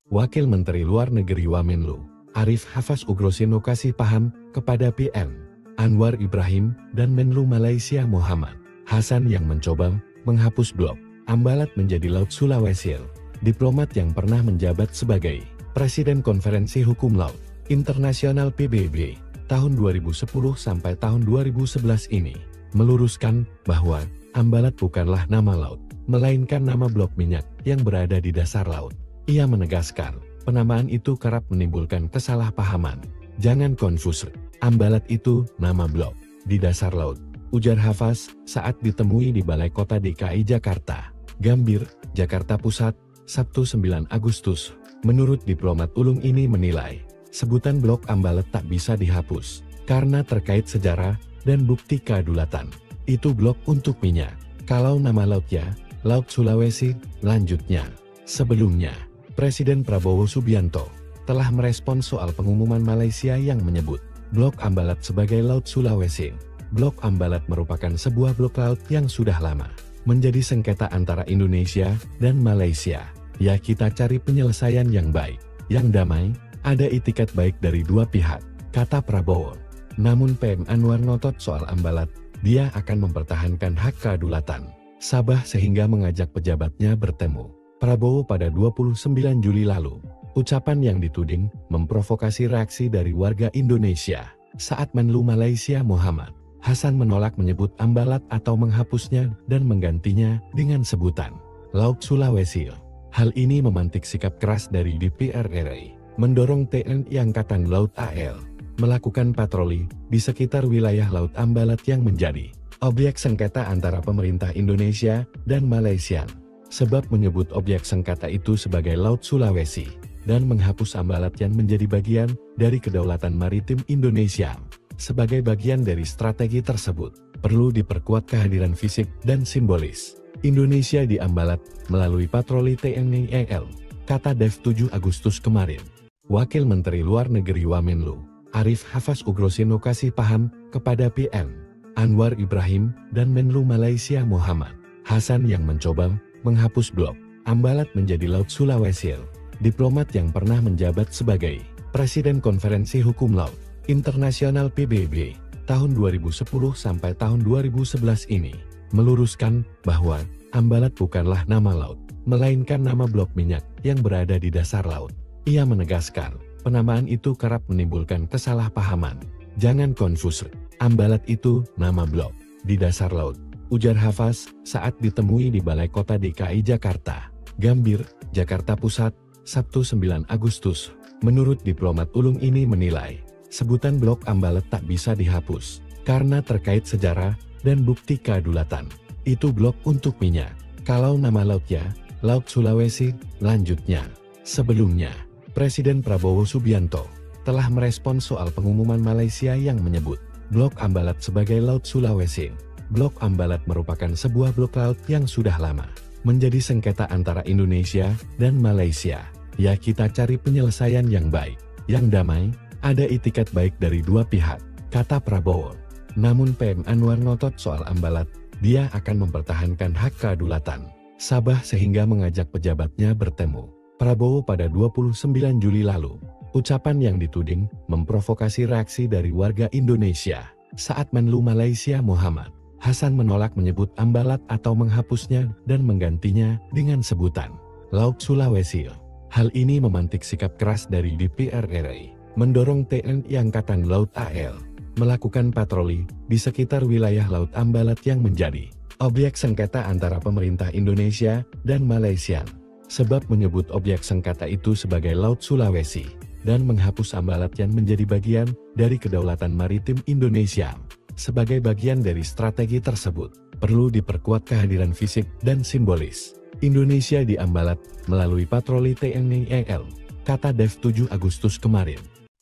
Wakil Menteri Luar Negeri Wamenlu, Arif Hafaz Ugrosino kasih paham kepada PM Anwar Ibrahim dan Menlu Malaysia Muhammad Hasan yang mencoba menghapus blok Ambalat menjadi Laut Sulawesi. Diplomat yang pernah menjabat sebagai Presiden Konferensi Hukum Laut Internasional PBB tahun 2010 sampai tahun 2011 ini meluruskan bahwa Ambalat bukanlah nama laut, melainkan nama blok minyak yang berada di dasar laut. Ia menegaskan, penamaan itu kerap menimbulkan kesalahpahaman. Jangan konfus, Ambalat itu nama blok di dasar laut, ujar Hafaz saat ditemui di Balai Kota DKI Jakarta, Gambir, Jakarta Pusat, Sabtu 9 Agustus. Menurut diplomat ulung ini menilai, sebutan blok Ambalat tak bisa dihapus, karena terkait sejarah dan bukti kedaulatan. Itu blok untuk minyak. Kalau nama lautnya, Laut Sulawesi, lanjutnya. Sebelumnya, Presiden Prabowo Subianto telah merespons soal pengumuman Malaysia yang menyebut blok Ambalat sebagai Laut Sulawesi. Blok Ambalat merupakan sebuah blok laut yang sudah lama menjadi sengketa antara Indonesia dan Malaysia. Ya, kita cari penyelesaian yang baik, yang damai, ada itikat baik dari dua pihak, kata Prabowo. Namun PM Anwar ngotot soal Ambalat, dia akan mempertahankan hak kedaulatan Sabah sehingga mengajak pejabatnya bertemu Prabowo pada 29 Juli lalu. Ucapan yang dituding memprovokasi reaksi dari warga Indonesia saat Menlu Malaysia Muhammad Hasan menolak menyebut Ambalat atau menghapusnya dan menggantinya dengan sebutan Laut Sulawesi. Hal ini memantik sikap keras dari DPR RI, mendorong TNI Angkatan Laut AL melakukan patroli di sekitar wilayah Laut Ambalat yang menjadi objek sengketa antara pemerintah Indonesia dan Malaysia. Sebab menyebut objek sengketa itu sebagai Laut Sulawesi dan menghapus Ambalat yang menjadi bagian dari kedaulatan maritim Indonesia. Sebagai bagian dari strategi tersebut, perlu diperkuat kehadiran fisik dan simbolis Indonesia di Ambalat melalui patroli TNI AL, kata Dev 7 Agustus kemarin. Wakil Menteri Luar Negeri Wamenlu, Arif Hafaz Ugrosino kasih paham kepada PM Anwar Ibrahim dan Menlu Malaysia Muhammad Hasan yang mencoba menghapus blok Ambalat menjadi Laut Sulawesi. Diplomat yang pernah menjabat sebagai Presiden Konferensi Hukum Laut Internasional PBB tahun 2010 sampai tahun 2011 ini meluruskan bahwa Ambalat bukanlah nama laut, melainkan nama blok minyak yang berada di dasar laut. Ia menegaskan, penamaan itu kerap menimbulkan kesalahpahaman. Jangan konfus, Ambalat itu nama blok di dasar laut, ujar Hafaz saat ditemui di Balai Kota DKI Jakarta, Gambir, Jakarta Pusat, Sabtu 9 Agustus. Menurut diplomat ulung ini menilai, sebutan blok Ambalat tak bisa dihapus, karena terkait sejarah dan bukti kedaulatan. Itu blok untuk minyak. Kalau nama lautnya, Laut Sulawesi, lanjutnya. Sebelumnya, Presiden Prabowo Subianto telah merespons soal pengumuman Malaysia yang menyebut blok Ambalat sebagai Laut Sulawesi. Blok Ambalat merupakan sebuah blok laut yang sudah lama menjadi sengketa antara Indonesia dan Malaysia. Ya, kita cari penyelesaian yang baik, yang damai, ada itikat baik dari dua pihak, kata Prabowo. Namun PM Anwar ngotot soal Ambalat, dia akan mempertahankan hak kedaulatan Sabah sehingga mengajak pejabatnya bertemu Prabowo pada 29 Juli lalu. Ucapan yang dituding memprovokasi reaksi dari warga Indonesia saat Menlu Malaysia Muhammad Hasan menolak menyebut Ambalat atau menghapusnya dan menggantinya dengan sebutan Laut Sulawesi. Hal ini memantik sikap keras dari DPR RI, mendorong TNI Angkatan Laut AL melakukan patroli di sekitar wilayah Laut Ambalat yang menjadi objek sengketa antara pemerintah Indonesia dan Malaysia. Sebab menyebut objek sengketa itu sebagai Laut Sulawesi dan menghapus Ambalat yang menjadi bagian dari kedaulatan maritim Indonesia. Sebagai bagian dari strategi tersebut, perlu diperkuat kehadiran fisik dan simbolis Indonesia di Ambalat melalui patroli TNI AL, kata Dev 7 Agustus kemarin.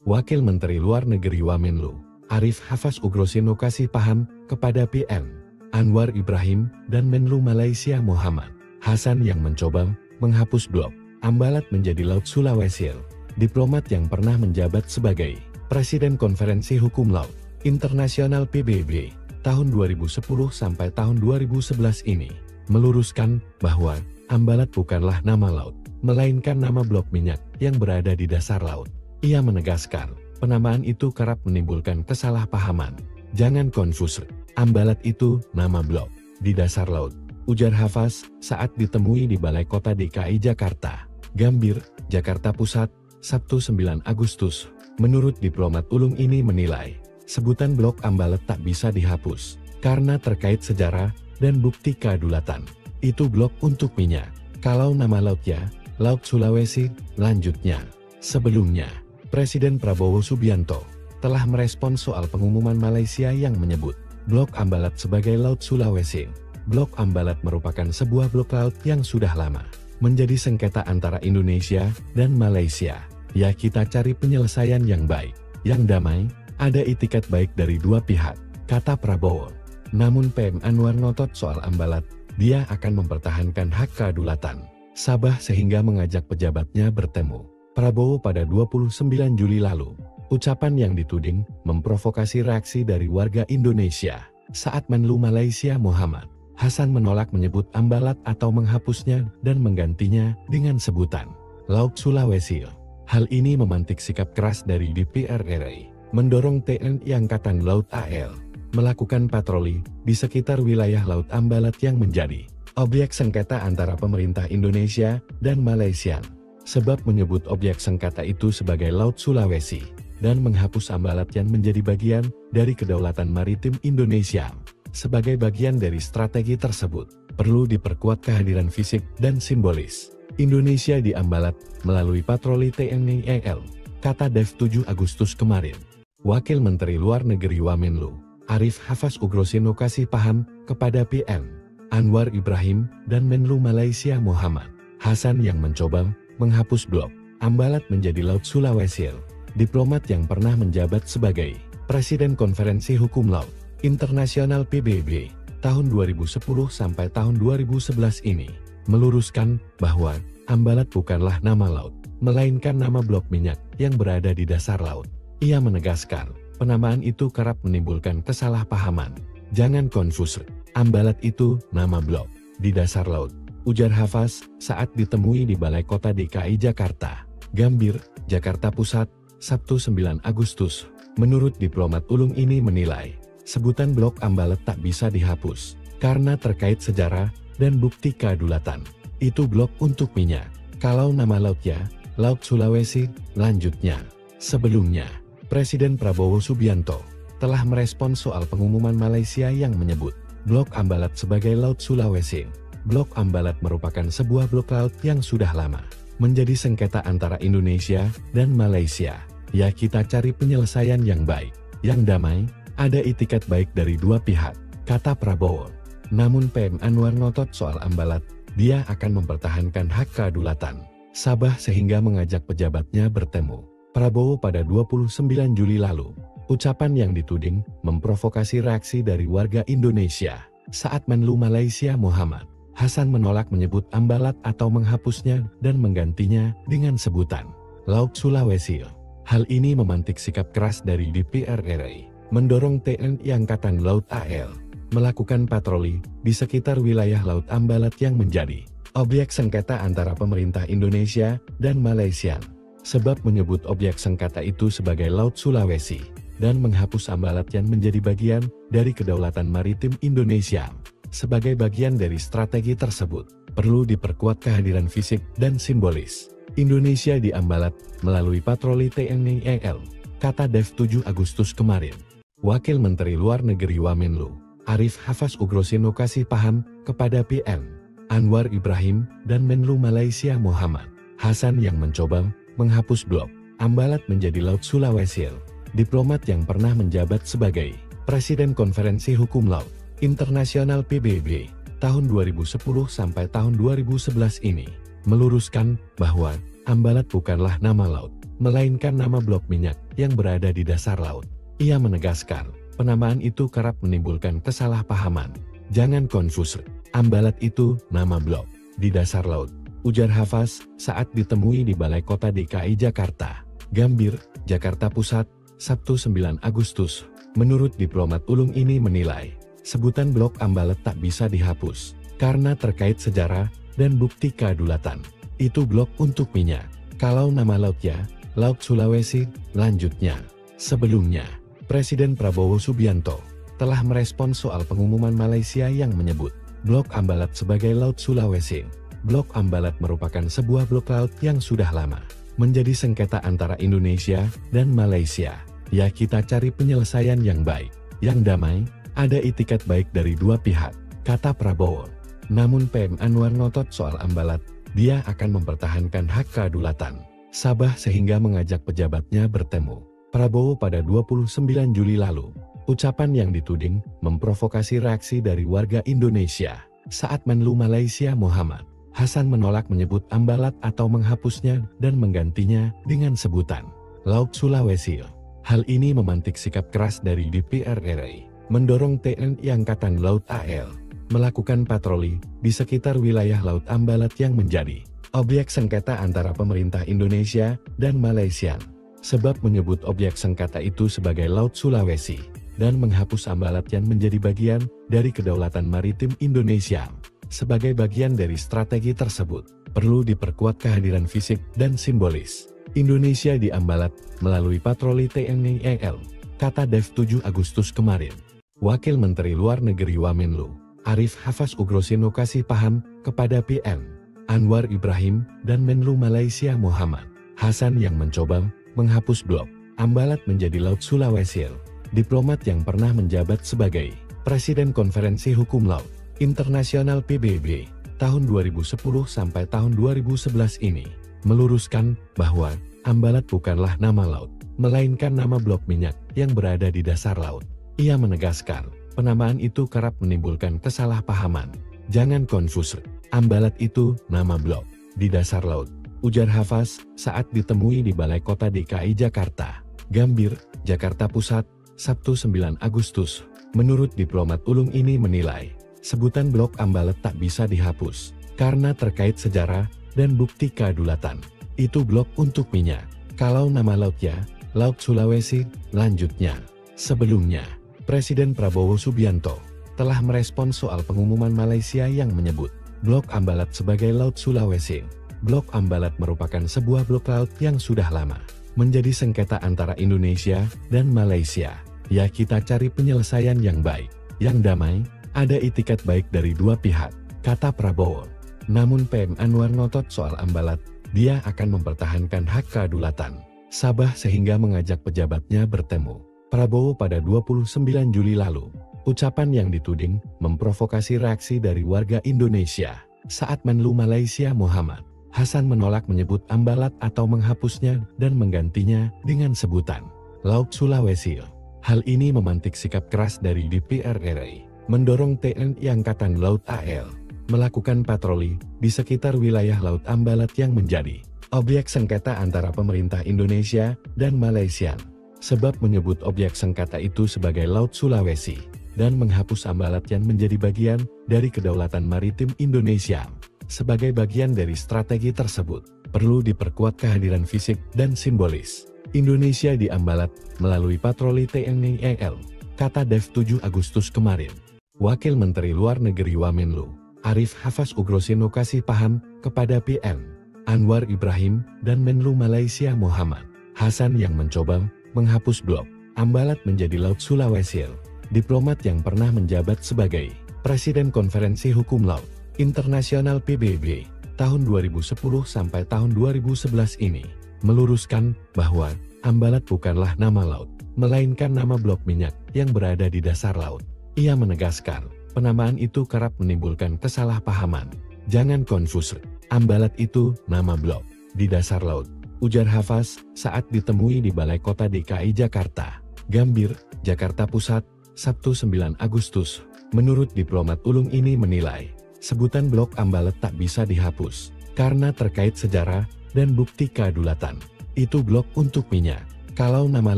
Wakil Menteri Luar Negeri Wamenlu, Arif Hafaz Ugrosino kasih paham kepada PM Anwar Ibrahim dan Menlu Malaysia Muhammad Hasan yang mencoba menghapus blok Ambalat menjadi Laut Sulawesi. Diplomat yang pernah menjabat sebagai Presiden Konferensi Hukum Laut Internasional PBB tahun 2010 sampai tahun 2011 ini meluruskan bahwa Ambalat bukanlah nama laut, melainkan nama blok minyak yang berada di dasar laut. Ia menegaskan, penamaan itu kerap menimbulkan kesalahpahaman. Jangan konfus, Ambalat itu nama blok di dasar laut, ujar Hafaz saat ditemui di Balai Kota DKI Jakarta, Gambir, Jakarta Pusat, Sabtu 9 Agustus. Menurut diplomat ulung ini menilai, sebutan blok Ambalat tak bisa dihapus, karena terkait sejarah dan bukti kedaulatan. Itu blok untuk minyak. Kalau nama lautnya, Laut Sulawesi, lanjutnya. Sebelumnya, Presiden Prabowo Subianto telah merespon soal pengumuman Malaysia yang menyebut blok Ambalat sebagai Laut Sulawesi. Blok Ambalat merupakan sebuah blok laut yang sudah lama menjadi sengketa antara Indonesia dan Malaysia. Ya, kita cari penyelesaian yang baik, yang damai, ada itikat baik dari dua pihak, kata Prabowo. Namun PM Anwar ngotot soal Ambalat, dia akan mempertahankan hak kedaulatan Sabah sehingga mengajak pejabatnya bertemu Prabowo pada 29 Juli lalu. Ucapan yang dituding memprovokasi reaksi dari warga Indonesia saat Menlu Malaysia Muhammad Hasan menolak menyebut Ambalat atau menghapusnya dan menggantinya dengan sebutan Laut Sulawesi. Hal ini memantik sikap keras dari DPR RI, mendorong TNI Angkatan Laut AL melakukan patroli di sekitar wilayah Laut Ambalat yang menjadi objek sengketa antara pemerintah Indonesia dan Malaysia. Sebab menyebut objek sengketa itu sebagai Laut Sulawesi dan menghapus Ambalat yang menjadi bagian dari kedaulatan maritim Indonesia. Sebagai bagian dari strategi tersebut, perlu diperkuat kehadiran fisik dan simbolis Indonesia di Ambalat melalui patroli TNI AL, kata Dev 7 Agustus kemarin. Wakil Menteri Luar Negeri Wamenlu, Arif Hafaz Ugrosino kasih paham kepada PM Anwar Ibrahim dan Menlu Malaysia Muhammad Hasan yang mencoba menghapus blok Ambalat menjadi Laut Sulawesi. Diplomat yang pernah menjabat sebagai Presiden Konferensi Hukum Laut Internasional PBB tahun 2010 sampai tahun 2011 ini meluruskan bahwa Ambalat bukanlah nama laut, melainkan nama blok minyak yang berada di dasar laut. Ia menegaskan, penamaan itu kerap menimbulkan kesalahpahaman. Jangan konfus, Ambalat itu nama blok di dasar laut, ujar Hafaz saat ditemui di Balai Kota DKI Jakarta, Gambir, Jakarta Pusat, Sabtu 9 Agustus. Menurut diplomat ulung ini menilai, sebutan blok Ambalat tak bisa dihapus, karena terkait sejarah dan bukti kedaulatan. Itu blok untuk minyak. Kalau nama lautnya, Laut Sulawesi, lanjutnya. Sebelumnya, Presiden Prabowo Subianto telah merespon soal pengumuman Malaysia yang menyebut blok Ambalat sebagai Laut Sulawesi. Blok Ambalat merupakan sebuah blok laut yang sudah lama menjadi sengketa antara Indonesia dan Malaysia. Ya, kita cari penyelesaian yang baik, yang damai, ada itikat baik dari dua pihak, kata Prabowo. Namun PM Anwar ngotot soal Ambalat, dia akan mempertahankan hak kedaulatan Sabah sehingga mengajak pejabatnya bertemu Prabowo pada 29 Juli lalu. Ucapan yang dituding memprovokasi reaksi dari warga Indonesia saat Menlu Malaysia Muhammad Hasan menolak menyebut Ambalat atau menghapusnya dan menggantinya dengan sebutan Laut Sulawesi. Hal ini memantik sikap keras dari DPR RI, mendorong TNI Angkatan Laut AL melakukan patroli di sekitar wilayah Laut Ambalat yang menjadi objek sengketa antara pemerintah Indonesia dan Malaysia. Sebab menyebut objek sengketa itu sebagai Laut Sulawesi dan menghapus Ambalat yang menjadi bagian dari kedaulatan maritim Indonesia. Sebagai bagian dari strategi tersebut, perlu diperkuat kehadiran fisik dan simbolis Indonesia di Ambalat melalui patroli TNI AL, kata Dev 7 Agustus kemarin. Wakil Menteri Luar Negeri Wamenlu, Arif Hafaz Ugrosino kasih paham kepada PM Anwar Ibrahim dan Menlu Malaysia Muhammad Hasan yang mencoba menghapus blok Ambalat menjadi Laut Sulawesi. Diplomat yang pernah menjabat sebagai Presiden Konferensi Hukum Laut Internasional PBB tahun 2010 sampai tahun 2011 ini meluruskan bahwa Ambalat bukanlah nama laut, melainkan nama blok minyak yang berada di dasar laut. Ia menegaskan, penamaan itu kerap menimbulkan kesalahpahaman. Jangan konfus, Ambalat itu nama blok di dasar laut, ujar Hafaz saat ditemui di Balai Kota DKI Jakarta, Gambir, Jakarta Pusat, Sabtu 9 Agustus. Menurut diplomat ulung ini menilai, sebutan blok Ambalat tak bisa dihapus, karena terkait sejarah dan bukti kedaulatan. itu blok untuk minyak. Kalau nama lautnya, Laut Sulawesi, lanjutnya. Sebelumnya, Presiden Prabowo Subianto telah merespons soal pengumuman Malaysia yang menyebut Blok Ambalat sebagai Laut Sulawesi. Blok Ambalat merupakan sebuah blok laut yang sudah lama menjadi sengketa antara Indonesia dan Malaysia. Ya, kita cari penyelesaian yang baik, yang damai, ada itikat baik dari dua pihak, kata Prabowo. Namun PM Anwar ngotot soal Ambalat, dia akan mempertahankan hak kedaulatan Sabah sehingga mengajak pejabatnya bertemu Prabowo pada 29 Juli lalu. Ucapan yang dituding memprovokasi reaksi dari warga Indonesia saat Menlu Malaysia Muhammad Hasan menolak menyebut Ambalat atau menghapusnya dan menggantinya dengan sebutan Laut Sulawesi. Hal ini memantik sikap keras dari DPR RI, mendorong TNI Angkatan Laut AL melakukan patroli di sekitar wilayah Laut Ambalat yang menjadi objek sengketa antara pemerintah Indonesia dan Malaysia. Sebab menyebut objek sengketa itu sebagai Laut Sulawesi dan menghapus Ambalat yang menjadi bagian dari kedaulatan maritim Indonesia. Sebagai bagian dari strategi tersebut, perlu diperkuat kehadiran fisik dan simbolis Indonesia di Ambalat melalui patroli TNI AL, kata Dev 7 Agustus kemarin. Wakil Menteri Luar Negeri Wamenlu, Arif Hafaz Ugrosino kasih paham kepada PM Anwar Ibrahim dan Menlu Malaysia Muhammad Hasan yang mencoba menghapus blok Ambalat menjadi Laut Sulawesi. Diplomat yang pernah menjabat sebagai Presiden Konferensi Hukum Laut Internasional PBB tahun 2010 sampai tahun 2011 ini meluruskan bahwa Ambalat bukanlah nama laut, melainkan nama blok minyak yang berada di dasar laut. Ia menegaskan, penamaan itu kerap menimbulkan kesalahpahaman. Jangan konfus, Ambalat itu nama blok di dasar laut, ujar Hafaz saat ditemui di Balai Kota DKI Jakarta, Gambir, Jakarta Pusat, Sabtu 9 Agustus. Menurut diplomat ulung ini menilai, sebutan blok Ambalat tak bisa dihapus, karena terkait sejarah dan bukti kedaulatan. Itu blok untuk minyak. Kalau nama lautnya, Laut Sulawesi, lanjutnya. Sebelumnya, Presiden Prabowo Subianto telah merespons soal pengumuman Malaysia yang menyebut Blok Ambalat sebagai Laut Sulawesi. Blok Ambalat merupakan sebuah blok laut yang sudah lama menjadi sengketa antara Indonesia dan Malaysia. Ya, kita cari penyelesaian yang baik, yang damai, ada itikat baik dari dua pihak, kata Prabowo. Namun PM Anwar ngotot soal Ambalat, dia akan mempertahankan hak kedaulatan Sabah sehingga mengajak pejabatnya bertemu Prabowo pada 29 Juli lalu. Ucapan yang dituding memprovokasi reaksi dari warga Indonesia saat Menlu Malaysia Muhammad Hasan menolak menyebut Ambalat atau menghapusnya dan menggantinya dengan sebutan Laut Sulawesi. Hal ini memantik sikap keras dari DPR RI, mendorong TNI Angkatan Laut AL melakukan patroli di sekitar wilayah Laut Ambalat yang menjadi objek sengketa antara pemerintah Indonesia dan Malaysia. Sebab menyebut objek sengketa itu sebagai Laut Sulawesi dan menghapus Ambalat yang menjadi bagian dari kedaulatan maritim Indonesia. Sebagai bagian dari strategi tersebut, perlu diperkuat kehadiran fisik dan simbolis Indonesia di Ambalat melalui patroli TNI AL, kata Dev 7 Agustus kemarin. Wakil Menteri Luar Negeri Wamenlu, Arif Hafaz Ugrosino kasih paham kepada PM Anwar Ibrahim dan Menlu Malaysia Muhammad Hasan yang mencoba menghapus blok Ambalat menjadi Laut Sulawesi. Diplomat yang pernah menjabat sebagai Presiden Konferensi Hukum Laut Internasional PBB tahun 2010 sampai tahun 2011 ini meluruskan bahwa Ambalat bukanlah nama laut, melainkan nama blok minyak yang berada di dasar laut. Ia menegaskan, penamaan itu kerap menimbulkan kesalahpahaman. Jangan konfus, Ambalat itu nama blok di dasar laut, ujar Hafaz saat ditemui di Balai Kota DKI Jakarta, Gambir, Jakarta Pusat, Sabtu 9 Agustus. Menurut diplomat ulung ini menilai, sebutan blok Ambalat tak bisa dihapus, karena terkait sejarah dan bukti kedaulatan. Itu blok untuk minyak. Kalau nama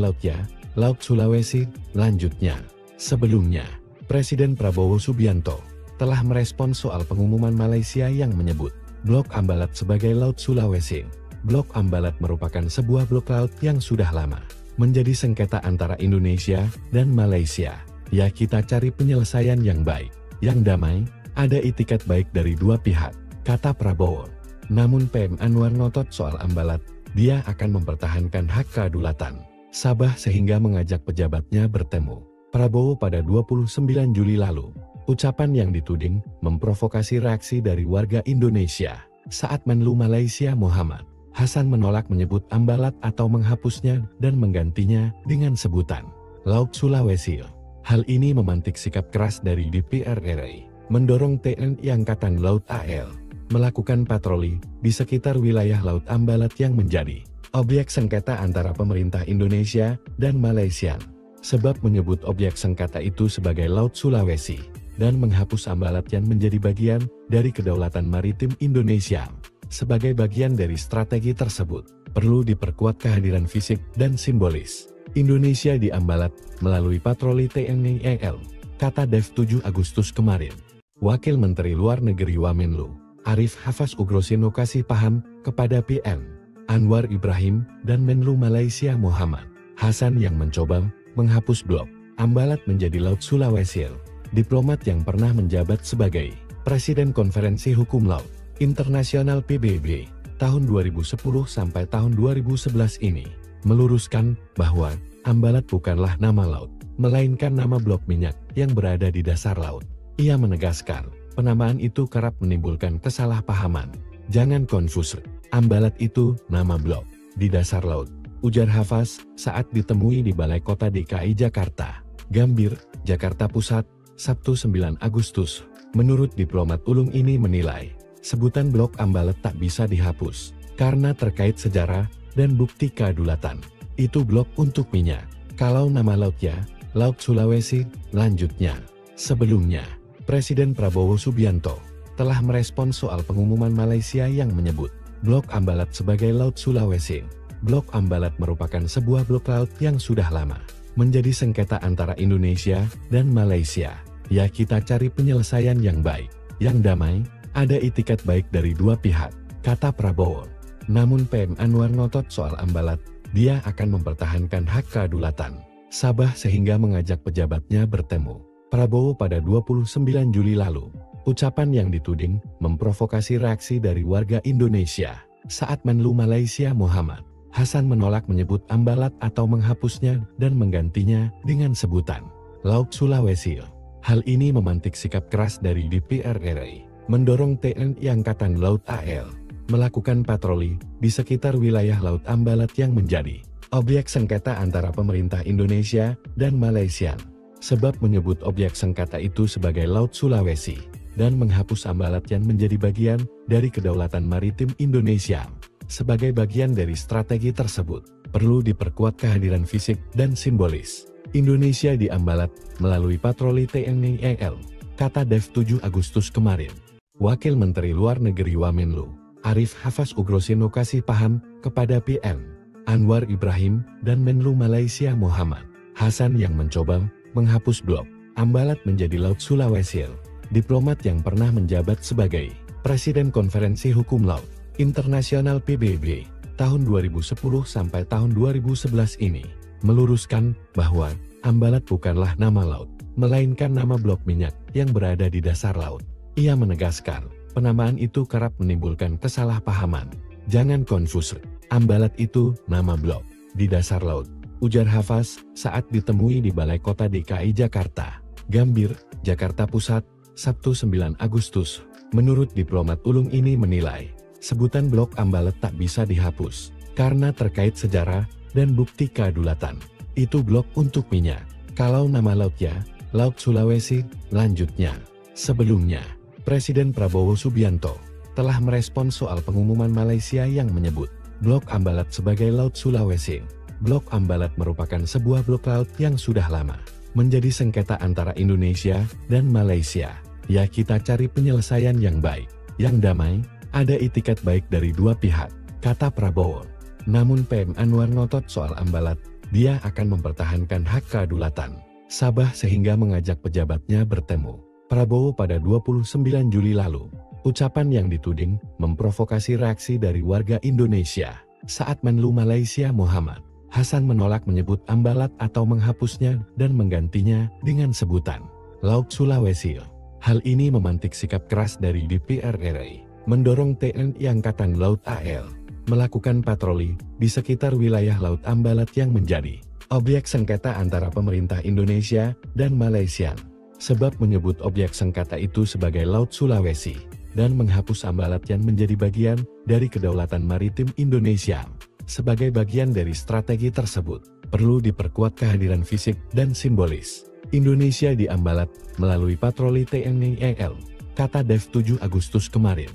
lautnya, Laut Sulawesi, lanjutnya. Sebelumnya, Presiden Prabowo Subianto telah merespons soal pengumuman Malaysia yang menyebut Blok Ambalat sebagai Laut Sulawesi. Blok Ambalat merupakan sebuah blok laut yang sudah lama menjadi sengketa antara Indonesia dan Malaysia. Ya, kita cari penyelesaian yang baik, yang damai, ada itikat baik dari dua pihak, kata Prabowo. Namun PM Anwar ngotot soal Ambalat, dia akan mempertahankan hak kedaulatan Sabah sehingga mengajak pejabatnya bertemu Prabowo pada 29 Juli lalu. Ucapan yang dituding memprovokasi reaksi dari warga Indonesia saat Menlu Malaysia Muhammad Hasan menolak menyebut Ambalat atau menghapusnya dan menggantinya dengan sebutan Laut Sulawesi. Hal ini memantik sikap keras dari DPR RI, mendorong TNI Angkatan Laut AL melakukan patroli di sekitar wilayah Laut Ambalat yang menjadi objek sengketa antara pemerintah Indonesia dan Malaysia. Sebab menyebut objek sengketa itu sebagai Laut Sulawesi dan menghapus Ambalat yang menjadi bagian dari kedaulatan maritim Indonesia. Sebagai bagian dari strategi tersebut, perlu diperkuat kehadiran fisik dan simbolis Indonesia di Ambalat melalui patroli TNI AL, kata Dev 7 Agustus kemarin. Wakil Menteri Luar Negeri Wamenlu, Arif Hafaz Ugroseno kasih paham kepada PM Anwar Ibrahim dan Menlu Malaysia Muhammad Hasan yang mencoba menghapus blok Ambalat menjadi Laut Sulawesi. Diplomat yang pernah menjabat sebagai Presiden Konferensi Hukum Laut Internasional PBB tahun 2010 sampai tahun 2011 ini meluruskan bahwa Ambalat bukanlah nama laut, melainkan nama blok minyak yang berada di dasar laut. Ia menegaskan, penamaan itu kerap menimbulkan kesalahpahaman. Jangan konfus, Ambalat itu nama blok di dasar laut, ujar Hafaz saat ditemui di Balai Kota DKI Jakarta, Gambir, Jakarta Pusat, Sabtu 9 Agustus. Menurut diplomat ulung ini menilai, sebutan blok Ambalat tak bisa dihapus, karena terkait sejarah dan bukti kedaulatan. Itu blok untuk minyak. Kalau nama lautnya, Laut Sulawesi, lanjutnya. Sebelumnya, Presiden Prabowo Subianto telah merespons soal pengumuman Malaysia yang menyebut blok Ambalat sebagai Laut Sulawesi. Blok Ambalat merupakan sebuah blok laut yang sudah lama menjadi sengketa antara Indonesia dan Malaysia. Ya, kita cari penyelesaian yang baik, yang damai, ada itikat baik dari dua pihak, kata Prabowo. Namun PM Anwar ngotot soal Ambalat, dia akan mempertahankan hak kedaulatan Sabah sehingga mengajak pejabatnya bertemu Prabowo pada 29 Juli lalu. Ucapan yang dituding memprovokasi reaksi dari warga Indonesia saat Menlu Malaysia Muhammad Hasan menolak menyebut Ambalat atau menghapusnya dan menggantinya dengan sebutan Laut Sulawesi. Hal ini memantik sikap keras dari DPR RI, mendorong TNI Angkatan Laut AL melakukan patroli di sekitar wilayah Laut Ambalat yang menjadi objek sengketa antara pemerintah Indonesia dan Malaysia. Sebab menyebut objek sengketa itu sebagai Laut Sulawesi dan menghapus Ambalat yang menjadi bagian dari kedaulatan maritim Indonesia. Sebagai bagian dari strategi tersebut, perlu diperkuat kehadiran fisik dan simbolis Indonesia di Ambalat melalui patroli TNI AL, kata Dev 7 Agustus kemarin. Wakil Menteri Luar Negeri Wamenlu, Arif Hafaz Ugroseno kasih paham kepada PM Anwar Ibrahim dan Menlu Malaysia Muhammad Hasan yang mencoba menghapus blok Ambalat menjadi Laut Sulawesi. Diplomat yang pernah menjabat sebagai Presiden Konferensi Hukum Laut Internasional PBB tahun 2010 sampai tahun 2011 ini meluruskan bahwa Ambalat bukanlah nama laut, melainkan nama blok minyak yang berada di dasar laut. Ia menegaskan, penamaan itu kerap menimbulkan kesalahpahaman. Jangan konfus, Ambalat itu nama blok di dasar laut, ujar Hafaz saat ditemui di Balai Kota DKI Jakarta, Gambir, Jakarta Pusat, Sabtu 9 Agustus. Menurut diplomat ulung ini menilai, sebutan blok Ambalat tak bisa dihapus, karena terkait sejarah dan bukti kedaulatan. Itu blok untuk minyak. Kalau nama lautnya, Laut Sulawesi, lanjutnya. Sebelumnya, Presiden Prabowo Subianto telah merespons soal pengumuman Malaysia yang menyebut blok Ambalat sebagai Laut Sulawesi. Blok Ambalat merupakan sebuah blok laut yang sudah lama menjadi sengketa antara Indonesia dan Malaysia. Ya, kita cari penyelesaian yang baik, yang damai, ada itikat baik dari dua pihak, kata Prabowo. Namun PM Anwar ngotot soal Ambalat, dia akan mempertahankan hak kedaulatan Sabah sehingga mengajak pejabatnya bertemu Prabowo pada 29 Juli lalu. Ucapan yang dituding memprovokasi reaksi dari warga Indonesia saat Menlu Malaysia Muhammad Hasan menolak menyebut Ambalat atau menghapusnya dan menggantinya dengan sebutan Laut Sulawesi. Hal ini memantik sikap keras dari DPR RI, mendorong TNI Angkatan Laut AL melakukan patroli di sekitar wilayah Laut Ambalat yang menjadi objek sengketa antara pemerintah Indonesia dan Malaysia. Sebab menyebut objek sengketa itu sebagai Laut Sulawesi dan menghapus Ambalat yang menjadi bagian dari kedaulatan maritim Indonesia. Sebagai bagian dari strategi tersebut, perlu diperkuat kehadiran fisik dan simbolis Indonesia di Ambalat melalui patroli TNI AL, kata Dev 7 Agustus kemarin.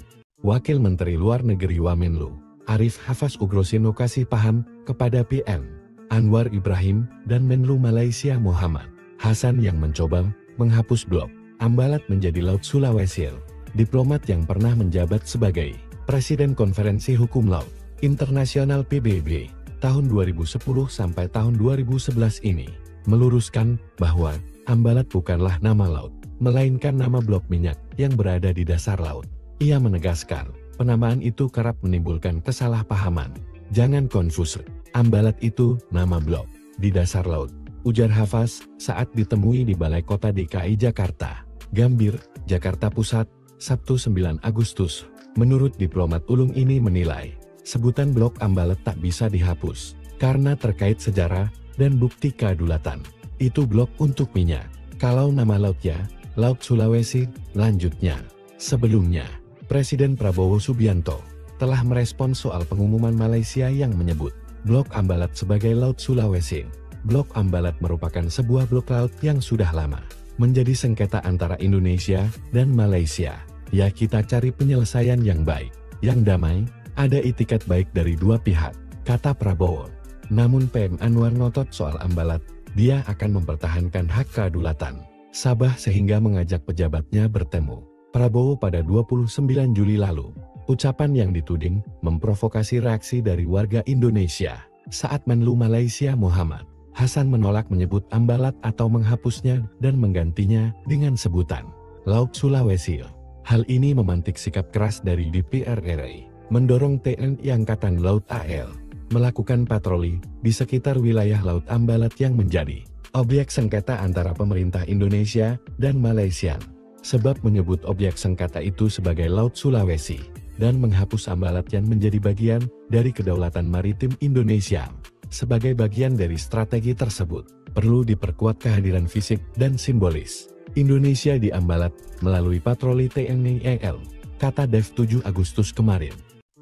Wakil Menteri Luar Negeri Wamenlu, Arif Hafaz Ugrosino kasih paham kepada PM Anwar Ibrahim dan Menlu Malaysia Muhammad Hasan yang mencoba menghapus blok Ambalat menjadi Laut Sulawesi. Diplomat yang pernah menjabat sebagai Presiden Konferensi Hukum Laut Internasional PBB tahun 2010 sampai tahun 2011 ini meluruskan bahwa Ambalat bukanlah nama laut, melainkan nama blok minyak yang berada di dasar laut. Ia menegaskan, penamaan itu kerap menimbulkan kesalahpahaman. Jangan konfus, Ambalat itu nama blok di dasar laut, ujar Hafaz saat ditemui di Balai Kota DKI Jakarta, Gambir, Jakarta Pusat, Sabtu 9 Agustus. Menurut diplomat ulung ini menilai, sebutan blok Ambalat tak bisa dihapus, karena terkait sejarah dan bukti kedaulatan. Itu blok untuk minyak. Kalau nama lautnya, Laut Sulawesi, lanjutnya. Sebelumnya, Presiden Prabowo Subianto telah merespon soal pengumuman Malaysia yang menyebut blok Ambalat sebagai Laut Sulawesi. Blok Ambalat merupakan sebuah blok laut yang sudah lama menjadi sengketa antara Indonesia dan Malaysia. Ya, kita cari penyelesaian yang baik, yang damai, ada itikat baik dari dua pihak, kata Prabowo. Namun PM Anwar ngotot soal Ambalat, dia akan mempertahankan hak kedaulatan Sabah sehingga mengajak pejabatnya bertemu Prabowo pada 29 Juli lalu. Ucapan yang dituding memprovokasi reaksi dari warga Indonesia saat Menlu Malaysia Muhammad Hasan menolak menyebut Ambalat atau menghapusnya dan menggantinya dengan sebutan Laut Sulawesi. Hal ini memantik sikap keras dari DPR RI, mendorong TNI Angkatan Laut AL melakukan patroli di sekitar wilayah Laut Ambalat yang menjadi objek sengketa antara pemerintah Indonesia dan Malaysia. Sebab menyebut objek sengketa itu sebagai Laut Sulawesi dan menghapus Ambalat yang menjadi bagian dari kedaulatan maritim Indonesia. Sebagai bagian dari strategi tersebut, perlu diperkuat kehadiran fisik dan simbolis Indonesia di Ambalat melalui patroli TNI AL, kata Dev 7 Agustus kemarin.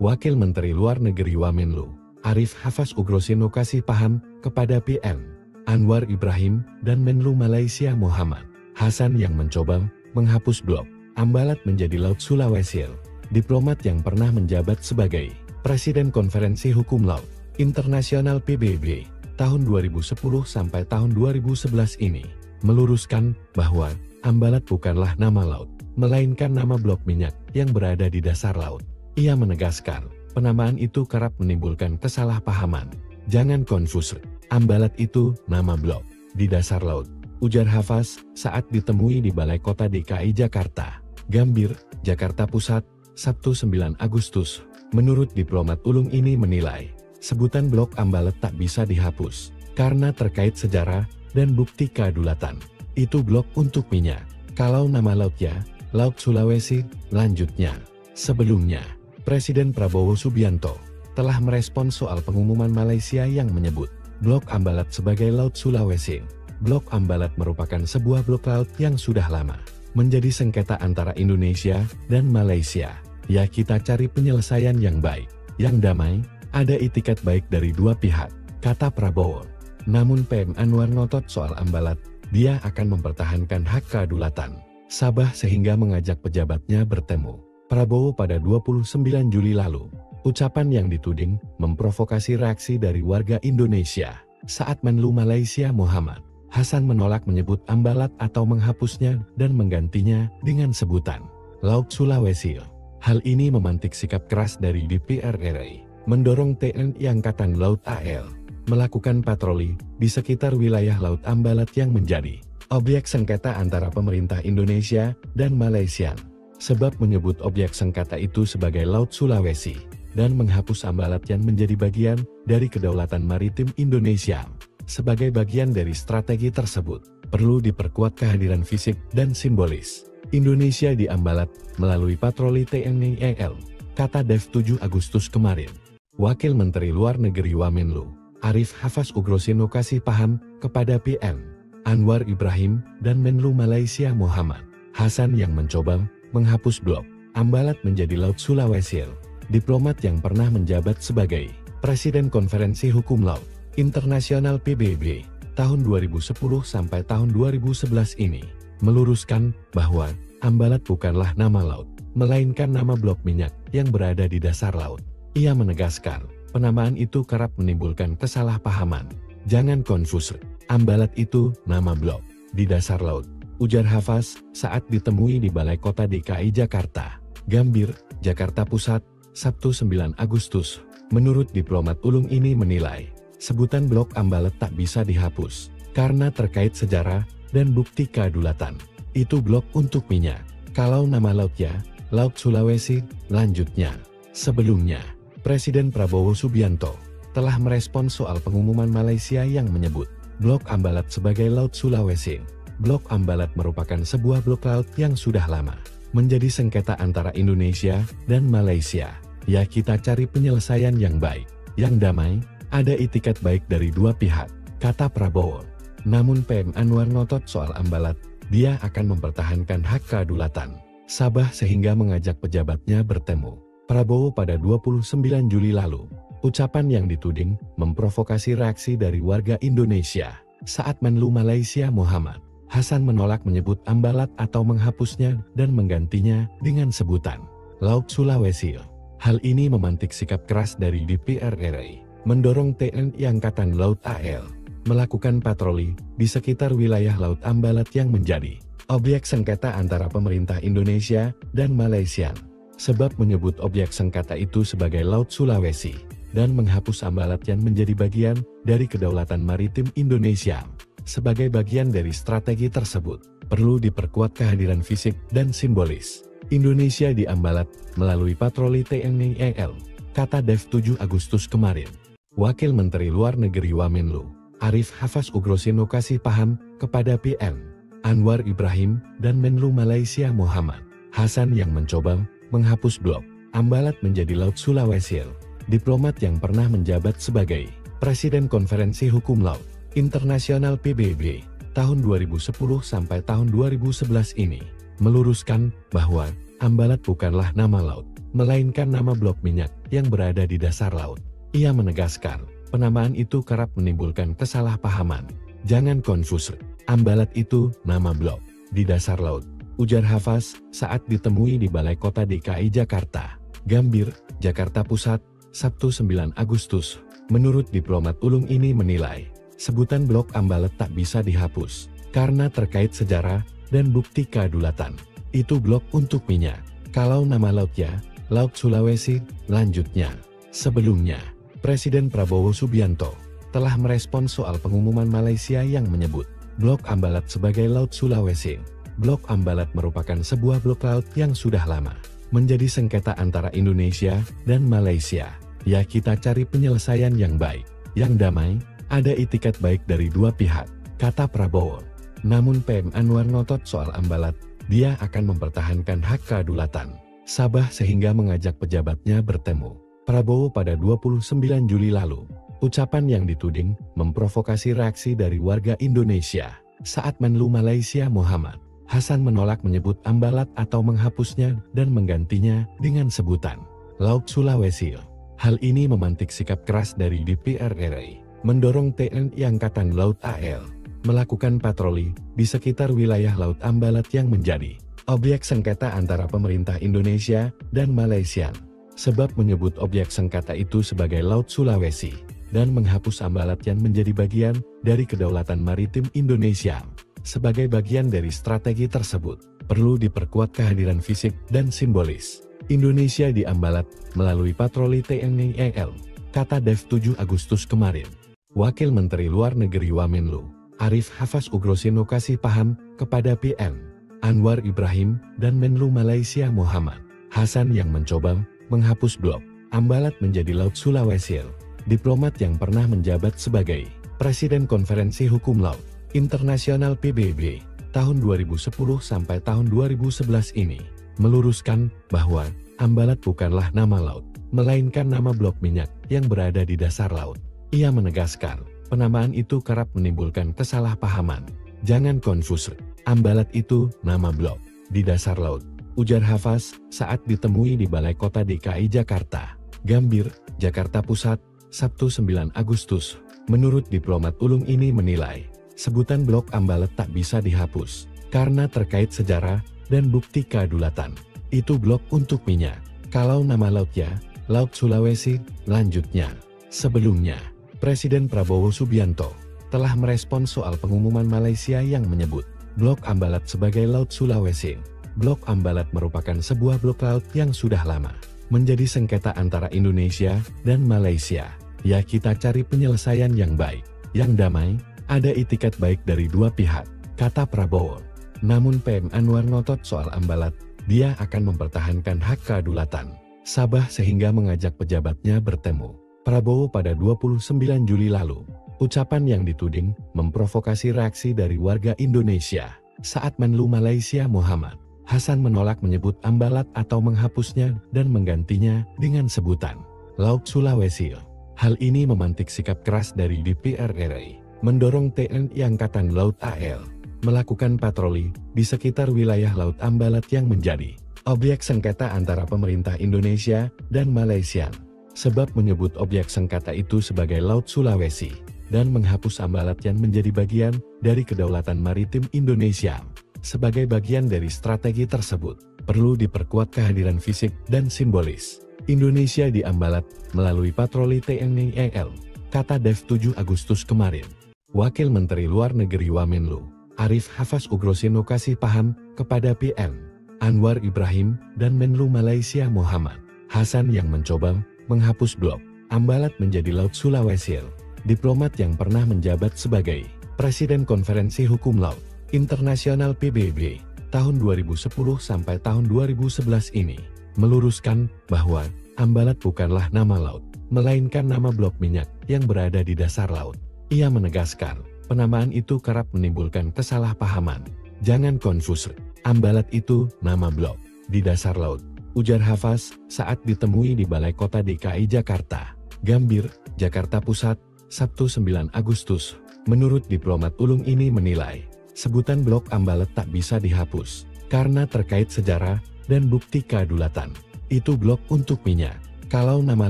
Wakil Menteri Luar Negeri Wamenlu, Arif Hafaz Ugrosino kasih paham kepada PM Anwar Ibrahim dan Menlu Malaysia Muhammad Hasan yang mencoba menghapus blok Ambalat menjadi Laut Sulawesi. Diplomat yang pernah menjabat sebagai Presiden Konferensi Hukum Laut Internasional PBB tahun 2010 sampai tahun 2011 ini meluruskan bahwa Ambalat bukanlah nama laut, melainkan nama blok minyak yang berada di dasar laut. Ia menegaskan, penamaan itu kerap menimbulkan kesalahpahaman. Jangan konfus, Ambalat itu nama blok di dasar laut, ujar Hafaz saat ditemui di Balai Kota DKI Jakarta, Gambir, Jakarta Pusat, Sabtu 9 Agustus. Menurut diplomat ulung ini menilai, sebutan blok Ambalat tak bisa dihapus, karena terkait sejarah dan bukti kedaulatan. Itu blok untuk minyak. Kalau nama lautnya, Laut Sulawesi, lanjutnya. Sebelumnya, Presiden Prabowo Subianto telah merespon soal pengumuman Malaysia yang menyebut blok Ambalat sebagai Laut Sulawesi. Blok Ambalat merupakan sebuah blok laut yang sudah lama menjadi sengketa antara Indonesia dan Malaysia. Ya, kita cari penyelesaian yang baik, yang damai, ada itikat baik dari dua pihak, kata Prabowo. Namun PM Anwar ngotot soal Ambalat, dia akan mempertahankan hak kedaulatan Sabah sehingga mengajak pejabatnya bertemu Prabowo pada 29 Juli lalu. Ucapan yang dituding memprovokasi reaksi dari warga Indonesia saat Menlu Malaysia Muhammad Hasan menolak menyebut Ambalat atau menghapusnya dan menggantinya dengan sebutan Laut Sulawesi. Hal ini memantik sikap keras dari DPR RI, mendorong TNI Angkatan Laut AL melakukan patroli di sekitar wilayah Laut Ambalat yang menjadi objek sengketa antara pemerintah Indonesia dan Malaysia. Sebab menyebut objek sengketa itu sebagai Laut Sulawesi dan menghapus Ambalat yang menjadi bagian dari kedaulatan maritim Indonesia. Sebagai bagian dari strategi tersebut, perlu diperkuat kehadiran fisik dan simbolis Indonesia di Ambalat melalui patroli TNI AL, kata Dev 7 Agustus kemarin. Wakil Menteri Luar Negeri Wamenlu, Arif Hafas Ugroseno kasih paham kepada PM Anwar Ibrahim dan Menlu Malaysia Muhammad Hasan yang mencoba menghapus blok Ambalat menjadi Laut Sulawesi. Diplomat yang pernah menjabat sebagai Presiden Konferensi Hukum Laut Internasional PBB tahun 2010 sampai tahun 2011 ini meluruskan bahwa Ambalat bukanlah nama laut, melainkan nama blok minyak yang berada di dasar laut. Ia menegaskan, penamaan itu kerap menimbulkan kesalahpahaman. Jangan konfus, Ambalat itu nama blok di dasar laut, ujar Hafas saat ditemui di Balai Kota DKI Jakarta, Gambir, Jakarta Pusat, Sabtu 9 Agustus. Menurut diplomat ulung ini menilai, sebutan blok Ambalat tak bisa dihapus, karena terkait sejarah dan bukti kedaulatan. Itu blok untuk minyak. Kalau nama lautnya, Laut Sulawesi, lanjutnya. Sebelumnya, Presiden Prabowo Subianto telah merespon soal pengumuman Malaysia yang menyebut blok Ambalat sebagai Laut Sulawesi. Blok Ambalat merupakan sebuah blok laut yang sudah lama menjadi sengketa antara Indonesia dan Malaysia. Ya, kita cari penyelesaian yang baik, yang damai, ada itikat baik dari dua pihak, kata Prabowo. Namun PM Anwar ngotot soal Ambalat, dia akan mempertahankan hak kedaulatan Sabah sehingga mengajak pejabatnya bertemu Prabowo pada 29 Juli lalu. Ucapan yang dituding memprovokasi reaksi dari warga Indonesia saat Menlu Malaysia Muhammad Hasan menolak menyebut Ambalat atau menghapusnya dan menggantinya dengan sebutan Laut Sulawesi. Hal ini memantik sikap keras dari DPR RI, mendorong TNI Angkatan Laut AL melakukan patroli di sekitar wilayah Laut Ambalat yang menjadi objek sengketa antara pemerintah Indonesia dan Malaysia. Sebab menyebut objek sengketa itu sebagai Laut Sulawesi dan menghapus Ambalat yang menjadi bagian dari kedaulatan maritim Indonesia. Sebagai bagian dari strategi tersebut, perlu diperkuat kehadiran fisik dan simbolis Indonesia di Ambalat melalui patroli TNI AL, kata Dev 7 Agustus kemarin. Wakil Menteri Luar Negeri Wamenlu, Arif Hafas Ugroseno kasih paham kepada PM Anwar Ibrahim dan Menlu Malaysia Muhammad Hasan yang mencoba menghapus blok Ambalat menjadi Laut Sulawesi. Diplomat yang pernah menjabat sebagai Presiden Konferensi Hukum Laut Internasional PBB tahun 2010 sampai tahun 2011 ini meluruskan bahwa Ambalat bukanlah nama laut, melainkan nama blok minyak yang berada di dasar laut. Ia menegaskan, penamaan itu kerap menimbulkan kesalahpahaman. Jangan konfus, Ambalat itu nama blok di dasar laut, ujar Hafas saat ditemui di Balai Kota DKI Jakarta, Gambir, Jakarta Pusat, Sabtu 9 Agustus. Menurut diplomat ulung ini menilai, sebutan blok Ambalat tak bisa dihapus, karena terkait sejarah dan bukti kedaulatan. Itu blok untuk minyak. Kalau nama lautnya, Laut Sulawesi, lanjutnya. Sebelumnya, Presiden Prabowo Subianto telah merespon soal pengumuman Malaysia yang menyebut blok Ambalat sebagai Laut Sulawesi. Blok Ambalat merupakan sebuah blok laut yang sudah lama menjadi sengketa antara Indonesia dan Malaysia. Ya, kita cari penyelesaian yang baik, yang damai, ada itikat baik dari dua pihak, kata Prabowo. Namun PM Anwar ngotot soal Ambalat, dia akan mempertahankan hak kedaulatan Sabah sehingga mengajak pejabatnya bertemu Prabowo pada 29 Juli lalu. Ucapan yang dituding memprovokasi reaksi dari warga Indonesia saat Menlu Malaysia Muhammad Hasan menolak menyebut Ambalat atau menghapusnya dan menggantinya dengan sebutan Laut Sulawesi. Hal ini memantik sikap keras dari DPR RI, mendorong TNI Angkatan Laut AL melakukan patroli di sekitar wilayah Laut Ambalat yang menjadi objek sengketa antara pemerintah Indonesia dan Malaysia. Sebab menyebut objek sengketa itu sebagai Laut Sulawesi dan menghapus Ambalat yang menjadi bagian dari kedaulatan maritim Indonesia. Sebagai bagian dari strategi tersebut, perlu diperkuat kehadiran fisik dan simbolis Indonesia di Ambalat melalui patroli TNI AL, kata Dev 7 Agustus kemarin. Wakil Menteri Luar Negeri Wamenlu, Arif Hafas Ugroseno kasih paham kepada PM Anwar Ibrahim dan Menlu Malaysia Muhammad Hasan yang mencoba menghapus blok Ambalat menjadi Laut Sulawesi. Diplomat yang pernah menjabat sebagai Presiden Konferensi Hukum Laut Internasional PBB tahun 2010 sampai tahun 2011 ini meluruskan bahwa Ambalat bukanlah nama laut, melainkan nama blok minyak yang berada di dasar laut. Ia menegaskan, penamaan itu kerap menimbulkan kesalahpahaman. Jangan konfus, Ambalat itu nama blok di dasar laut, ujar Hafaz saat ditemui di Balai Kota DKI Jakarta, Gambir, Jakarta Pusat, Sabtu 9 Agustus. Menurut diplomat ulung ini menilai, sebutan blok Ambalat tak bisa dihapus, karena terkait sejarah dan bukti kedaulatan. Itu blok untuk minyak. Kalau nama lautnya, Laut Sulawesi, lanjutnya. Sebelumnya, Presiden Prabowo Subianto telah merespons soal pengumuman Malaysia yang menyebut blok Ambalat sebagai Laut Sulawesi. Blok Ambalat merupakan sebuah blok laut yang sudah lama menjadi sengketa antara Indonesia dan Malaysia. Ya, kita cari penyelesaian yang baik, yang damai, ada itikat baik dari dua pihak, kata Prabowo. Namun PM Anwar ngotot soal Ambalat, dia akan mempertahankan hak kedaulatan Sabah sehingga mengajak pejabatnya bertemu Prabowo pada 29 Juli lalu. Ucapan yang dituding memprovokasi reaksi dari warga Indonesia saat Menlu Malaysia Muhammad Hasan menolak menyebut Ambalat atau menghapusnya dan menggantinya dengan sebutan Laut Sulawesi. Hal ini memantik sikap keras dari DPR RI, mendorong TNI Angkatan Laut AL melakukan patroli di sekitar wilayah Laut Ambalat yang menjadi objek sengketa antara pemerintah Indonesia dan Malaysia. Sebab menyebut objek sengketa itu sebagai Laut Sulawesi dan menghapus Ambalat yang menjadi bagian dari kedaulatan maritim Indonesia. Sebagai bagian dari strategi tersebut, perlu diperkuat kehadiran fisik dan simbolis Indonesia di Ambalat melalui patroli TNI AL, kata Dev 7 Agustus kemarin. Wakil Menteri Luar Negeri Wamenlu Arif Hafaz Ugroseno kasih paham kepada PM Anwar Ibrahim dan Menlu Malaysia Muhammad Hasan yang mencoba menghapus blok Ambalat menjadi Laut Sulawesi. Diplomat yang pernah menjabat sebagai Presiden Konferensi Hukum Laut Internasional PBB tahun 2010 sampai tahun 2011 ini meluruskan bahwa Ambalat bukanlah nama laut, melainkan nama blok minyak yang berada di dasar laut. Ia menegaskan, penamaan itu kerap menimbulkan kesalahpahaman. Jangan konfus, Ambalat itu nama blok di dasar laut, ujar Hafaz saat ditemui di Balai Kota DKI Jakarta, Gambir, Jakarta Pusat, Sabtu 9 Agustus. Menurut diplomat ulung ini menilai, sebutan blok Ambalat tak bisa dihapus, karena terkait sejarah dan bukti kedaulatan. Itu blok untuk minyak. Kalau nama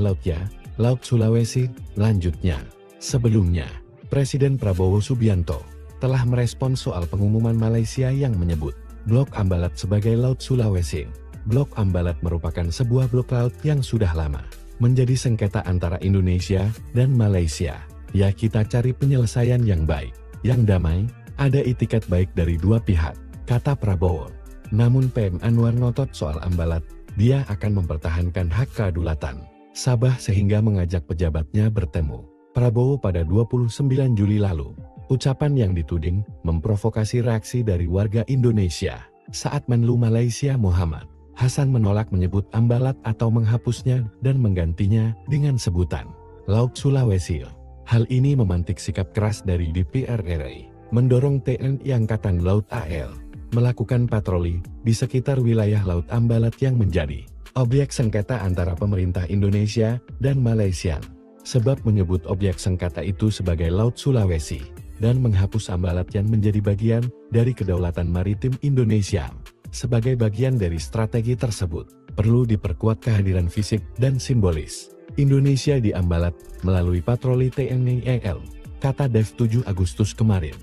lautnya, Laut Sulawesi, lanjutnya. Sebelumnya, Presiden Prabowo Subianto telah merespons soal pengumuman Malaysia yang menyebut blok Ambalat sebagai Laut Sulawesi. Blok Ambalat merupakan sebuah blok laut yang sudah lama menjadi sengketa antara Indonesia dan Malaysia. Ya, kita cari penyelesaian yang baik, yang damai, ada itikat baik dari dua pihak, kata Prabowo. Namun PM Anwar ngotot soal Ambalat, dia akan mempertahankan hak kedaulatan Sabah sehingga mengajak pejabatnya bertemu Prabowo pada 29 Juli lalu. Ucapan yang dituding memprovokasi reaksi dari warga Indonesia saat Menlu Malaysia Muhammad Hasan menolak menyebut Ambalat atau menghapusnya dan menggantinya dengan sebutan Laut Sulawesi. Hal ini memantik sikap keras dari DPR RI, mendorong TNI Angkatan Laut AL melakukan patroli di sekitar wilayah Laut Ambalat yang menjadi objek sengketa antara pemerintah Indonesia dan Malaysia. Sebab menyebut objek sengketa itu sebagai Laut Sulawesi dan menghapus Ambalat yang menjadi bagian dari kedaulatan maritim Indonesia. Sebagai bagian dari strategi tersebut, perlu diperkuat kehadiran fisik dan simbolis Indonesia di Ambalat melalui patroli TNI AL, kata Dev 7 Agustus kemarin.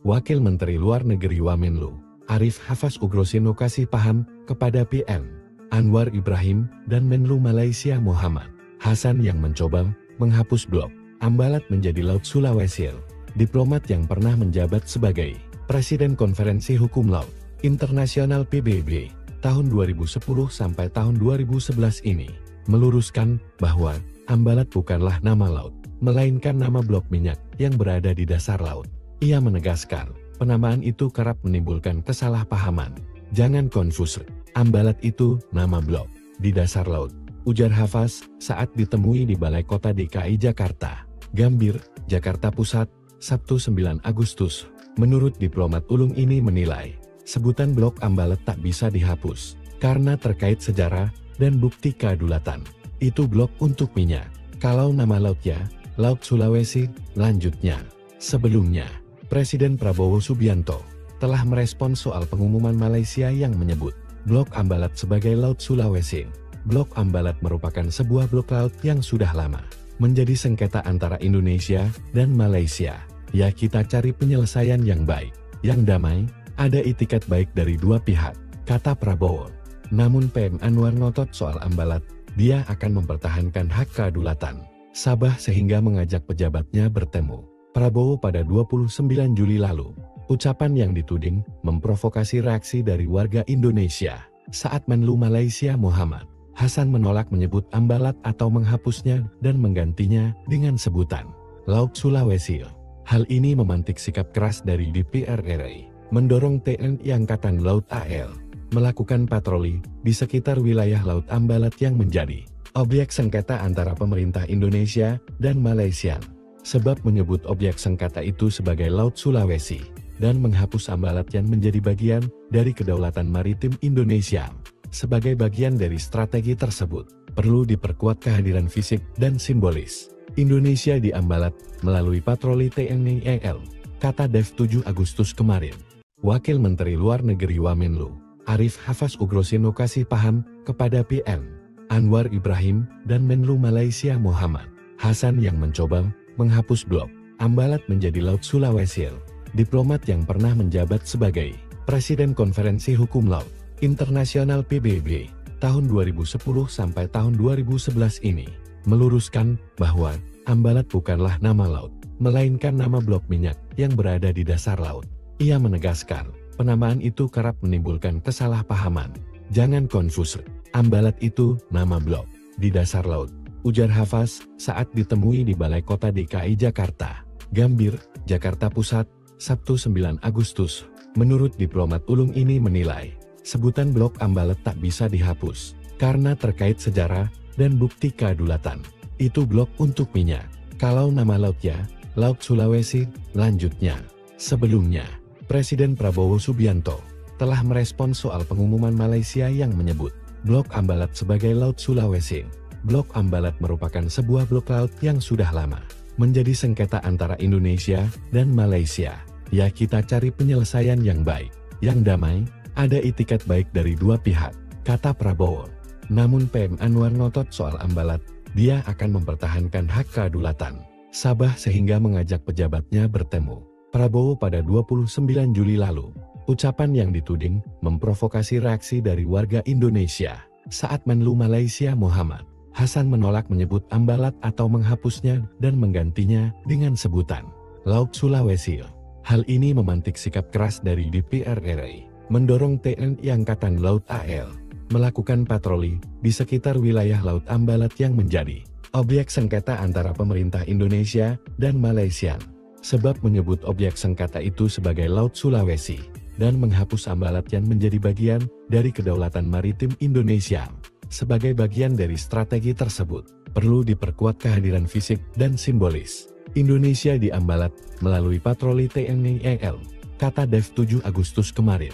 Wakil Menteri Luar Negeri Wamenlu Arif Hafaz Ugroseno kasih paham kepada PM Anwar Ibrahim dan Menlu Malaysia Muhammad Hasan yang mencoba menghapus blok Ambalat menjadi Laut Sulawesi. Diplomat yang pernah menjabat sebagai Presiden Konferensi Hukum Laut Internasional PBB tahun 2010 sampai tahun 2011 ini meluruskan bahwa Ambalat bukanlah nama laut, melainkan nama blok minyak yang berada di dasar laut. Ia menegaskan, penamaan itu kerap menimbulkan kesalahpahaman. Jangan konfus, Ambalat itu nama blok di dasar laut, ujar Hafaz saat ditemui di Balai Kota DKI Jakarta, Gambir, Jakarta Pusat, Sabtu 9 Agustus. Menurut diplomat ulung ini menilai, sebutan Blok Ambalat tak bisa dihapus, karena terkait sejarah dan bukti kedaulatan. Itu blok untuk minyak. Kalau nama lautnya, Laut Sulawesi, lanjutnya. Sebelumnya, Presiden Prabowo Subianto telah merespon soal pengumuman Malaysia yang menyebut Blok Ambalat sebagai Laut Sulawesi. Blok Ambalat merupakan sebuah blok laut yang sudah lama menjadi sengketa antara Indonesia dan Malaysia. Ya, kita cari penyelesaian yang baik, yang damai, ada itikat baik dari dua pihak, kata Prabowo. Namun PM Anwar ngotot soal Ambalat, dia akan mempertahankan hak kedaulatan Sabah sehingga mengajak pejabatnya bertemu Prabowo pada 29 Juli lalu. Ucapan yang dituding memprovokasi reaksi dari warga Indonesia saat Menlu Malaysia Muhammad Hasan menolak menyebut Ambalat atau menghapusnya dan menggantinya dengan sebutan Laut Sulawesi. Hal ini memantik sikap keras dari DPR RI, mendorong TNI Angkatan Laut AL melakukan patroli di sekitar wilayah Laut Ambalat yang menjadi objek sengketa antara pemerintah Indonesia dan Malaysia. Sebab menyebut objek sengketa itu sebagai Laut Sulawesi dan menghapus Ambalat yang menjadi bagian dari kedaulatan maritim Indonesia. Sebagai bagian dari strategi tersebut, perlu diperkuat kehadiran fisik dan simbolis Indonesia di Ambalat melalui patroli TNI AL, kata Dev 7 Agustus kemarin. Wakil Menteri Luar Negeri Wamenlu, Arif Hafaz Ugrosino kasih paham kepada PM Anwar Ibrahim dan Menlu Malaysia Muhammad Hasan yang mencoba menghapus Blok Ambalat menjadi Laut Sulawesi. Diplomat yang pernah menjabat sebagai Presiden Konferensi Hukum Laut Internasional PBB tahun 2010 sampai tahun 2011 ini meluruskan bahwa Ambalat bukanlah nama laut, melainkan nama blok minyak yang berada di dasar laut. Ia menegaskan, penamaan itu kerap menimbulkan kesalahpahaman. Jangan konfus, Ambalat itu nama blok di dasar laut, ujar Hafaz saat ditemui di Balai Kota DKI Jakarta, Gambir, Jakarta Pusat, Sabtu 9 Agustus. Menurut diplomat ulung ini menilai, sebutan Blok Ambalat tak bisa dihapus, karena terkait sejarah dan bukti kedaulatan. Itu blok untuk minyak. Kalau nama lautnya, Laut Sulawesi, lanjutnya. Sebelumnya, Presiden Prabowo Subianto telah merespon soal pengumuman Malaysia yang menyebut Blok Ambalat sebagai Laut Sulawesi. Blok Ambalat merupakan sebuah blok laut yang sudah lama menjadi sengketa antara Indonesia dan Malaysia. Ya, kita cari penyelesaian yang baik, yang damai, ada itikat baik dari dua pihak, kata Prabowo. Namun PM Anwar ngotot soal Ambalat, dia akan mempertahankan hak kedaulatan Sabah sehingga mengajak pejabatnya bertemu Prabowo pada 29 Juli lalu. Ucapan yang dituding memprovokasi reaksi dari warga Indonesia saat Menlu Malaysia Muhammad Hasan menolak menyebut Ambalat atau menghapusnya dan menggantinya dengan sebutan Laut Sulawesi. Hal ini memantik sikap keras dari DPR RI, mendorong TNI Angkatan Laut AL melakukan patroli di sekitar wilayah Laut Ambalat yang menjadi objek sengketa antara pemerintah Indonesia dan Malaysia. Sebab menyebut objek sengketa itu sebagai Laut Sulawesi dan menghapus Ambalat yang menjadi bagian dari kedaulatan maritim Indonesia. Sebagai bagian dari strategi tersebut, perlu diperkuat kehadiran fisik dan simbolis Indonesia di Ambalat melalui patroli TNI AL, kata Dev 7 Agustus kemarin.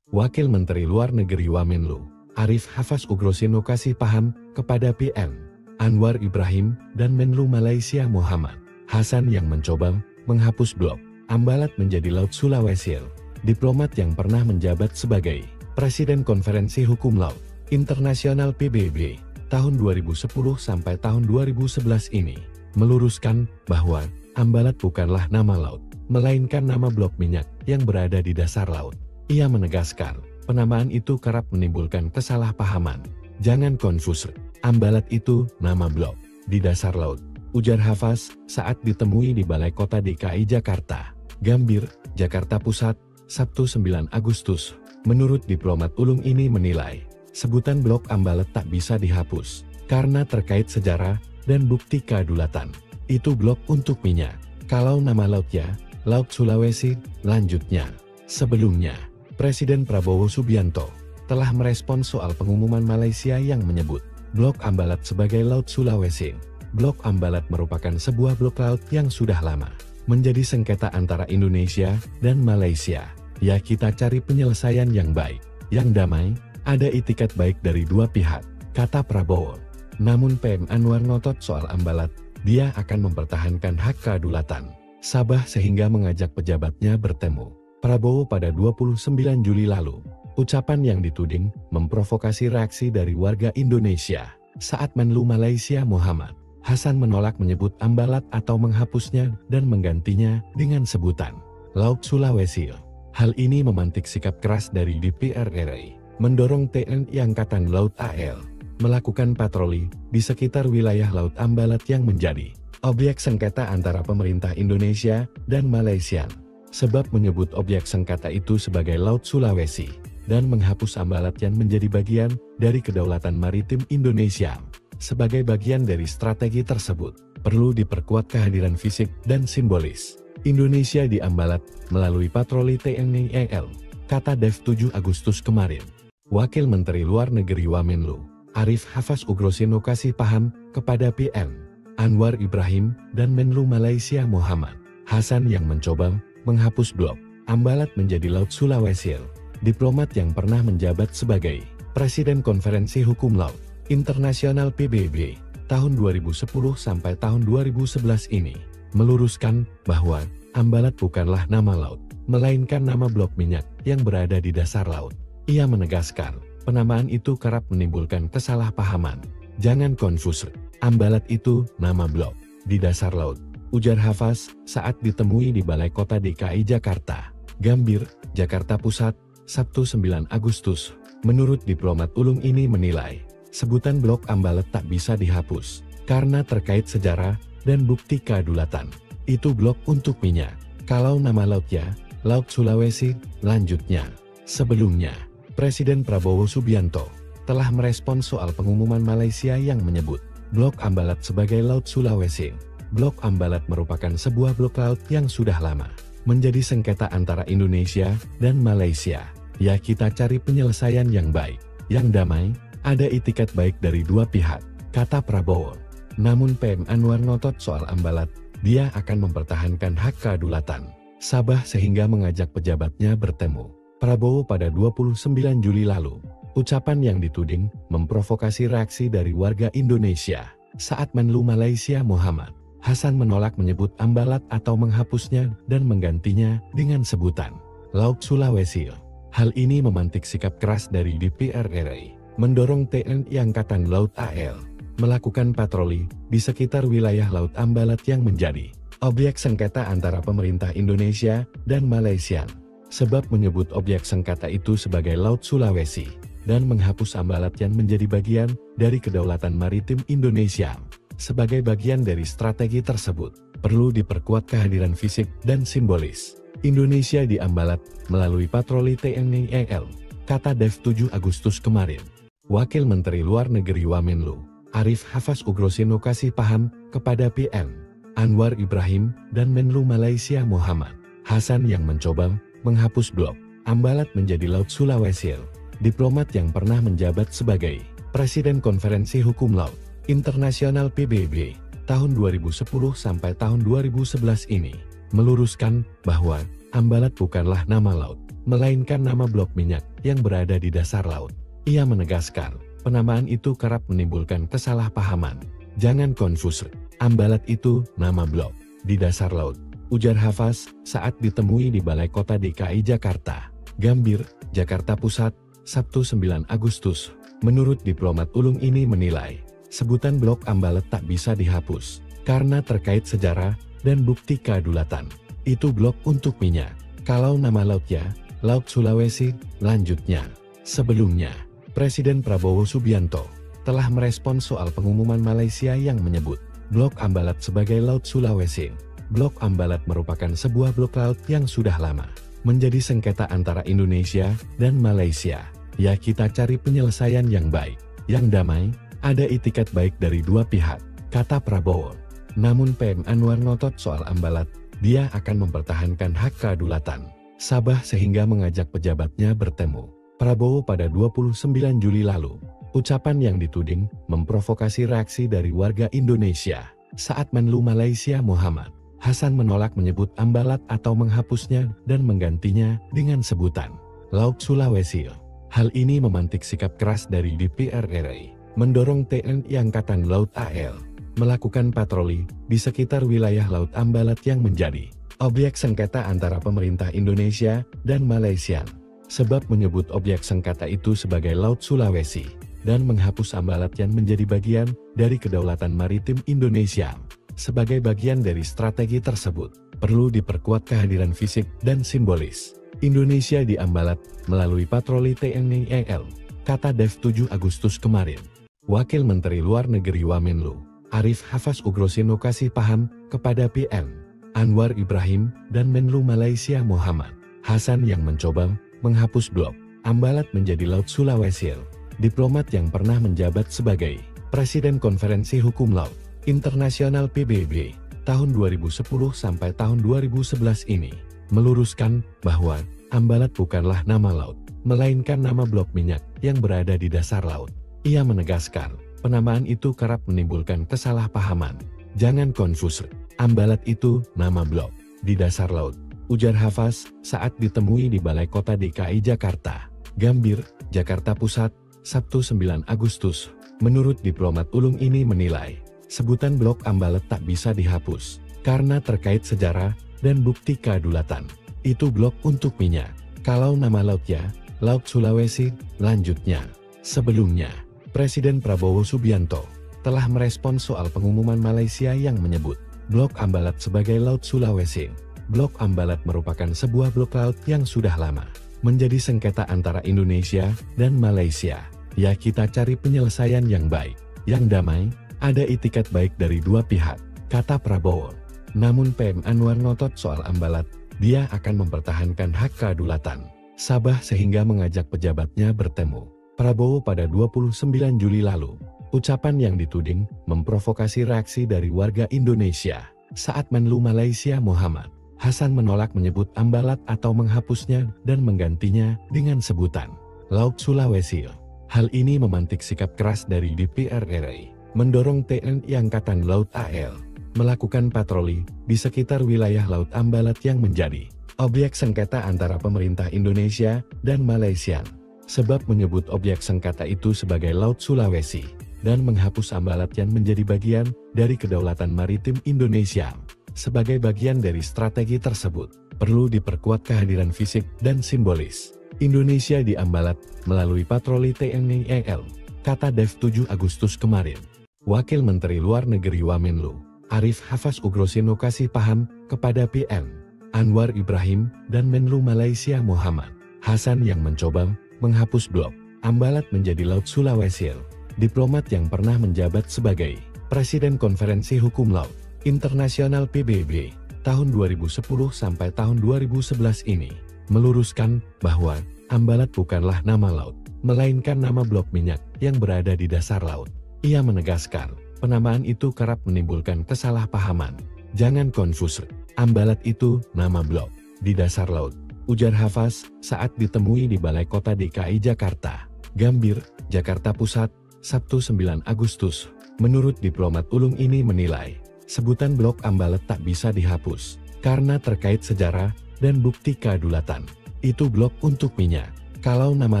Wakil Menteri Luar Negeri Wamenlu, Arif Hafaz Ugrosino kasih paham kepada PM Anwar Ibrahim dan Menlu Malaysia Muhammad Hasan yang mencoba menghapus Blok Ambalat menjadi Laut Sulawesi. Diplomat yang pernah menjabat sebagai Presiden Konferensi Hukum Laut Internasional PBB tahun 2010 sampai tahun 2011 ini meluruskan bahwa Ambalat bukanlah nama laut, melainkan nama blok minyak yang berada di dasar laut. Ia menegaskan, penamaan itu kerap menimbulkan kesalahpahaman. Jangan konfus, Ambalat itu nama blok di dasar laut, ujar Hafaz saat ditemui di Balai Kota DKI Jakarta, Gambir, Jakarta Pusat, Sabtu 9 Agustus. Menurut diplomat ulung ini menilai, sebutan Blok Ambalat tak bisa dihapus, karena terkait sejarah dan bukti kedaulatan. Itu blok untuk minyak. Kalau nama lautnya, Laut Sulawesi, lanjutnya. Sebelumnya, Presiden Prabowo Subianto telah merespon soal pengumuman Malaysia yang menyebut Blok Ambalat sebagai Laut Sulawesi. Blok Ambalat merupakan sebuah blok laut yang sudah lama menjadi sengketa antara Indonesia dan Malaysia. Ya, kita cari penyelesaian yang baik, yang damai, ada itikat baik dari dua pihak, kata Prabowo. Namun PM Anwar ngotot soal Ambalat, dia akan mempertahankan hak kedaulatan Sabah sehingga mengajak pejabatnya bertemu Prabowo pada 29 Juli lalu. Ucapan yang dituding memprovokasi reaksi dari warga Indonesia saat Menlu Malaysia Muhammad Hasan menolak menyebut Ambalat atau menghapusnya dan menggantinya dengan sebutan Laut Sulawesi. Hal ini memantik sikap keras dari DPR RI, mendorong TNI Angkatan Laut AL melakukan patroli di sekitar wilayah Laut Ambalat yang menjadi objek sengketa antara pemerintah Indonesia dan Malaysia. Sebab menyebut objek sengketa itu sebagai Laut Sulawesi dan menghapus Ambalat yang menjadi bagian dari kedaulatan maritim Indonesia. Sebagai bagian dari strategi tersebut, perlu diperkuat kehadiran fisik dan simbolis Indonesia di Ambalat melalui patroli TNI AL, kata Dev 7 Agustus kemarin. Wakil Menteri Luar Negeri Wamenlu, Arif Hafaz Ugrosino kasih paham kepada PM Anwar Ibrahim dan Menlu Malaysia Muhammad Hasan yang mencoba menghapus blok Ambalat menjadi Laut Sulawesi. Diplomat yang pernah menjabat sebagai Presiden Konferensi Hukum Laut Internasional PBB tahun 2010 sampai tahun 2011 ini meluruskan bahwa Ambalat bukanlah nama laut, melainkan nama blok minyak yang berada di dasar laut. Ia menegaskan, penamaan itu kerap menimbulkan kesalahpahaman. Jangan konfus, Ambalat itu nama blok di dasar laut, ujar Hafaz saat ditemui di Balai Kota DKI Jakarta, Gambir, Jakarta Pusat, Sabtu 9 Agustus. Menurut diplomat ulung ini menilai, sebutan blok Ambalat tak bisa dihapus, karena terkait sejarah dan bukti kedaulatan. Itu blok untuk minyak. Kalau nama lautnya, Laut Sulawesi, lanjutnya. Sebelumnya, Presiden Prabowo Subianto telah merespons soal pengumuman Malaysia yang menyebut blok Ambalat sebagai Laut Sulawesi. Blok Ambalat merupakan sebuah blok laut yang sudah lama menjadi sengketa antara Indonesia dan Malaysia. Ya, kita cari penyelesaian yang baik, yang damai, ada itikat baik dari dua pihak, kata Prabowo. Namun PM Anwar ngotot soal Ambalat, dia akan mempertahankan hak kedaulatan Sabah sehingga mengajak pejabatnya bertemu Prabowo pada 29 Juli lalu. Ucapan yang dituding memprovokasi reaksi dari warga Indonesia saat Menlu Malaysia Muhammad Hasan menolak menyebut Ambalat atau menghapusnya dan menggantinya dengan sebutan Laut Sulawesi. Hal ini memantik sikap keras dari DPR RI, mendorong TNI Angkatan Laut AL melakukan patroli di sekitar wilayah Laut Ambalat yang menjadi objek sengketa antara pemerintah Indonesia dan Malaysia. Sebab menyebut objek sengketa itu sebagai Laut Sulawesi dan menghapus Ambalat yang menjadi bagian dari kedaulatan maritim Indonesia. Sebagai bagian dari strategi tersebut, perlu diperkuat kehadiran fisik dan simbolis Indonesia di Ambalat melalui patroli TNI AL, kata Dev 7 Agustus kemarin. Wakil Menteri Luar Negeri Wamenlu, Arif Hafaz Ugrosino kasih paham kepada PM Anwar Ibrahim dan Menlu Malaysia Muhammad Hasan yang mencoba menghapus blok Ambalat menjadi Laut Sulawesi. Diplomat yang pernah menjabat sebagai Presiden Konferensi Hukum Laut Internasional PBB tahun 2010 sampai tahun 2011 ini meluruskan bahwa Ambalat bukanlah nama laut, melainkan nama blok minyak yang berada di dasar laut. Ia menegaskan, penamaan itu kerap menimbulkan kesalahpahaman. Jangan konfus, Ambalat itu nama blok di dasar laut, ujar Hafaz saat ditemui di Balai Kota DKI Jakarta, Gambir, Jakarta Pusat, Sabtu 9 Agustus. Menurut diplomat ulung ini menilai, sebutan blok Ambalat tak bisa dihapus, karena terkait sejarah dan bukti kedaulatan. Itu blok untuk minyak. Kalau nama lautnya, Laut Sulawesi, lanjutnya. Sebelumnya, Presiden Prabowo Subianto telah merespons soal pengumuman Malaysia yang menyebut blok Ambalat sebagai Laut Sulawesi. Blok Ambalat merupakan sebuah blok laut yang sudah lama menjadi sengketa antara Indonesia dan Malaysia. Ya, kita cari penyelesaian yang baik, yang damai, ada itikat baik dari dua pihak, kata Prabowo. Namun PM Anwar ngotot soal Ambalat, dia akan mempertahankan hak kedaulatan Sabah sehingga mengajak pejabatnya bertemu Prabowo pada 29 Juli lalu. Ucapan yang dituding memprovokasi reaksi dari warga Indonesia saat Menlu Malaysia Muhammad Hasan menolak menyebut Ambalat atau menghapusnya dan menggantinya dengan sebutan Laut Sulawesi. Hal ini memantik sikap keras dari DPR RI, mendorong TNI Angkatan Laut AL melakukan patroli di sekitar wilayah Laut Ambalat yang menjadi objek sengketa antara pemerintah Indonesia dan Malaysia. Sebab menyebut objek sengketa itu sebagai Laut Sulawesi dan menghapus Ambalat yang menjadi bagian dari kedaulatan maritim Indonesia. Sebagai bagian dari strategi tersebut, perlu diperkuat kehadiran fisik dan simbolis Indonesia di Ambalat melalui patroli TNI AL, kata Dev 7 Agustus kemarin. Wakil Menteri Luar Negeri Wamenlu, Arif Hafaz Ugroseno kasih paham kepada PM Anwar Ibrahim dan Menlu Malaysia Muhammad Hasan yang mencoba menghapus blok Ambalat menjadi Laut Sulawesi. Diplomat yang pernah menjabat sebagai Presiden Konferensi Hukum Laut Internasional PBB tahun 2010 sampai tahun 2011 ini meluruskan bahwa Ambalat bukanlah nama laut, melainkan nama blok minyak yang berada di dasar laut. Ia menegaskan, penamaan itu kerap menimbulkan kesalahpahaman. Jangan konfus, Ambalat itu nama blok di dasar laut, ujar Hafaz saat ditemui di Balai Kota DKI Jakarta, Gambir, Jakarta Pusat, Sabtu 9 Agustus. Menurut diplomat ulung ini menilai, sebutan blok Ambalat tak bisa dihapus, karena terkait sejarah dan bukti kedaulatan. Itu blok untuk minyak. Kalau nama lautnya, Laut Sulawesi, lanjutnya. Sebelumnya, Presiden Prabowo Subianto telah merespon soal pengumuman Malaysia yang menyebut blok Ambalat sebagai Laut Sulawesi. Blok Ambalat merupakan sebuah blok laut yang sudah lama menjadi sengketa antara Indonesia dan Malaysia. Ya, kita cari penyelesaian yang baik, yang damai, ada itikat baik dari dua pihak, kata Prabowo. Namun PM Anwar ngotot soal Ambalat, dia akan mempertahankan hak kedaulatan Sabah sehingga mengajak pejabatnya bertemu Prabowo pada 29 Juli lalu. Ucapan yang dituding memprovokasi reaksi dari warga Indonesia saat Menlu Malaysia Muhammad Hasan menolak menyebut Ambalat atau menghapusnya dan menggantinya dengan sebutan Laut Sulawesi. Hal ini memantik sikap keras dari DPR RI, mendorong TNI Angkatan Laut AL melakukan patroli di sekitar wilayah Laut Ambalat yang menjadi objek sengketa antara pemerintah Indonesia dan Malaysia. Sebab menyebut objek sengketa itu sebagai Laut Sulawesi dan menghapus Ambalat yang menjadi bagian dari kedaulatan maritim Indonesia. Sebagai bagian dari strategi tersebut, perlu diperkuat kehadiran fisik dan simbolis Indonesia di Ambalat melalui patroli TNI AL, kata Dev 7 Agustus kemarin. Wakil Menteri Luar Negeri Wamenlu, Arif Hafaz Ugroseno kasih paham kepada PM Anwar Ibrahim dan Menlu Malaysia Muhammad Hasan yang mencoba menghapus blok Ambalat menjadi Laut Sulawesi. Diplomat yang pernah menjabat sebagai Presiden Konferensi Hukum Laut Internasional PBB tahun 2010 sampai tahun 2011 ini meluruskan bahwa Ambalat bukanlah nama laut, melainkan nama blok minyak yang berada di dasar laut. Ia menegaskan, penamaan itu kerap menimbulkan kesalahpahaman. Jangan konfus, Ambalat itu nama blok di dasar laut, ujar Hafaz saat ditemui di Balai Kota DKI Jakarta, Gambir, Jakarta Pusat, Sabtu 9 Agustus. Menurut diplomat ulung ini menilai, sebutan blok Ambalat tak bisa dihapus, karena terkait sejarah dan bukti kedaulatan. Itu blok untuk minyak. Kalau nama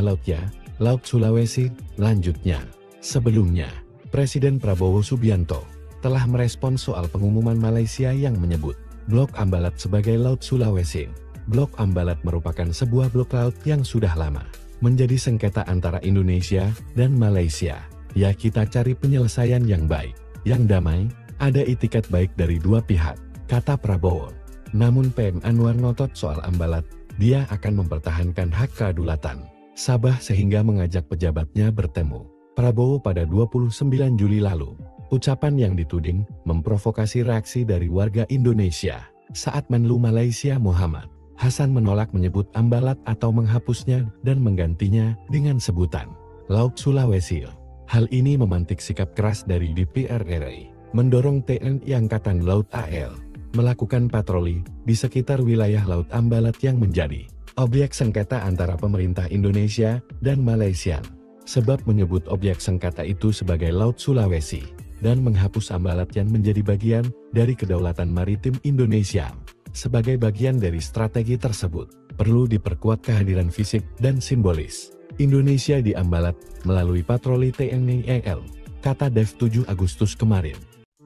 lautnya, Laut Sulawesi, lanjutnya. Sebelumnya, Presiden Prabowo Subianto telah merespon soal pengumuman Malaysia yang menyebut blok Ambalat sebagai Laut Sulawesi. Blok Ambalat merupakan sebuah blok laut yang sudah lama menjadi sengketa antara Indonesia dan Malaysia. Ya, kita cari penyelesaian yang baik, yang damai, ada itikat baik dari dua pihak, kata Prabowo. Namun PM Anwar ngotot soal Ambalat, dia akan mempertahankan hak kedaulatan Sabah sehingga mengajak pejabatnya bertemu Prabowo pada 29 Juli lalu. Ucapan yang dituding memprovokasi reaksi dari warga Indonesia saat Menlu Malaysia Muhammad Hasan menolak menyebut Ambalat atau menghapusnya dan menggantinya dengan sebutan Laut Sulawesi. Hal ini memantik sikap keras dari DPR RI, mendorong TNI Angkatan Laut AL melakukan patroli di sekitar wilayah Laut Ambalat yang menjadi objek sengketa antara pemerintah Indonesia dan Malaysia. Sebab menyebut objek sengketa itu sebagai Laut Sulawesi dan menghapus Ambalat yang menjadi bagian dari kedaulatan maritim Indonesia. Sebagai bagian dari strategi tersebut, perlu diperkuat kehadiran fisik dan simbolis Indonesia di Ambalat melalui patroli TNI AL, kata Dev 7 Agustus kemarin.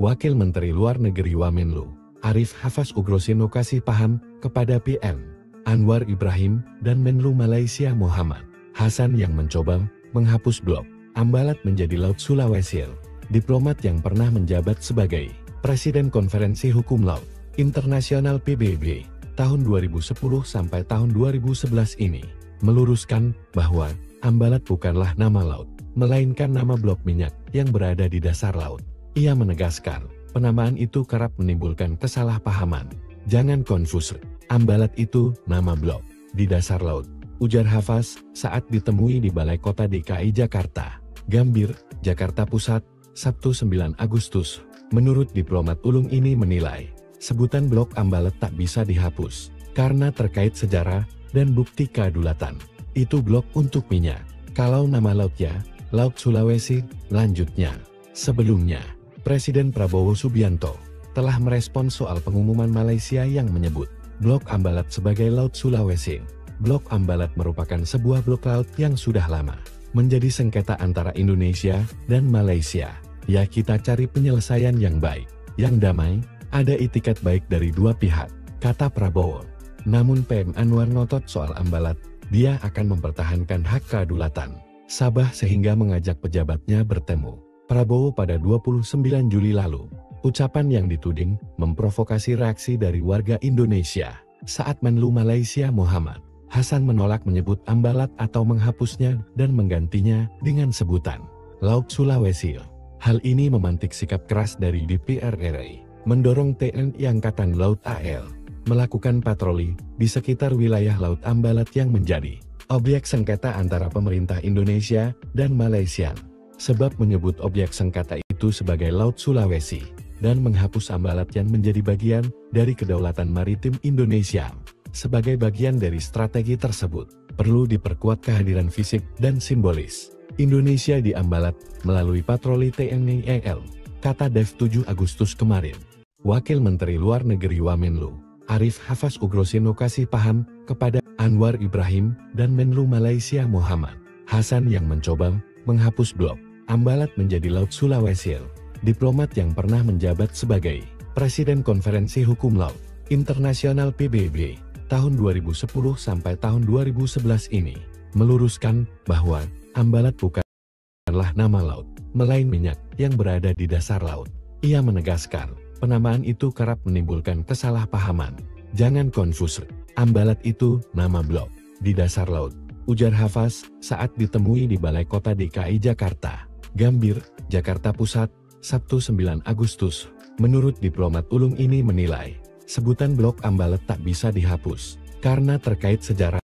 Wakil Menteri Luar Negeri Wamenlu, Arif Hafaz Ugroseno kasih paham kepada PM Anwar Ibrahim dan Menlu Malaysia Muhammad Hasan yang mencoba menghapus blok Ambalat menjadi Laut Sulawesi. Diplomat yang pernah menjabat sebagai Presiden Konferensi Hukum Laut Internasional PBB tahun 2010 sampai tahun 2011 ini meluruskan bahwa Ambalat bukanlah nama laut, melainkan nama blok minyak yang berada di dasar laut. Ia menegaskan, penamaan itu kerap menimbulkan kesalahpahaman. Jangan konfus, Ambalat itu nama blok di dasar laut, ujar Hafaz saat ditemui di Balai Kota DKI Jakarta, Gambir, Jakarta Pusat, Sabtu 9 Agustus. Menurut diplomat ulung ini menilai, sebutan blok Ambalat tak bisa dihapus, karena terkait sejarah dan bukti kedaulatan. Itu blok untuk minyak. Kalau nama lautnya, Laut Sulawesi, lanjutnya. Sebelumnya, Presiden Prabowo Subianto telah merespon soal pengumuman Malaysia yang menyebut blok Ambalat sebagai Laut Sulawesi. Blok Ambalat merupakan sebuah blok laut yang sudah lama menjadi sengketa antara Indonesia dan Malaysia. Ya, kita cari penyelesaian yang baik, yang damai, ada itikat baik dari dua pihak, kata Prabowo. Namun PM Anwar ngotot soal Ambalat, dia akan mempertahankan hak kedaulatan Sabah sehingga mengajak pejabatnya bertemu Prabowo pada 29 Juli lalu. Ucapan yang dituding memprovokasi reaksi dari warga Indonesia saat Menlu Malaysia Muhammad Hasan menolak menyebut Ambalat atau menghapusnya dan menggantinya dengan sebutan Laut Sulawesi. Hal ini memantik sikap keras dari DPR RI, mendorong TNI Angkatan Laut AL melakukan patroli di sekitar wilayah Laut Ambalat yang menjadi objek sengketa antara pemerintah Indonesia dan Malaysia. Sebab menyebut objek sengketa itu sebagai Laut Sulawesi dan menghapus Ambalat yang menjadi bagian dari kedaulatan maritim Indonesia. Sebagai bagian dari strategi tersebut, perlu diperkuat kehadiran fisik dan simbolis Indonesia di Ambalat melalui patroli TNI AL, kata Dev 7 Agustus kemarin. Wakil Menteri Luar Negeri Wamenlu, Arif Hafaz Ugroseno kasih paham kepada Anwar Ibrahim dan Menlu Malaysia Muhammad Hasan yang mencoba menghapus blok Ambalat menjadi Laut Sulawesi. Diplomat yang pernah menjabat sebagai Presiden Konferensi Hukum Laut Internasional PBB tahun 2010 sampai tahun 2011 ini meluruskan bahwa Ambalat bukanlah nama laut, melainkan minyak yang berada di dasar laut. Ia menegaskan, penamaan itu kerap menimbulkan kesalahpahaman. Jangan konfus, Ambalat itu nama blok di dasar laut, ujar Hafaz saat ditemui di Balai Kota DKI Jakarta, Gambir, Jakarta Pusat, Sabtu 9 Agustus. Menurut diplomat ulung ini menilai, sebutan blok Ambalat tak bisa dihapus, karena terkait sejarah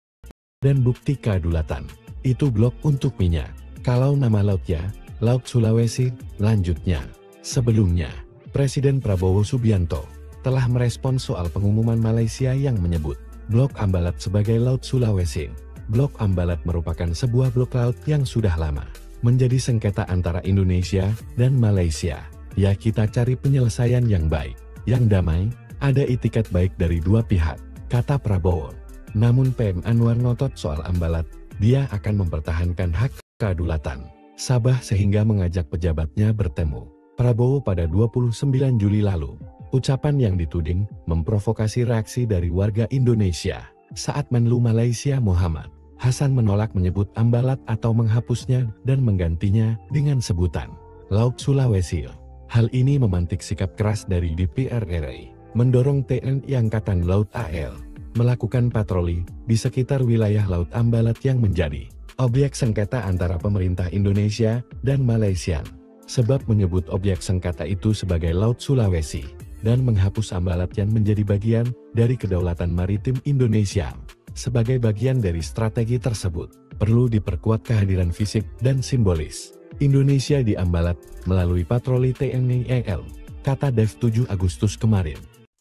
dan bukti kedaulatan. Itu blok untuk minyak. Kalau nama lautnya, Laut Sulawesi, lanjutnya. Sebelumnya, Presiden Prabowo Subianto telah merespon soal pengumuman Malaysia yang menyebut blok Ambalat sebagai Laut Sulawesi. Blok Ambalat merupakan sebuah blok laut yang sudah lama menjadi sengketa antara Indonesia dan Malaysia. Ya, kita cari penyelesaian yang baik, yang damai, ada itikat baik dari dua pihak, kata Prabowo. Namun PM Anwar ngotot soal Ambalat, dia akan mempertahankan hak kedaulatan Sabah sehingga mengajak pejabatnya bertemu Prabowo pada 29 Juli lalu. Ucapan yang dituding memprovokasi reaksi dari warga Indonesia saat Menlu Malaysia Muhammad Hasan menolak menyebut Ambalat atau menghapusnya dan menggantinya dengan sebutan Laut Sulawesi. Hal ini memantik sikap keras dari DPR RI, mendorong TNI Angkatan Laut AL melakukan patroli di sekitar wilayah Laut Ambalat yang menjadi objek sengketa antara pemerintah Indonesia dan Malaysia. Sebab menyebut objek sengketa itu sebagai Laut Sulawesi dan menghapus Ambalat yang menjadi bagian dari kedaulatan maritim Indonesia. Sebagai bagian dari strategi tersebut, perlu diperkuat kehadiran fisik dan simbolis Indonesia di Ambalat melalui patroli TNI AL, kata Dev 7 Agustus kemarin.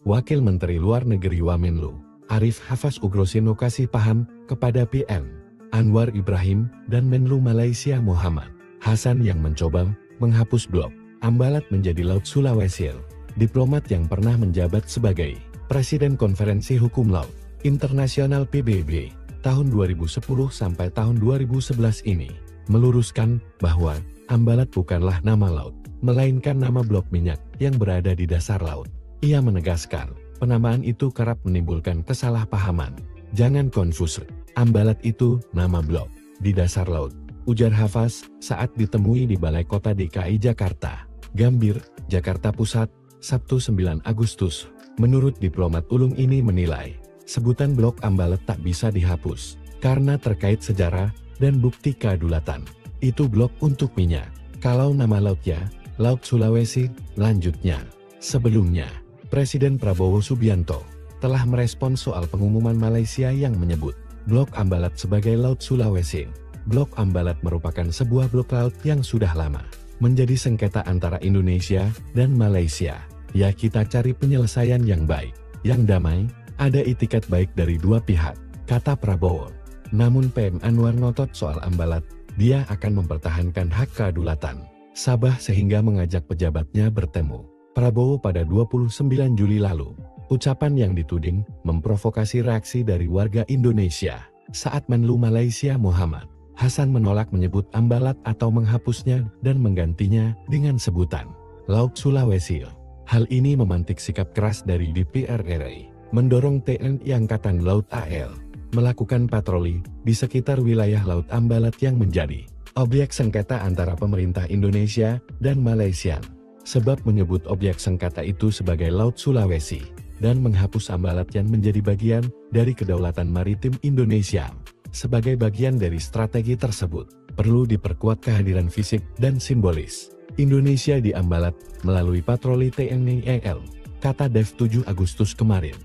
Wakil Menteri Luar Negeri Wamenlu, Arif Hafaz Ugroseno kasih paham kepada PM Anwar Ibrahim dan Menlu Malaysia Muhammad Hasan yang mencoba menghapus blok Ambalat menjadi Laut Sulawesi. diplomat yang pernah menjabat sebagai Presiden Konferensi Hukum Laut Internasional PBB tahun 2010 sampai tahun 2011 ini, meluruskan bahwa Ambalat bukanlah nama laut, melainkan nama blok minyak yang berada di dasar laut. Ia menegaskan, penamaan itu kerap menimbulkan kesalahpahaman. Jangan konfus, Ambalat itu nama blok di dasar laut, ujar Hafaz saat ditemui di Balai Kota DKI Jakarta, Gambir, Jakarta Pusat, Sabtu 9 Agustus. Menurut diplomat ulung ini menilai, sebutan blok Ambalat tak bisa dihapus, karena terkait sejarah dan bukti kedaulatan. Itu blok untuk minyak. Kalau nama lautnya, Laut Sulawesi, lanjutnya. Sebelumnya, Presiden Prabowo Subianto telah merespon soal pengumuman Malaysia yang menyebut blok Ambalat sebagai Laut Sulawesi. Blok Ambalat merupakan sebuah blok laut yang sudah lama menjadi sengketa antara Indonesia dan Malaysia. Ya, kita cari penyelesaian yang baik, yang damai, ada itikat baik dari dua pihak, kata Prabowo. Namun PM Anwar ngotot soal Ambalat, dia akan mempertahankan hak kedaulatan Sabah sehingga mengajak pejabatnya bertemu. Prabowo pada 29 Juli lalu, ucapan yang dituding memprovokasi reaksi dari warga Indonesia saat Menlu Malaysia Muhammad Hasan menolak menyebut Ambalat atau menghapusnya dan menggantinya dengan sebutan Laut Sulawesi. Hal ini memantik sikap keras dari DPR RI, mendorong TNI Angkatan Laut AL melakukan patroli di sekitar wilayah Laut Ambalat yang menjadi objek sengketa antara pemerintah Indonesia dan Malaysia. Sebab menyebut objek sengketa itu sebagai Laut Sulawesi dan menghapus Ambalat yang menjadi bagian dari kedaulatan maritim Indonesia. Sebagai bagian dari strategi tersebut, perlu diperkuat kehadiran fisik dan simbolis Indonesia di Ambalat melalui patroli TNI AL, kata Dev 7 Agustus kemarin.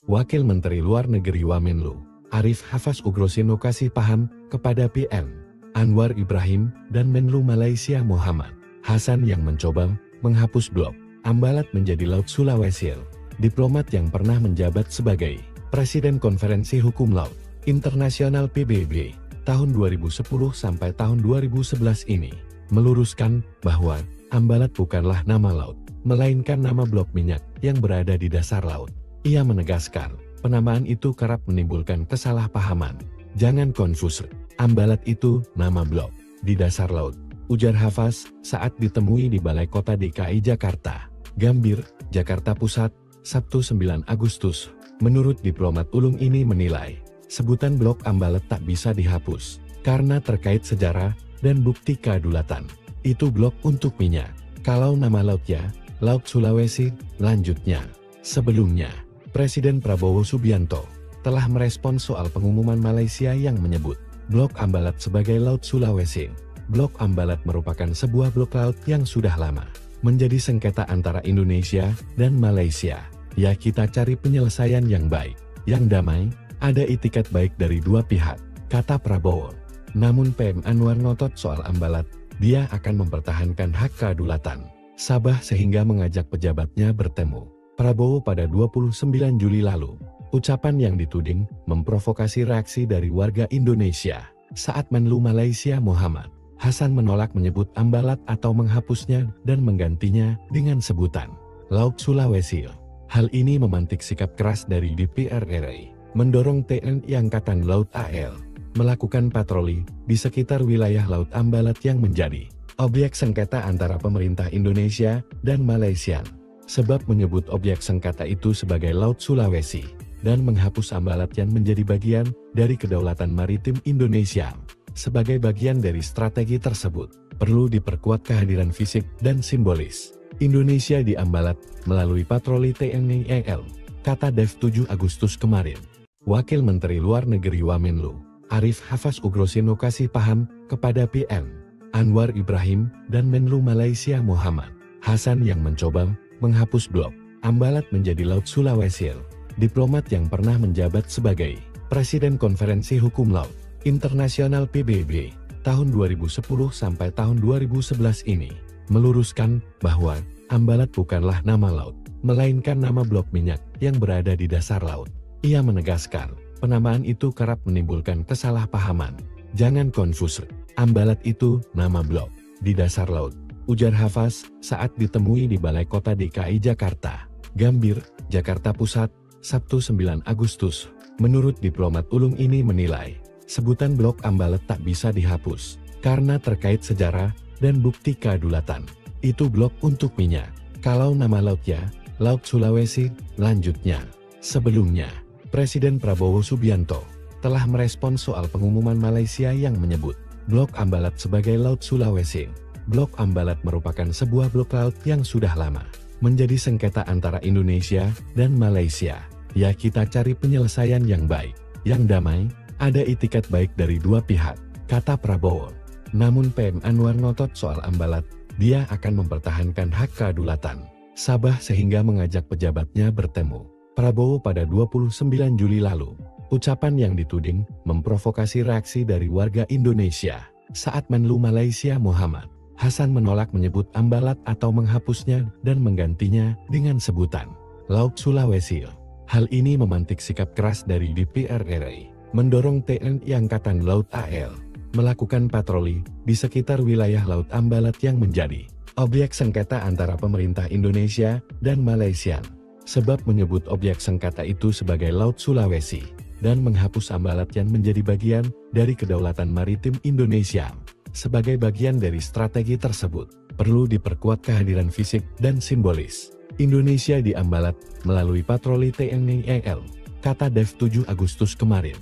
Wakil Menteri Luar Negeri Wamenlu Arif Hafaz Ugrosino kasih paham kepada PM Anwar Ibrahim dan Menlu Malaysia Muhammad Hasan yang mencoba menghapus blok Ambalat menjadi Laut Sulawesi. Diplomat yang pernah menjabat sebagai Presiden Konferensi Hukum Laut Internasional PBB tahun 2010 sampai tahun 2011 ini, meluruskan bahwa Ambalat bukanlah nama laut, melainkan nama blok minyak yang berada di dasar laut. Ia menegaskan, penamaan itu kerap menimbulkan kesalahpahaman. Jangan konfus, Ambalat itu nama blok di dasar laut, ujar Hafaz saat ditemui di Balai Kota DKI Jakarta, Gambir, Jakarta Pusat, Sabtu 9 Agustus. Menurut diplomat ulung ini menilai, sebutan blok Ambalat tak bisa dihapus, karena terkait sejarah dan bukti kedaulatan. Itu blok untuk minyak. Kalau nama lautnya, Laut Sulawesi, lanjutnya. Sebelumnya, Presiden Prabowo Subianto telah merespon soal pengumuman Malaysia yang menyebut blok Ambalat sebagai Laut Sulawesi. Blok Ambalat merupakan sebuah blok laut yang sudah lama menjadi sengketa antara Indonesia dan Malaysia. Ya, kita cari penyelesaian yang baik, yang damai, ada itikat baik dari dua pihak, kata Prabowo. Namun PM Anwar ngotot soal Ambalat, dia akan mempertahankan hak kedaulatan Sabah sehingga mengajak pejabatnya bertemu. Prabowo pada 29 Juli lalu, ucapan yang dituding memprovokasi reaksi dari warga Indonesia saat Menlu Malaysia Muhammad Hasan menolak menyebut Ambalat atau menghapusnya dan menggantinya dengan sebutan Laut Sulawesi. Hal ini memantik sikap keras dari DPR RI, mendorong TNI Angkatan Laut AL melakukan patroli di sekitar wilayah Laut Ambalat yang menjadi objek sengketa antara pemerintah Indonesia dan Malaysia. Sebab menyebut objek sengketa itu sebagai Laut Sulawesi dan menghapus Ambalat yang menjadi bagian dari kedaulatan maritim Indonesia. Sebagai bagian dari strategi tersebut, perlu diperkuat kehadiran fisik dan simbolis Indonesia di Ambalat melalui patroli TNI AL, kata Dev 7 Agustus kemarin. Wakil Menteri Luar Negeri Wamenlu Arif Hafaz Ugrosino kasih paham kepada PM Anwar Ibrahim dan Menlu Malaysia Muhammad Hasan yang mencoba menghapus blok Ambalat menjadi Laut Sulawesi. Diplomat yang pernah menjabat sebagai Presiden Konferensi Hukum Laut Internasional PBB tahun 2010 sampai tahun 2011 ini, meluruskan bahwa Ambalat bukanlah nama laut, melainkan nama blok minyak yang berada di dasar laut. Ia menegaskan, penamaan itu kerap menimbulkan kesalahpahaman. Jangan konfus, Ambalat itu nama blok di dasar laut, ujar Hafaz saat ditemui di Balai Kota DKI Jakarta, Gambir, Jakarta Pusat, Sabtu 9 Agustus. Menurut diplomat ulung ini menilai, sebutan Blok Ambalat tak bisa dihapus, karena terkait sejarah dan bukti kedaulatan. Itu blok untuk minyak. Kalau nama lautnya, Laut Sulawesi, lanjutnya. Sebelumnya, Presiden Prabowo Subianto telah merespons soal pengumuman Malaysia yang menyebut Blok Ambalat sebagai Laut Sulawesi. Blok Ambalat merupakan sebuah blok laut yang sudah lama menjadi sengketa antara Indonesia dan Malaysia. Ya, kita cari penyelesaian yang baik, yang damai, ada itikat baik dari dua pihak, kata Prabowo. Namun PM Anwar ngotot soal Ambalat, dia akan mempertahankan hak kedaulatan Sabah sehingga mengajak pejabatnya bertemu Prabowo pada 29 Juli lalu. Ucapan yang dituding memprovokasi reaksi dari warga Indonesia saat Menlu Malaysia Muhammad Hasan menolak menyebut Ambalat atau menghapusnya dan menggantinya dengan sebutan Laut Sulawesi. Hal ini memantik sikap keras dari DPR RI, mendorong TNI Angkatan Laut AL melakukan patroli di sekitar wilayah Laut Ambalat yang menjadi objek sengketa antara pemerintah Indonesia dan Malaysia. Sebab menyebut objek sengketa itu sebagai Laut Sulawesi dan menghapus Ambalat yang menjadi bagian dari kedaulatan maritim Indonesia. Sebagai bagian dari strategi tersebut, perlu diperkuat kehadiran fisik dan simbolis Indonesia di Ambalat melalui patroli TNI AL, kata Dev 7 Agustus kemarin.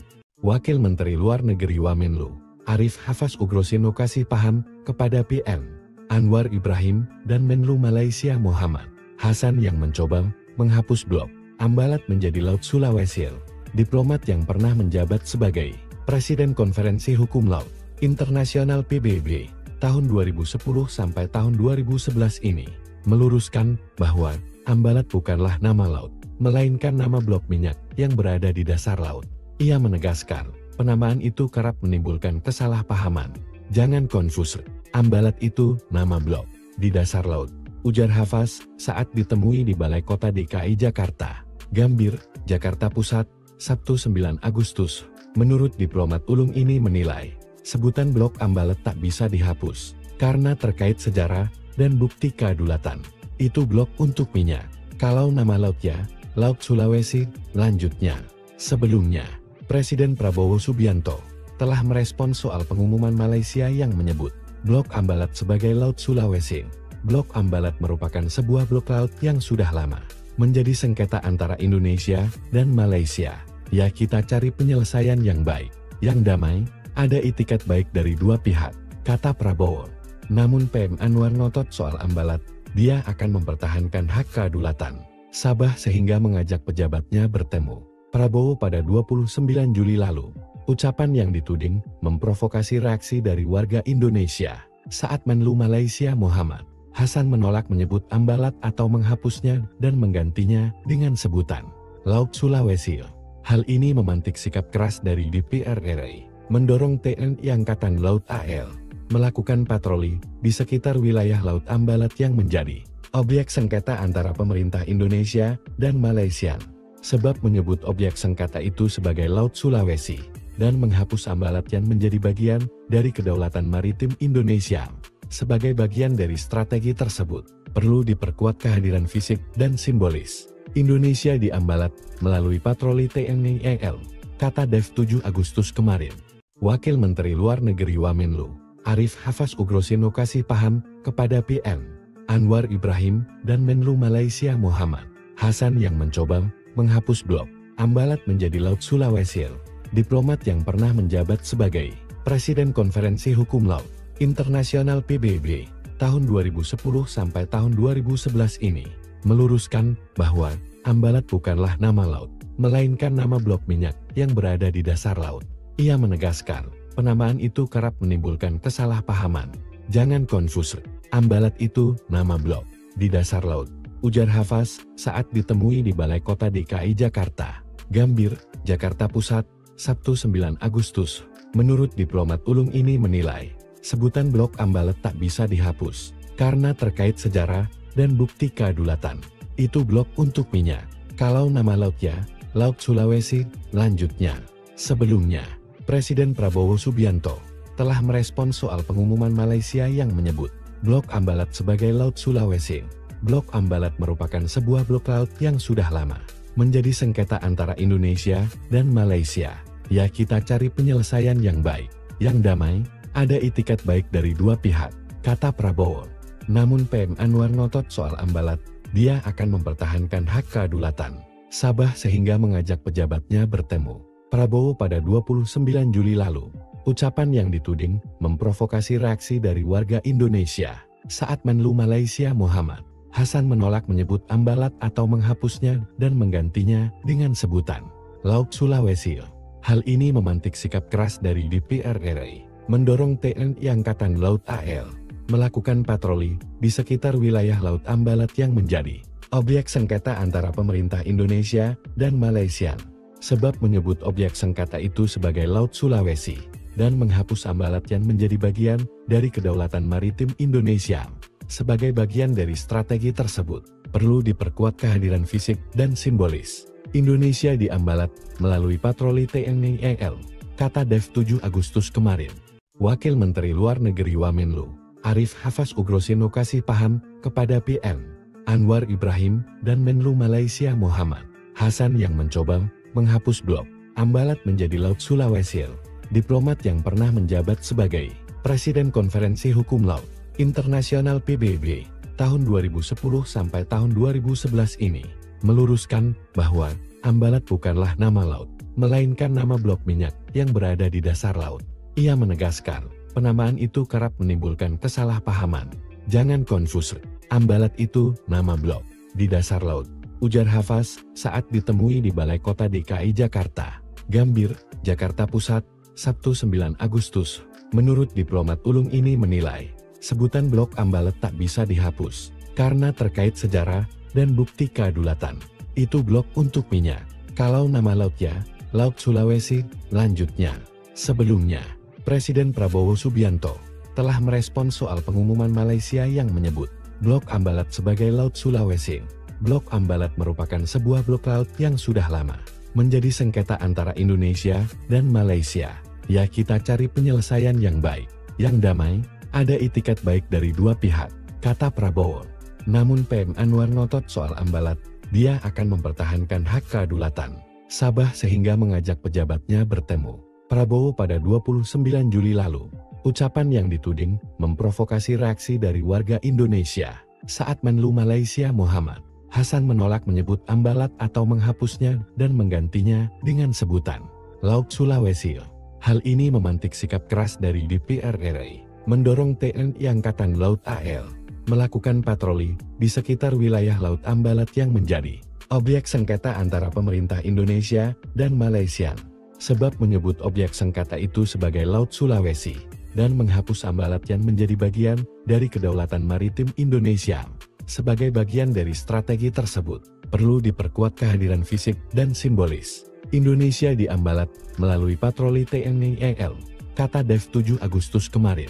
Wakil Menteri Luar Negeri Wamenlu, Arif Hafaz Ugroseno kasih paham kepada PM Anwar Ibrahim dan Menlu Malaysia Muhammad Hasan yang mencoba menghapus Blok Ambalat menjadi Laut Sulawesi. Diplomat yang pernah menjabat sebagai Presiden Konferensi Hukum Laut Internasional PBB tahun 2010 sampai tahun 2011 ini meluruskan bahwa Ambalat bukanlah nama laut, melainkan nama blok minyak yang berada di dasar laut. Ia menegaskan, penamaan itu kerap menimbulkan kesalahpahaman. Jangan konfus, Ambalat itu nama blok di dasar laut, ujar Hafaz saat ditemui di Balai Kota DKI Jakarta, Gambir, Jakarta Pusat, Sabtu 9 Agustus. Menurut diplomat ulung ini menilai, sebutan Blok Ambalat tak bisa dihapus, karena terkait sejarah dan bukti kedaulatan. Itu blok untuk minyak. Kalau nama lautnya, Laut Sulawesi, lanjutnya. Sebelumnya, Presiden Prabowo Subianto telah merespons soal pengumuman Malaysia yang menyebut Blok Ambalat sebagai Laut Sulawesi. Blok Ambalat merupakan sebuah blok laut yang sudah lama menjadi sengketa antara Indonesia dan Malaysia. Ya, kita cari penyelesaian yang baik, yang damai, ada itikat baik dari dua pihak, kata Prabowo. Namun PM Anwar ngotot soal Ambalat, dia akan mempertahankan hak kedaulatan Sabah sehingga mengajak pejabatnya bertemu Prabowo pada 29 Juli lalu. Ucapan yang dituding memprovokasi reaksi dari warga Indonesia saat Menlu Malaysia Muhammad Hasan menolak menyebut Ambalat atau menghapusnya dan menggantinya dengan sebutan Laut Sulawesi. Hal ini memantik sikap keras dari DPR RI, mendorong TNI Angkatan Laut AL melakukan patroli di sekitar wilayah Laut Ambalat yang menjadi objek sengketa antara pemerintah Indonesia dan Malaysia. Sebab menyebut objek sengketa itu sebagai Laut Sulawesi dan menghapus Ambalat yang menjadi bagian dari kedaulatan maritim Indonesia. Sebagai bagian dari strategi tersebut, perlu diperkuat kehadiran fisik dan simbolis Indonesia di Ambalat melalui patroli TNI AL, kata Dev 7 Agustus kemarin. Wakil Menteri Luar Negeri Wamenlu, Arif Hafaz Ugroseno kasih paham kepada PM Anwar Ibrahim dan Menlu Malaysia Muhammad Hasan yang mencoba menghapus Blok Ambalat menjadi Laut Sulawesi. Diplomat yang pernah menjabat sebagai Presiden Konferensi Hukum Laut Internasional PBB tahun 2010 sampai tahun 2011 ini meluruskan bahwa Ambalat bukanlah nama laut, melainkan nama blok minyak yang berada di dasar laut. Ia menegaskan, penamaan itu kerap menimbulkan kesalahpahaman. Jangan konfus, Ambalat itu nama blok di dasar laut, ujar Hafaz saat ditemui di Balai Kota DKI Jakarta, Gambir, Jakarta Pusat, Sabtu 9 Agustus. Menurut diplomat ulung ini menilai, sebutan Blok Ambalat tak bisa dihapus, karena terkait sejarah dan bukti kedaulatan. Itu blok untuk minyak. Kalau nama lautnya, Laut Sulawesi, lanjutnya. Sebelumnya, Presiden Prabowo Subianto telah merespons soal pengumuman Malaysia yang menyebut Blok Ambalat sebagai Laut Sulawesi. Blok Ambalat merupakan sebuah blok laut yang sudah lama menjadi sengketa antara Indonesia dan Malaysia. Ya, kita cari penyelesaian yang baik, yang damai, ada itikat baik dari dua pihak, kata Prabowo. Namun PM Anwar ngotot soal Ambalat, dia akan mempertahankan hak kedaulatan Sabah sehingga mengajak pejabatnya bertemu Prabowo pada 29 Juli lalu. Ucapan yang dituding memprovokasi reaksi dari warga Indonesia saat Menlu Malaysia Muhammad Hasan menolak menyebut Ambalat atau menghapusnya dan menggantinya dengan sebutan Laut Sulawesi. Hal ini memantik sikap keras dari DPR RI, mendorong TNI Angkatan Laut AL melakukan patroli di sekitar wilayah Laut Ambalat yang menjadi objek sengketa antara pemerintah Indonesia dan Malaysia. Sebab menyebut objek sengketa itu sebagai Laut Sulawesi dan menghapus Ambalat yang menjadi bagian dari kedaulatan maritim Indonesia. Sebagai bagian dari strategi tersebut, perlu diperkuat kehadiran fisik dan simbolis Indonesia di Ambalat melalui patroli TNI AL, kata Dev 7 Agustus kemarin. Wakil Menteri Luar Negeri Wamenlu, Arif Hafaz Ugroseno kasih paham kepada PM Anwar Ibrahim dan Menlu Malaysia Muhammad Hasan yang mencoba menghapus blok Ambalat menjadi Laut Sulawesi. Diplomat yang pernah menjabat sebagai Presiden Konferensi Hukum Laut Internasional PBB tahun 2010 sampai tahun 2011 ini meluruskan bahwa Ambalat bukanlah nama laut, melainkan nama blok minyak yang berada di dasar laut. Ia menegaskan, penamaan itu kerap menimbulkan kesalahpahaman. Jangan konfus, Ambalat itu nama blok di dasar laut, ujar Hafaz saat ditemui di Balai Kota DKI Jakarta, Gambir, Jakarta Pusat, Sabtu 9 Agustus. Menurut diplomat ulung ini menilai, sebutan blok Ambalat tak bisa dihapus, karena terkait sejarah dan bukti kedaulatan. Itu blok untuk minyak. Kalau nama lautnya, Laut Sulawesi, lanjutnya. Sebelumnya, Presiden Prabowo Subianto telah merespons soal pengumuman Malaysia yang menyebut blok Ambalat sebagai Laut Sulawesi. Blok Ambalat merupakan sebuah blok laut yang sudah lama menjadi sengketa antara Indonesia dan Malaysia. Ya, kita cari penyelesaian yang baik, yang damai, ada itikat baik dari dua pihak, kata Prabowo. Namun PM Anwar ngotot soal Ambalat, dia akan mempertahankan hak kedaulatan Sabah sehingga mengajak pejabatnya bertemu Prabowo pada 29 Juli lalu. Ucapan yang dituding memprovokasi reaksi dari warga Indonesia saat Menlu Malaysia Muhammad Hasan menolak menyebut Ambalat atau menghapusnya dan menggantinya dengan sebutan Laut Sulawesi. Hal ini memantik sikap keras dari DPR RI, mendorong TNI Angkatan Laut AL melakukan patroli di sekitar wilayah Laut Ambalat yang menjadi objek sengketa antara pemerintah Indonesia dan Malaysia. Sebab menyebut objek sengketa itu sebagai Laut Sulawesi dan menghapus Ambalat yang menjadi bagian dari kedaulatan maritim Indonesia. Sebagai bagian dari strategi tersebut, perlu diperkuat kehadiran fisik dan simbolis Indonesia di Ambalat melalui patroli TNI AL, kata Dev 7 Agustus kemarin.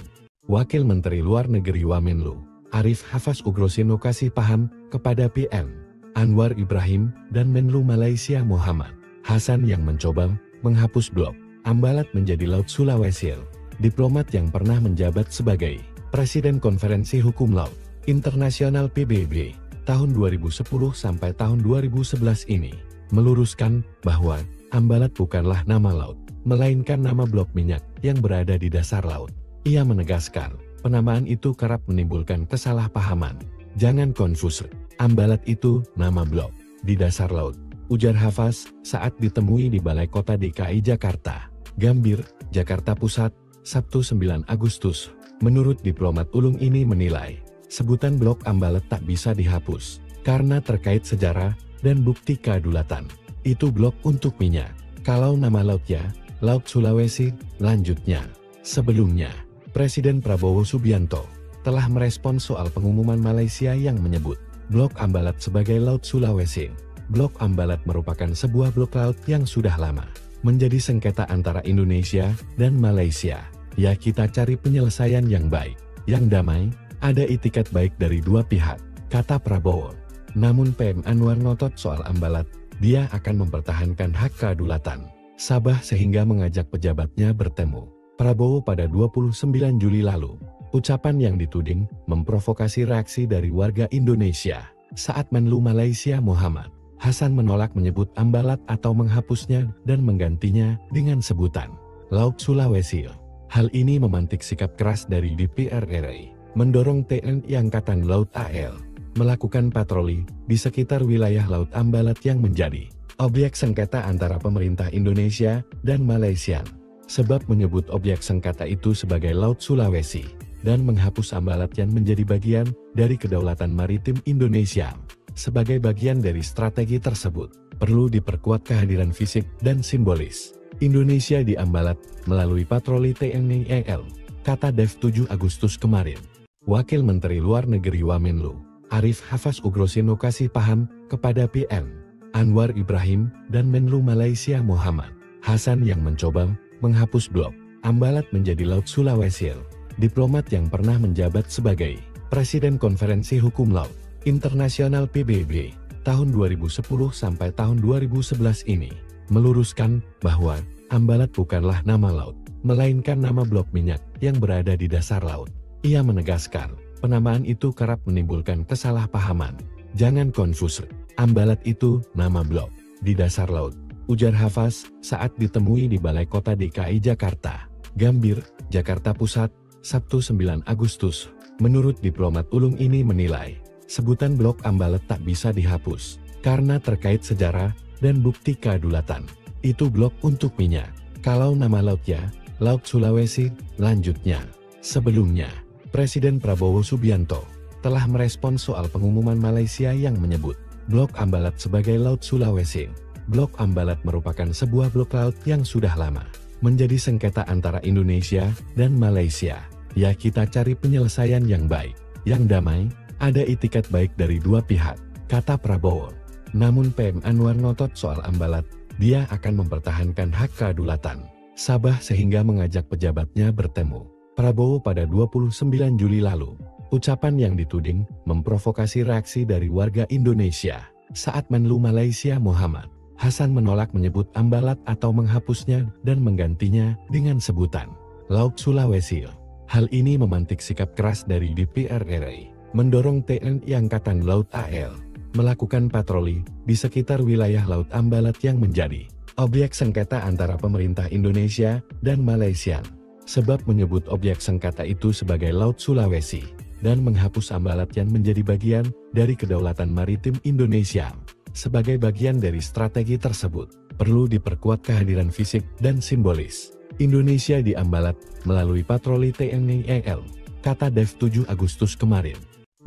Wakil Menteri Luar Negeri Wamenlu, Arif Hafaz Ugroseno kasih paham kepada PM Anwar Ibrahim dan Menlu Malaysia Muhammad Hasan yang mencoba menghapus blok Ambalat menjadi Laut Sulawesi. Diplomat yang pernah menjabat sebagai Presiden Konferensi Hukum Laut Internasional PBB tahun 2010 sampai tahun 2011 ini meluruskan bahwa Ambalat bukanlah nama laut, melainkan nama blok minyak yang berada di dasar laut. Ia menegaskan, penamaan itu kerap menimbulkan kesalahpahaman. Jangan konfus, Ambalat itu nama blok di dasar laut, ujar Hafaz saat ditemui di Balai Kota DKI Jakarta, Gambir, Jakarta Pusat, Sabtu 9 Agustus. Menurut diplomat ulung ini menilai, sebutan blok Ambalat tak bisa dihapus, karena terkait sejarah dan bukti kedaulatan. Itu blok untuk minyak. Kalau nama lautnya, Laut Sulawesi, lanjutnya. Sebelumnya, Presiden Prabowo Subianto telah merespons soal pengumuman Malaysia yang menyebut blok Ambalat sebagai Laut Sulawesi. Blok Ambalat merupakan sebuah blok laut yang sudah lama menjadi sengketa antara Indonesia dan Malaysia. Ya, kita cari penyelesaian yang baik, yang damai, ada itikat baik dari dua pihak, kata Prabowo. Namun PM Anwar ngotot soal Ambalat, dia akan mempertahankan hak kedaulatan Sabah sehingga mengajak pejabatnya bertemu Prabowo pada 29 Juli lalu. Ucapan yang dituding memprovokasi reaksi dari warga Indonesia saat Menlu Malaysia Muhammad Hasan menolak menyebut Ambalat atau menghapusnya dan menggantinya dengan sebutan Laut Sulawesi. Hal ini memantik sikap keras dari DPR RI, mendorong TNI Angkatan Laut AL melakukan patroli di sekitar wilayah Laut Ambalat yang menjadi objek sengketa antara pemerintah Indonesia dan Malaysia. Sebab menyebut objek sengketa itu sebagai Laut Sulawesi dan menghapus Ambalat yang menjadi bagian dari kedaulatan maritim Indonesia. Sebagai bagian dari strategi tersebut, perlu diperkuat kehadiran fisik dan simbolis Indonesia di Ambalat melalui patroli TNI AL, kata Dev 7 Agustus kemarin. Wakil Menteri Luar Negeri Wamenlu, Arif Hafaz Ugrosino kasih paham kepada PM Anwar Ibrahim dan Menlu Malaysia Muhammad Hasan yang mencoba menghapus blok Ambalat menjadi Laut Sulawesi. Diplomat yang pernah menjabat sebagai Presiden Konferensi Hukum Laut Internasional PBB tahun 2010 sampai tahun 2011 ini meluruskan bahwa Ambalat bukanlah nama laut, melainkan nama blok minyak yang berada di dasar laut. Ia menegaskan, penamaan itu kerap menimbulkan kesalahpahaman. Jangan konfus, Ambalat itu nama blok di dasar laut, ujar Hafaz saat ditemui di Balai Kota DKI Jakarta, Gambir, Jakarta Pusat, Sabtu 9 Agustus. Menurut diplomat ulung ini menilai, sebutan blok Ambalat tak bisa dihapus, karena terkait sejarah dan bukti kedaulatan. Itu blok untuk minyak. Kalau nama lautnya, Laut Sulawesi, lanjutnya. Sebelumnya, Presiden Prabowo Subianto telah merespons soal pengumuman Malaysia yang menyebut blok Ambalat sebagai Laut Sulawesi. Blok Ambalat merupakan sebuah blok laut yang sudah lama menjadi sengketa antara Indonesia dan Malaysia. Ya, kita cari penyelesaian yang baik, yang damai, ada itikat baik dari dua pihak, kata Prabowo. Namun PM Anwar ngotot soal Ambalat, dia akan mempertahankan hak kedaulatan Sabah sehingga mengajak pejabatnya bertemu Prabowo pada 29 Juli lalu. Ucapan yang dituding memprovokasi reaksi dari warga Indonesia saat Menlu Malaysia Muhammad Hasan menolak menyebut Ambalat atau menghapusnya dan menggantinya dengan sebutan Laut Sulawesi. Hal ini memantik sikap keras dari DPR RI, mendorong TNI Angkatan Laut AL melakukan patroli di sekitar wilayah Laut Ambalat yang menjadi objek sengketa antara pemerintah Indonesia dan Malaysia. Sebab menyebut objek sengketa itu sebagai Laut Sulawesi dan menghapus Ambalat yang menjadi bagian dari kedaulatan maritim Indonesia. Sebagai bagian dari strategi tersebut, perlu diperkuat kehadiran fisik dan simbolis Indonesia di Ambalat melalui patroli TNI AL, kata Dev 7 Agustus kemarin.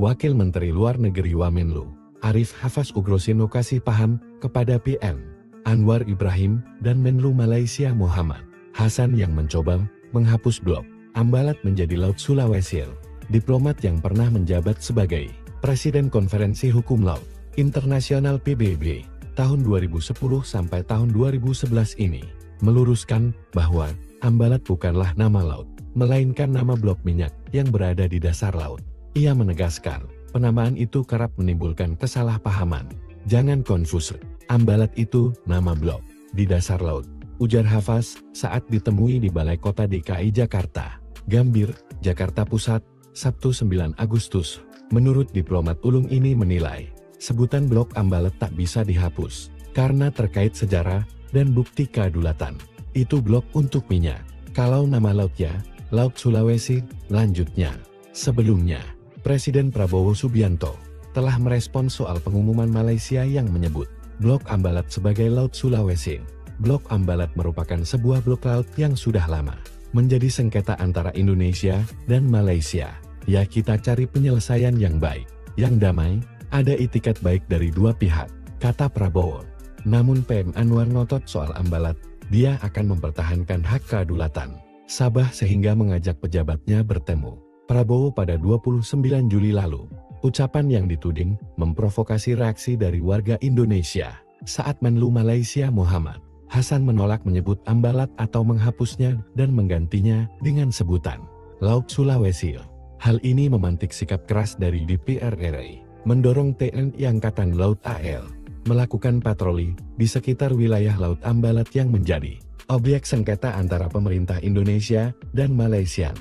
Wakil Menteri Luar Negeri Wamenlu, Arif Hafaz Ugrosino kasih paham kepada PM Anwar Ibrahim dan Menlu Malaysia Muhammad Hasan yang mencoba menghapus blok Ambalat menjadi Laut Sulawesi. Diplomat yang pernah menjabat sebagai Presiden Konferensi Hukum Laut Internasional PBB tahun 2010 sampai tahun 2011 ini meluruskan bahwa Ambalat bukanlah nama laut, melainkan nama blok minyak yang berada di dasar laut. Ia menegaskan, penamaan itu kerap menimbulkan kesalahpahaman. Jangan konfus, Ambalat itu nama blok di dasar laut, ujar Hafaz saat ditemui di Balai Kota DKI Jakarta, Gambir, Jakarta Pusat, Sabtu 9 Agustus. Menurut diplomat ulung ini menilai, sebutan blok Ambalat tak bisa dihapus, karena terkait sejarah dan bukti kedaulatan. Itu blok untuk minyak. Kalau nama lautnya, Laut Sulawesi, lanjutnya. Sebelumnya, Presiden Prabowo Subianto telah merespons soal pengumuman Malaysia yang menyebut blok Ambalat sebagai Laut Sulawesi. Blok Ambalat merupakan sebuah blok laut yang sudah lama menjadi sengketa antara Indonesia dan Malaysia. Ya, kita cari penyelesaian yang baik, yang damai, ada itikat baik dari dua pihak, kata Prabowo. Namun PM Anwar ngotot soal Ambalat, dia akan mempertahankan hak kedaulatan Sabah sehingga mengajak pejabatnya bertemu Prabowo pada 29 Juli lalu. Ucapan yang dituding memprovokasi reaksi dari warga Indonesia saat Menlu Malaysia Muhammad Hasan menolak menyebut Ambalat atau menghapusnya dan menggantinya dengan sebutan Laut Sulawesi. Hal ini memantik sikap keras dari DPR RI, mendorong TNI Angkatan Laut AL melakukan patroli di sekitar wilayah Laut Ambalat yang menjadi objek sengketa antara pemerintah Indonesia dan Malaysia.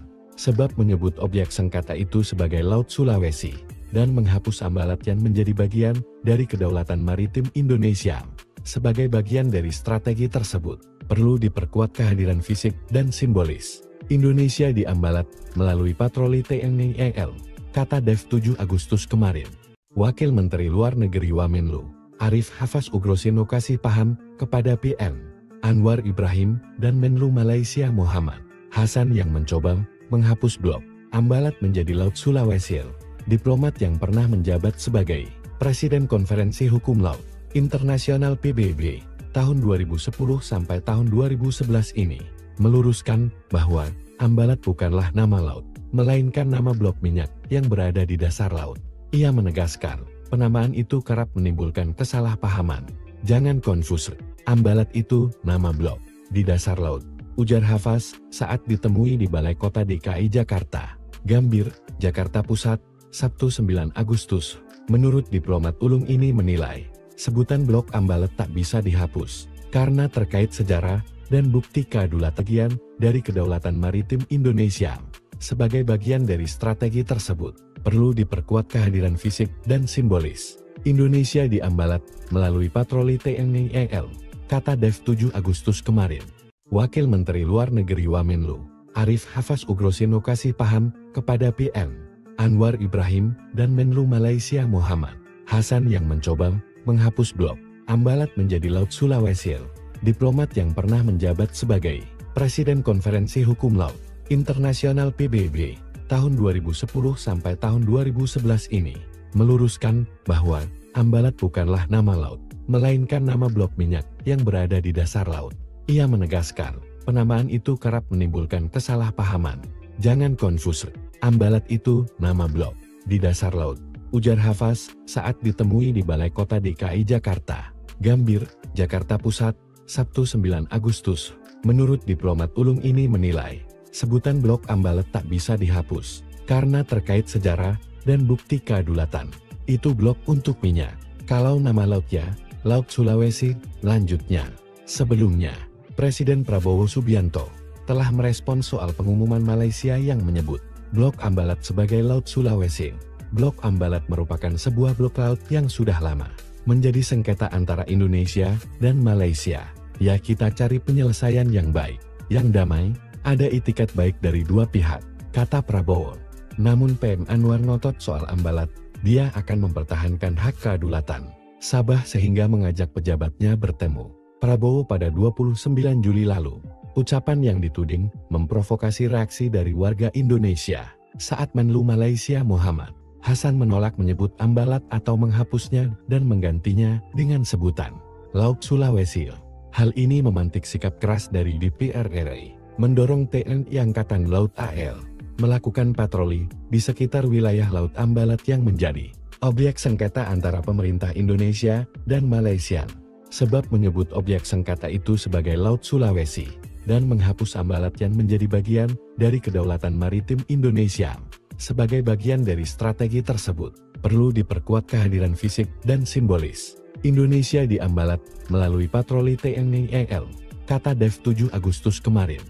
sebab menyebut objek sengketa itu sebagai Laut Sulawesi, dan menghapus Ambalat yang menjadi bagian dari kedaulatan maritim Indonesia. Sebagai bagian dari strategi tersebut, perlu diperkuat kehadiran fisik dan simbolis Indonesia di Ambalat melalui patroli TNI AL, kata Dev 7 Agustus kemarin. Wakil Menteri Luar Negeri Wamenlu, Arif Hafas Ugroseno kasih paham kepada PM Anwar Ibrahim dan Menlu Malaysia Muhammad Hasan yang mencoba menghapus blok Ambalat menjadi Laut Sulawesi. Diplomat yang pernah menjabat sebagai Presiden Konferensi Hukum Laut Internasional PBB tahun 2010 sampai tahun 2011 ini meluruskan bahwa Ambalat bukanlah nama laut, melainkan nama blok minyak yang berada di dasar laut. Ia menegaskan, penamaan itu kerap menimbulkan kesalahpahaman. Jangan konfus, Ambalat itu nama blok di dasar laut, ujar Hafas saat ditemui di Balai Kota DKI Jakarta, Gambir, Jakarta Pusat, Sabtu 9 Agustus. Menurut diplomat ulung ini menilai, sebutan blok Ambalat tak bisa dihapus, karena terkait sejarah dan bukti kedaulatan dari kedaulatan maritim Indonesia. Sebagai bagian dari strategi tersebut, perlu diperkuat kehadiran fisik dan simbolis Indonesia di Ambalat melalui patroli TNI AL, kata Dev 7 Agustus kemarin. Wakil Menteri Luar Negeri Wamenlu, Arif Hafas Ugroseno kasih paham kepada PM Anwar Ibrahim dan Menlu Malaysia Muhammad Hasan yang mencoba menghapus blok Ambalat menjadi Laut Sulawesi. Diplomat yang pernah menjabat sebagai Presiden Konferensi Hukum Laut Internasional PBB tahun 2010 sampai tahun 2011 ini meluruskan bahwa Ambalat bukanlah nama laut, melainkan nama blok minyak yang berada di dasar laut. Ia menegaskan, penamaan itu kerap menimbulkan kesalahpahaman. Jangan konfus, Ambalat itu nama blok di dasar laut, ujar Hafas saat ditemui di Balai Kota DKI Jakarta, Gambir, Jakarta Pusat, Sabtu 9 Agustus. Menurut diplomat ulung ini menilai, sebutan blok Ambalat tak bisa dihapus, karena terkait sejarah dan bukti kedaulatan. Itu blok untuk minyak. Kalau nama lautnya, Laut Sulawesi, lanjutnya. Sebelumnya, Presiden Prabowo Subianto telah merespons soal pengumuman Malaysia yang menyebut blok Ambalat sebagai Laut Sulawesi. Blok Ambalat merupakan sebuah blok laut yang sudah lama menjadi sengketa antara Indonesia dan Malaysia. Ya, kita cari penyelesaian yang baik, yang damai, ada itikat baik dari dua pihak, kata Prabowo. Namun PM Anwar ngotot soal Ambalat, dia akan mempertahankan hak kedaulatan Sabah sehingga mengajak pejabatnya bertemu Prabowo pada 29 Juli lalu. Ucapan yang dituding memprovokasi reaksi dari warga Indonesia saat Menlu Malaysia Muhammad Hasan menolak menyebut Ambalat atau menghapusnya dan menggantinya dengan sebutan Laut Sulawesi. Hal ini memantik sikap keras dari DPR RI, mendorong TNI Angkatan Laut AL melakukan patroli di sekitar wilayah Laut Ambalat yang menjadi objek sengketa antara pemerintah Indonesia dan Malaysia. Sebab menyebut objek sengketa itu sebagai Laut Sulawesi dan menghapus Ambalat yang menjadi bagian dari kedaulatan maritim Indonesia. Sebagai bagian dari strategi tersebut, perlu diperkuat kehadiran fisik dan simbolis Indonesia di Ambalat melalui patroli TNI AL, kata Dev 7 Agustus kemarin.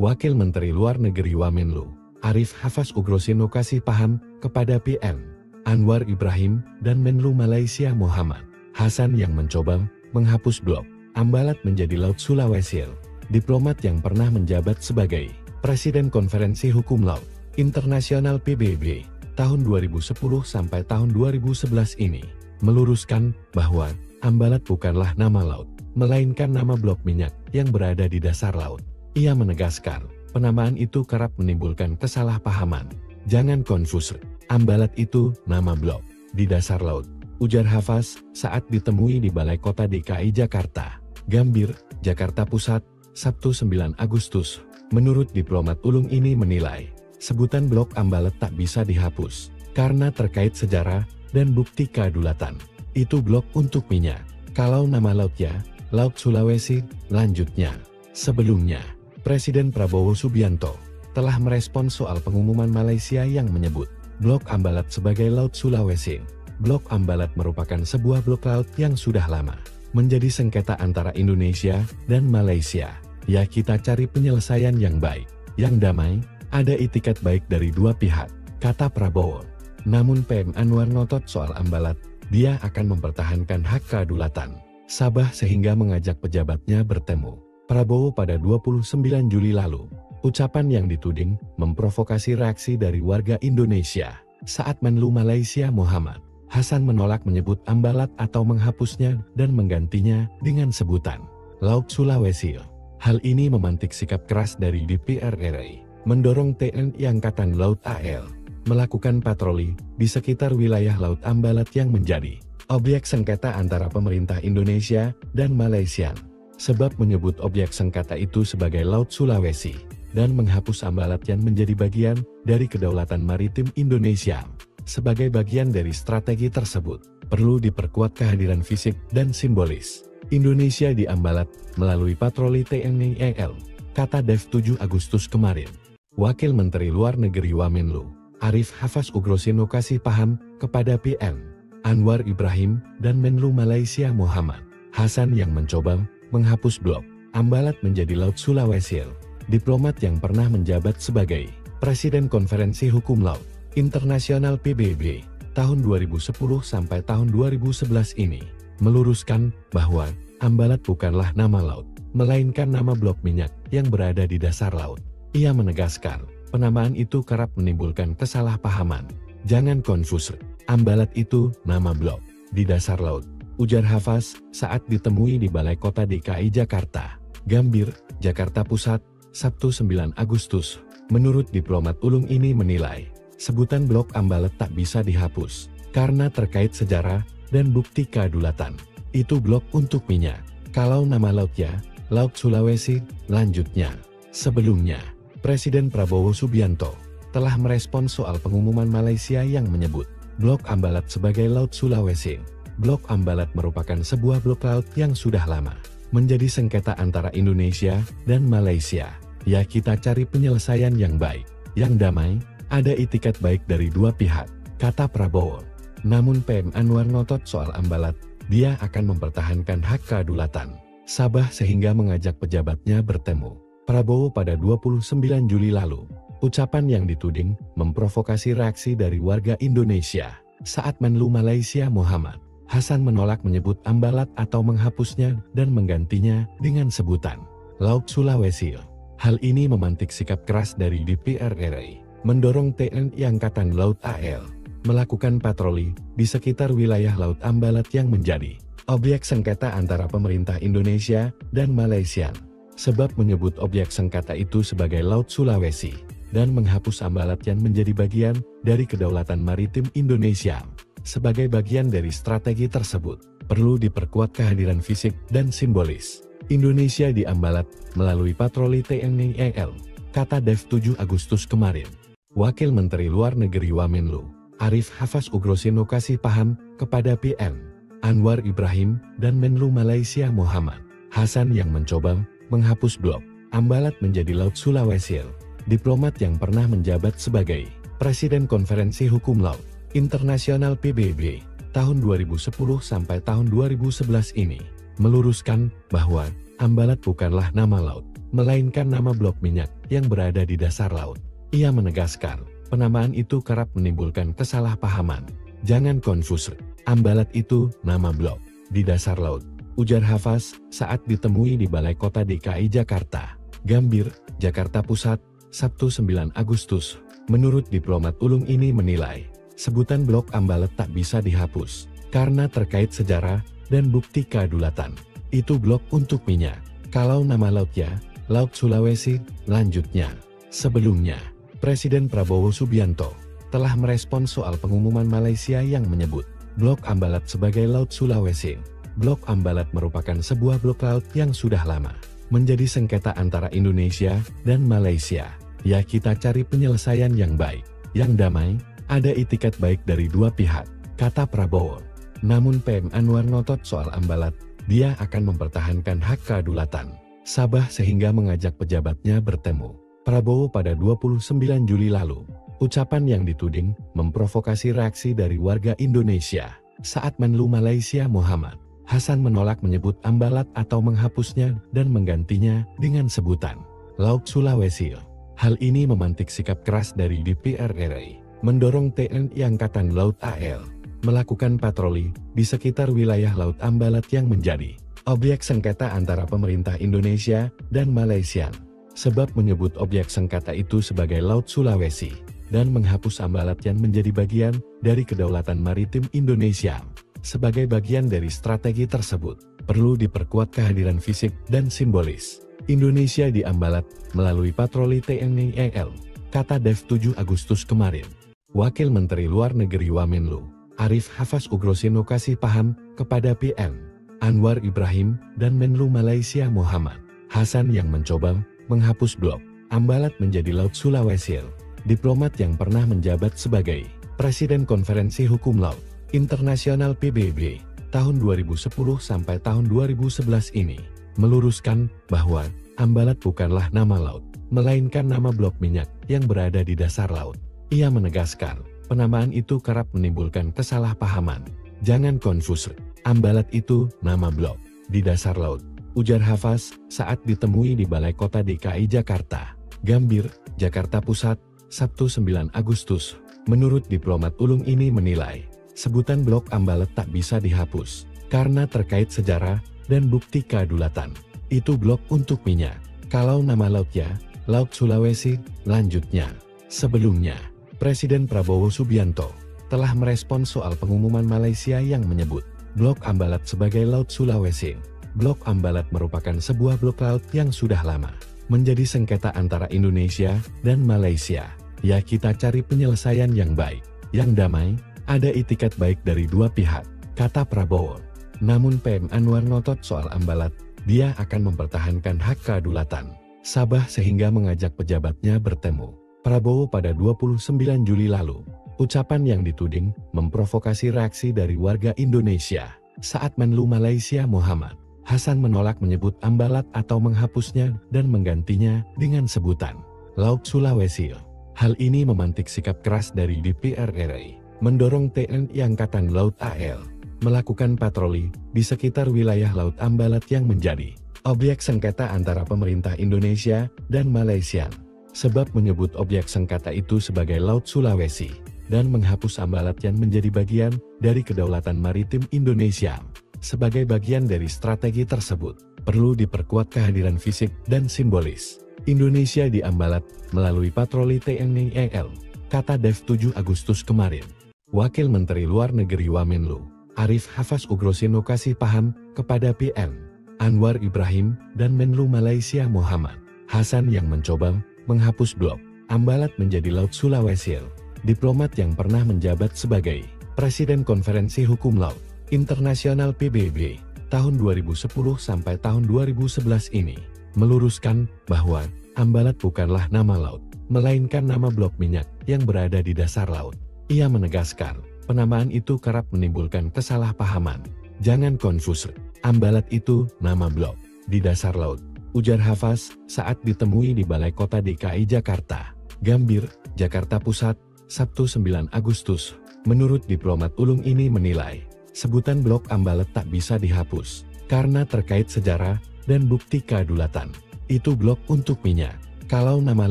Wakil Menteri Luar Negeri Wamenlu, Arif Hafas Ugroseno kasih paham kepada PM Anwar Ibrahim dan Menlu Malaysia Muhammad Hasan yang mencoba menghapus blok Ambalat menjadi Laut Sulawesi. Diplomat yang pernah menjabat sebagai Presiden Konferensi Hukum Laut Internasional PBB tahun 2010 sampai tahun 2011 ini meluruskan bahwa Ambalat bukanlah nama laut, melainkan nama blok minyak yang berada di dasar laut. Ia menegaskan, penamaan itu kerap menimbulkan kesalahpahaman. Jangan konfus, Ambalat itu nama blok di dasar laut, ujar Hafas saat ditemui di Balai Kota DKI Jakarta, Gambir, Jakarta Pusat, Sabtu 9 Agustus. Menurut diplomat ulung ini menilai, sebutan blok Ambalat tak bisa dihapus, karena terkait sejarah dan bukti kedaulatan. Itu blok untuk minyak. Kalau nama lautnya, Laut Sulawesi, lanjutnya. Sebelumnya, Presiden Prabowo Subianto telah merespons soal pengumuman Malaysia yang menyebut blok Ambalat sebagai Laut Sulawesi. Blok Ambalat merupakan sebuah blok laut yang sudah lama menjadi sengketa antara Indonesia dan Malaysia. Ya, kita cari penyelesaian yang baik, yang damai, ada itikat baik dari dua pihak, kata Prabowo. Namun PM Anwar ngotot soal Ambalat, dia akan mempertahankan hak kedaulatan Sabah sehingga mengajak pejabatnya bertemu Prabowo pada 29 Juli lalu. Ucapan yang dituding memprovokasi reaksi dari warga Indonesia saat Menlu Malaysia Muhammad Hasan menolak menyebut Ambalat atau menghapusnya dan menggantinya dengan sebutan Laut Sulawesi. Hal ini memantik sikap keras dari DPR RI, mendorong TNI Angkatan Laut AL melakukan patroli di sekitar wilayah Laut Ambalat yang menjadi objek sengketa antara pemerintah Indonesia dan Malaysia. Sebab menyebut objek sengketa itu sebagai Laut Sulawesi dan menghapus Ambalat yang menjadi bagian dari kedaulatan maritim Indonesia. Sebagai bagian dari strategi tersebut, perlu diperkuat kehadiran fisik dan simbolis Indonesia di Ambalat melalui patroli TNI AL, kata Dev 7 Agustus kemarin. Wakil Menteri Luar Negeri Wamenlu, Arif Hafaz Ugrosino kasih paham kepada PM Anwar Ibrahim dan Menlu Malaysia Muhammad Hasan yang mencoba menghapus blok Ambalat menjadi Laut Sulawesi. Diplomat yang pernah menjabat sebagai Presiden Konferensi Hukum Laut Internasional PBB tahun 2010 sampai tahun 2011 ini meluruskan bahwa Ambalat bukanlah nama laut, melainkan nama blok minyak yang berada di dasar laut. Ia menegaskan, penamaan itu kerap menimbulkan kesalahpahaman. Jangan konfus, Ambalat itu nama blok di dasar laut, ujar Hafaz saat ditemui di Balai Kota DKI Jakarta, Gambir, Jakarta Pusat, Sabtu 9 Agustus. Menurut diplomat ulung ini menilai, sebutan blok Ambalat tak bisa dihapus, karena terkait sejarah dan bukti kedaulatan. Itu blok untuk minyak. Kalau nama lautnya, Laut Sulawesi, lanjutnya. Sebelumnya, Presiden Prabowo Subianto telah merespons soal pengumuman Malaysia yang menyebut blok Ambalat sebagai Laut Sulawesi. Blok Ambalat merupakan sebuah blok laut yang sudah lama menjadi sengketa antara Indonesia dan Malaysia. Ya, kita cari penyelesaian yang baik, yang damai, ada itikat baik dari dua pihak, kata Prabowo. Namun PM Anwar ngotot soal Ambalat, dia akan mempertahankan hak kedaulatan Sabah sehingga mengajak pejabatnya bertemu Prabowo pada 29 Juli lalu. Ucapan yang dituding memprovokasi reaksi dari warga Indonesia saat Menlu Malaysia Muhammad Hasan menolak menyebut Ambalat atau menghapusnya dan menggantinya dengan sebutan Laut Sulawesi. Hal ini memantik sikap keras dari DPR RI, mendorong TNI Angkatan Laut AL melakukan patroli di sekitar wilayah Laut Ambalat yang menjadi objek sengketa antara pemerintah Indonesia dan Malaysia. Sebab menyebut objek sengketa itu sebagai Laut Sulawesi dan menghapus Ambalat yang menjadi bagian dari kedaulatan maritim Indonesia. Sebagai bagian dari strategi tersebut, perlu diperkuat kehadiran fisik dan simbolis Indonesia di Ambalat melalui patroli TNI AL, kata Dev 7 Agustus kemarin. Wakil Menteri Luar Negeri Wamenlu, Arif Hafaz Ugrosino kasih paham kepada PM Anwar Ibrahim dan Menlu Malaysia Muhammad Hasan yang mencoba menghapus blok Ambalat menjadi Laut Sulawesi. Diplomat yang pernah menjabat sebagai Presiden Konferensi Hukum Laut Internasional PBB tahun 2010 sampai tahun 2011 ini meluruskan bahwa Ambalat bukanlah nama laut, melainkan nama blok minyak yang berada di dasar laut. Ia menegaskan, penamaan itu kerap menimbulkan kesalahpahaman. Jangan konfus, Ambalat itu nama blok di dasar laut, ujar Hafaz saat ditemui di Balai Kota DKI Jakarta, Gambir, Jakarta Pusat, Sabtu 9 Agustus. Menurut diplomat ulung ini menilai, sebutan blok Ambalat tak bisa dihapus, karena terkait sejarah dan bukti kedaulatan. Itu blok untuk minyak. Kalau nama lautnya, Laut Sulawesi, lanjutnya. Sebelumnya, Presiden Prabowo Subianto telah merespons soal pengumuman Malaysia yang menyebut blok Ambalat sebagai Laut Sulawesi. Blok Ambalat merupakan sebuah blok laut yang sudah lama menjadi sengketa antara Indonesia dan Malaysia. Ya, kita cari penyelesaian yang baik, yang damai, ada itikat baik dari dua pihak, kata Prabowo. Namun PM Anwar ngotot soal Ambalat, dia akan mempertahankan hak kedaulatan Sabah sehingga mengajak pejabatnya bertemu Prabowo pada 29 Juli lalu. Ucapan yang dituding memprovokasi reaksi dari warga Indonesia saat Menlu Malaysia Muhammad Hasan menolak menyebut Ambalat atau menghapusnya dan menggantinya dengan sebutan Laut Sulawesi. Hal ini memantik sikap keras dari DPR RI, mendorong TNI Angkatan Laut AL melakukan patroli di sekitar wilayah Laut Ambalat yang menjadi objek sengketa antara pemerintah Indonesia dan Malaysia. Sebab menyebut objek sengketa itu sebagai Laut Sulawesi dan menghapus Ambalat yang menjadi bagian dari kedaulatan maritim Indonesia. Sebagai bagian dari strategi tersebut, perlu diperkuat kehadiran fisik dan simbolis Indonesia di Ambalat melalui patroli TNI AL, kata Dev 7 Agustus kemarin. Wakil Menteri Luar Negeri Wamenlu, Arif Hafaz Ugroseno kasih paham kepada PM Anwar Ibrahim dan Menlu Malaysia Muhammad Hasan yang mencoba menghapus blok Ambalat menjadi Laut Sulawesi. Diplomat yang pernah menjabat sebagai Presiden Konferensi Hukum Laut Internasional PBB tahun 2010 sampai tahun 2011 ini meluruskan bahwa Ambalat bukanlah nama laut, melainkan nama blok minyak yang berada di dasar laut. Ia menegaskan, penamaan itu kerap menimbulkan kesalahpahaman. Jangan konfus, Ambalat itu nama blok di dasar laut, ujar Hafaz saat ditemui di Balai Kota DKI Jakarta, Gambir, Jakarta Pusat, Sabtu 9 Agustus. Menurut diplomat ulung ini menilai, sebutan blok Ambalat tak bisa dihapus, karena terkait sejarah dan bukti kedaulatan. Itu blok untuk minyak. Kalau nama lautnya, Laut Sulawesi, lanjutnya. Sebelumnya, Presiden Prabowo Subianto telah merespons soal pengumuman Malaysia yang menyebut blok Ambalat sebagai Laut Sulawesi. Blok Ambalat merupakan sebuah blok laut yang sudah lama menjadi sengketa antara Indonesia dan Malaysia. Ya, kita cari penyelesaian yang baik, yang damai, ada itikat baik dari dua pihak, kata Prabowo. Namun PM Anwar ngotot soal Ambalat, dia akan mempertahankan hak kedaulatan Sabah sehingga mengajak pejabatnya bertemu Prabowo pada 29 Juli lalu. Ucapan yang dituding memprovokasi reaksi dari warga Indonesia saat Menlu Malaysia Muhammad Hasan menolak menyebut Ambalat atau menghapusnya dan menggantinya dengan sebutan Laut Sulawesi. Hal ini memantik sikap keras dari DPR RI, mendorong TNI Angkatan Laut AL melakukan patroli di sekitar wilayah Laut Ambalat yang menjadi objek sengketa antara pemerintah Indonesia dan Malaysia. Sebab menyebut objek sengketa itu sebagai Laut Sulawesi dan menghapus Ambalat yang menjadi bagian dari kedaulatan maritim Indonesia. Sebagai bagian dari strategi tersebut, perlu diperkuat kehadiran fisik dan simbolis Indonesia di Ambalat melalui patroli TNI AL, kata Dev 7 Agustus kemarin. Wakil Menteri Luar Negeri Wamenlu, Arif Hafaz Ugroseno kasih paham kepada PM Anwar Ibrahim dan Menlu Malaysia Muhammad Hasan yang mencoba menghapus blok Ambalat menjadi Laut Sulawesi. Diplomat yang pernah menjabat sebagai Presiden Konferensi Hukum Laut Internasional PBB tahun 2010 sampai tahun 2011 ini meluruskan bahwa Ambalat bukanlah nama laut, melainkan nama blok minyak yang berada di dasar laut. Ia menegaskan, penamaan itu kerap menimbulkan kesalahpahaman. Jangan konfus, Ambalat itu nama blok di dasar laut, ujar Hafaz saat ditemui di Balai Kota DKI Jakarta, Gambir, Jakarta Pusat, Sabtu 9 Agustus. Menurut diplomat ulung ini menilai, sebutan blok Ambalat tak bisa dihapus, karena terkait sejarah dan bukti kedaulatan. Itu blok untuk minyak. Kalau nama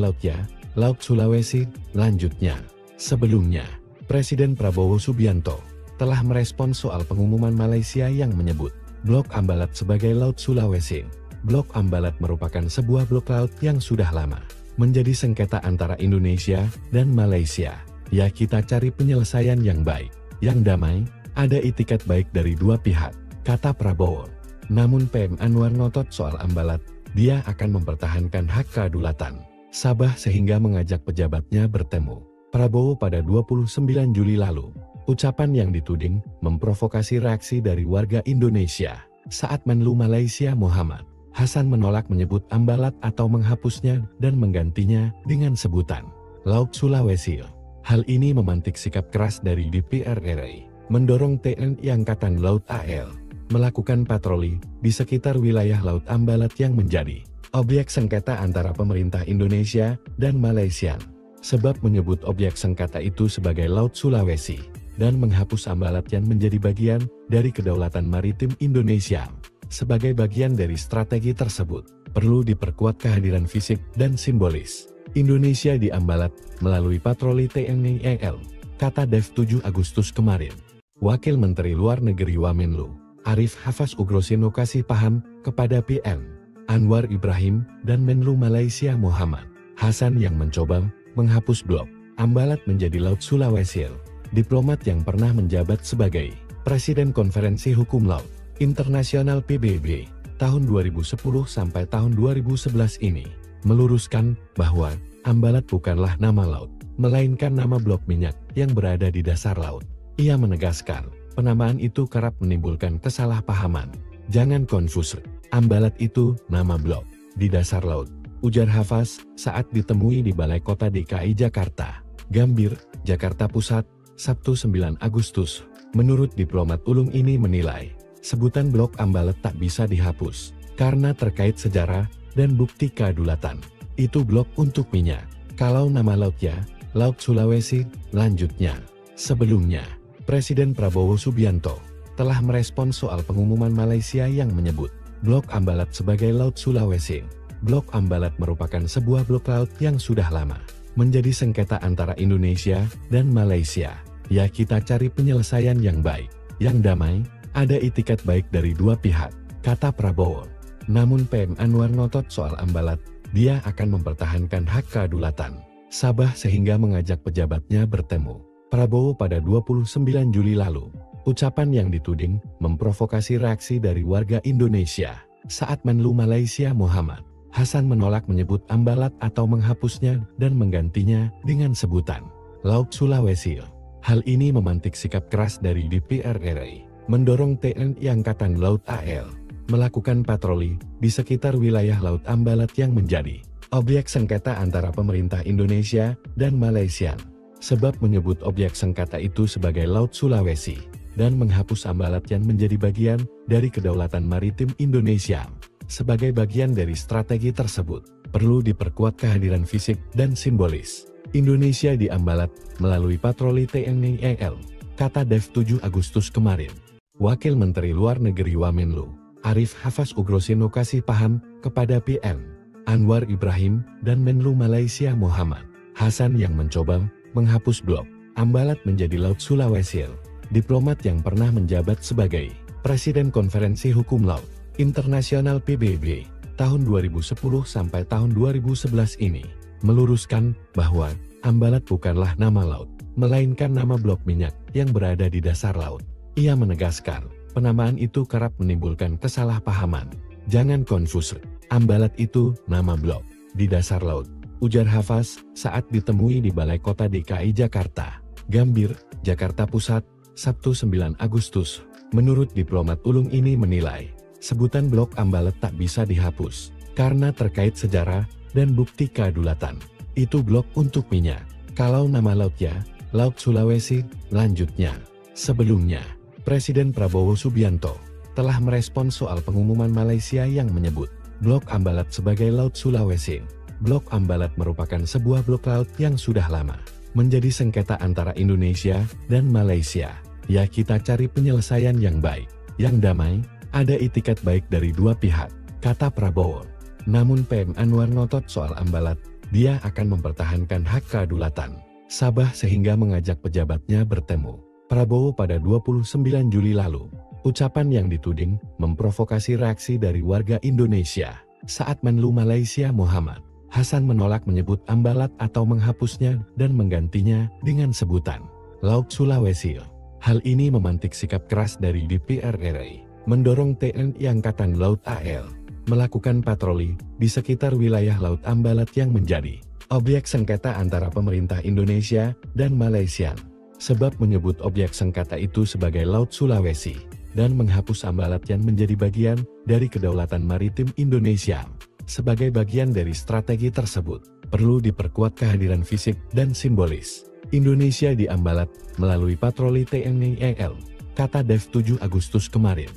lautnya, Laut Sulawesi, lanjutnya. Sebelumnya, Presiden Prabowo Subianto telah merespons soal pengumuman Malaysia yang menyebut blok Ambalat sebagai Laut Sulawesi. Blok Ambalat merupakan sebuah blok laut yang sudah lama menjadi sengketa antara Indonesia dan Malaysia. Ya, kita cari penyelesaian yang baik, yang damai, ada itikat baik dari dua pihak, kata Prabowo. Namun PM Anwar ngotot soal Ambalat, dia akan mempertahankan hak kedaulatan Sabah sehingga mengajak pejabatnya bertemu Prabowo pada 29 Juli lalu. Ucapan yang dituding memprovokasi reaksi dari warga Indonesia saat Menlu Malaysia Muhammad Hasan menolak menyebut Ambalat atau menghapusnya dan menggantinya dengan sebutan Laut Sulawesi. Hal ini memantik sikap keras dari DPR RI, mendorong TNI Angkatan Laut AL melakukan patroli di sekitar wilayah Laut Ambalat yang menjadi objek sengketa antara pemerintah Indonesia dan Malaysia. Sebab menyebut objek sengketa itu sebagai Laut Sulawesi dan menghapus Ambalat yang menjadi bagian dari kedaulatan maritim Indonesia. Sebagai bagian dari strategi tersebut, perlu diperkuat kehadiran fisik dan simbolis Indonesia diambalat melalui patroli TNI AL, kata Dev 7 Agustus kemarin. Wakil Menteri Luar Negeri Wamenlu, Arif Hafaz Ugroseno kasih paham kepada PM Anwar Ibrahim dan Menlu Malaysia Muhammad Hasan yang mencoba menghapus blok Ambalat menjadi Laut Sulawesi. Diplomat yang pernah menjabat sebagai Presiden Konferensi Hukum Laut Internasional PBB tahun 2010 sampai tahun 2011 ini meluruskan bahwa Ambalat bukanlah nama laut, melainkan nama blok minyak yang berada di dasar laut. Ia menegaskan, penamaan itu kerap menimbulkan kesalahpahaman. Jangan konfus, Ambalat itu nama blok di dasar laut, ujar Hafaz saat ditemui di Balai Kota DKI Jakarta, Gambir, Jakarta Pusat, Sabtu 9 Agustus. Menurut diplomat ulung ini menilai, sebutan blok Ambalat tak bisa dihapus, karena terkait sejarah dan bukti kedaulatan. Itu blok untuk minyak. Kalau nama lautnya, Laut Sulawesi, lanjutnya. Sebelumnya, Presiden Prabowo Subianto telah merespons soal pengumuman Malaysia yang menyebut blok Ambalat sebagai Laut Sulawesi. Blok Ambalat merupakan sebuah blok laut yang sudah lama menjadi sengketa antara Indonesia dan Malaysia. Ya, kita cari penyelesaian yang baik, yang damai, ada itikat baik dari dua pihak, kata Prabowo. Namun PM Anwar ngotot soal Ambalat, dia akan mempertahankan hak kedaulatan Sabah sehingga mengajak pejabatnya bertemu Prabowo pada 29 Juli lalu. Ucapan yang dituding memprovokasi reaksi dari warga Indonesia saat Menlu Malaysia Muhammad Hasan menolak menyebut Ambalat atau menghapusnya dan menggantinya dengan sebutan Laut Sulawesi. Hal ini memantik sikap keras dari DPR RI, mendorong TNI Angkatan Laut AL melakukan patroli di sekitar wilayah Laut Ambalat yang menjadi objek sengketa antara pemerintah Indonesia dan Malaysia. Sebab menyebut objek sengketa itu sebagai Laut Sulawesi dan menghapus Ambalat yang menjadi bagian dari kedaulatan maritim Indonesia. Sebagai bagian dari strategi tersebut, perlu diperkuat kehadiran fisik dan simbolis Indonesia di Ambalat melalui patroli TNI AL, kata Dev 7 Agustus kemarin. Wakil Menteri Luar Negeri Wamenlu, Arif Hafaz Ugroseno kasih paham kepada PM Anwar Ibrahim dan Menlu Malaysia Muhammad Hasan yang mencoba menghapus blok Ambalat menjadi Laut Sulawesi. Diplomat yang pernah menjabat sebagai Presiden Konferensi Hukum Laut Internasional PBB tahun 2010 sampai tahun 2011 ini meluruskan bahwa Ambalat bukanlah nama laut, melainkan nama blok minyak yang berada di dasar laut. Ia menegaskan, penamaan itu kerap menimbulkan kesalahpahaman. Jangan konfus, Ambalat itu nama blok di dasar laut, ujar Hafaz saat ditemui di Balai Kota DKI Jakarta, Gambir, Jakarta Pusat, Sabtu 9 Agustus. Menurut diplomat ulung ini menilai, sebutan blok Ambalat tak bisa dihapus, karena terkait sejarah dan bukti kedaulatan. Itu blok untuk minyak. Kalau nama lautnya, Laut Sulawesi, lanjutnya. Sebelumnya, Presiden Prabowo Subianto telah merespons soal pengumuman Malaysia yang menyebut blok Ambalat sebagai Laut Sulawesi. Blok Ambalat merupakan sebuah blok laut yang sudah lama menjadi sengketa antara Indonesia dan Malaysia. Ya, kita cari penyelesaian yang baik, yang damai, ada itikat baik dari dua pihak, kata Prabowo. Namun PM Anwar ngotot soal Ambalat, dia akan mempertahankan hak kedaulatan Sabah sehingga mengajak pejabatnya bertemu Prabowo pada 29 Juli lalu. Ucapan yang dituding memprovokasi reaksi dari warga Indonesia saat Menlu Malaysia Muhammad Hasan menolak menyebut Ambalat atau menghapusnya dan menggantinya dengan sebutan Laut Sulawesi. Hal ini memantik sikap keras dari DPR RI, mendorong TNI Angkatan Laut AL melakukan patroli di sekitar wilayah Laut Ambalat yang menjadi objek sengketa antara pemerintah Indonesia dan Malaysia. Sebab menyebut objek sengketa itu sebagai Laut Sulawesi dan menghapus Ambalat yang menjadi bagian dari kedaulatan maritim Indonesia. Sebagai bagian dari strategi tersebut, perlu diperkuat kehadiran fisik dan simbolis Indonesia di Ambalat melalui patroli TNI AL, kata Dev 7 Agustus kemarin.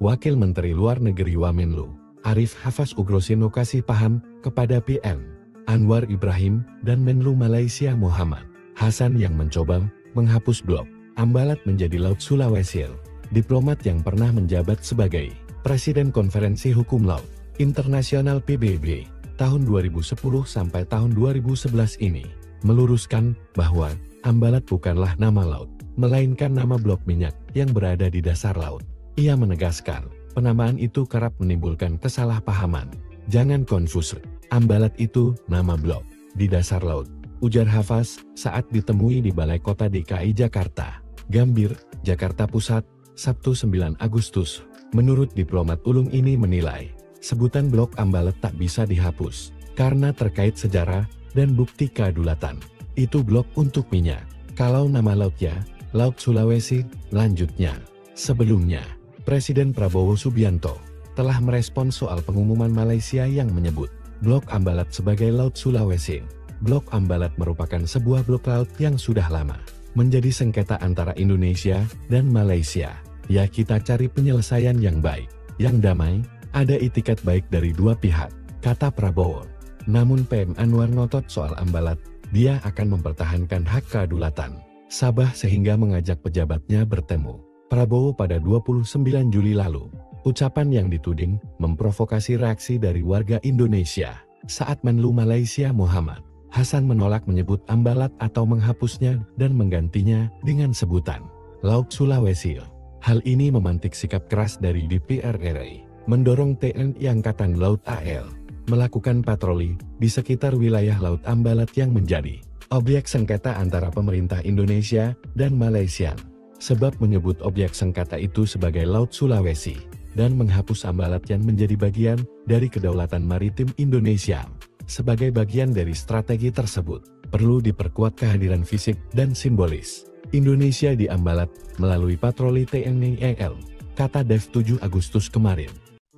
Wakil Menteri Luar Negeri Wamenlu, Arif Hafaz Ugroseno kasih paham kepada PM Anwar Ibrahim dan Menlu Malaysia Muhammad Hasan yang mencoba menghapus blok Ambalat menjadi Laut Sulawesi. Diplomat yang pernah menjabat sebagai Presiden Konferensi Hukum Laut Internasional PBB tahun 2010 sampai tahun 2011 ini meluruskan bahwa Ambalat bukanlah nama laut, melainkan nama blok minyak yang berada di dasar laut. Ia menegaskan, penamaan itu kerap menimbulkan kesalahpahaman. Jangan konfus, Ambalat itu nama blok di dasar laut, ujar Hafaz saat ditemui di Balai Kota DKI Jakarta, Gambir, Jakarta Pusat, Sabtu 9 Agustus. Menurut diplomat ulung ini menilai, sebutan blok Ambalat tak bisa dihapus, karena terkait sejarah dan bukti kedaulatan. Itu blok untuk minyak. Kalau nama lautnya, Laut Sulawesi, lanjutnya. Sebelumnya, Presiden Prabowo Subianto telah merespon soal pengumuman Malaysia yang menyebut blok Ambalat sebagai Laut Sulawesi. Blok Ambalat merupakan sebuah blok laut yang sudah lama menjadi sengketa antara Indonesia dan Malaysia. Ya, kita cari penyelesaian yang baik, yang damai, ada itikat baik dari dua pihak, kata Prabowo. Namun PM Anwar ngotot soal Ambalat, dia akan mempertahankan hak kedaulatan Sabah sehingga mengajak pejabatnya bertemu. Prabowo pada 29 Juli lalu, ucapan yang dituding memprovokasi reaksi dari warga Indonesia saat Menlu Malaysia Muhammad Hasan menolak menyebut Ambalat atau menghapusnya dan menggantinya dengan sebutan Laut Sulawesi. Hal ini memantik sikap keras dari DPR RI, mendorong TNI Angkatan Laut AL melakukan patroli di sekitar wilayah Laut Ambalat yang menjadi objek sengketa antara pemerintah Indonesia dan Malaysia. Sebab menyebut objek sengketa itu sebagai Laut Sulawesi dan menghapus Ambalat yang menjadi bagian dari kedaulatan maritim Indonesia. Sebagai bagian dari strategi tersebut, perlu diperkuat kehadiran fisik dan simbolis Indonesia di Ambalat melalui patroli TNI AL, kata Dev 7 Agustus kemarin.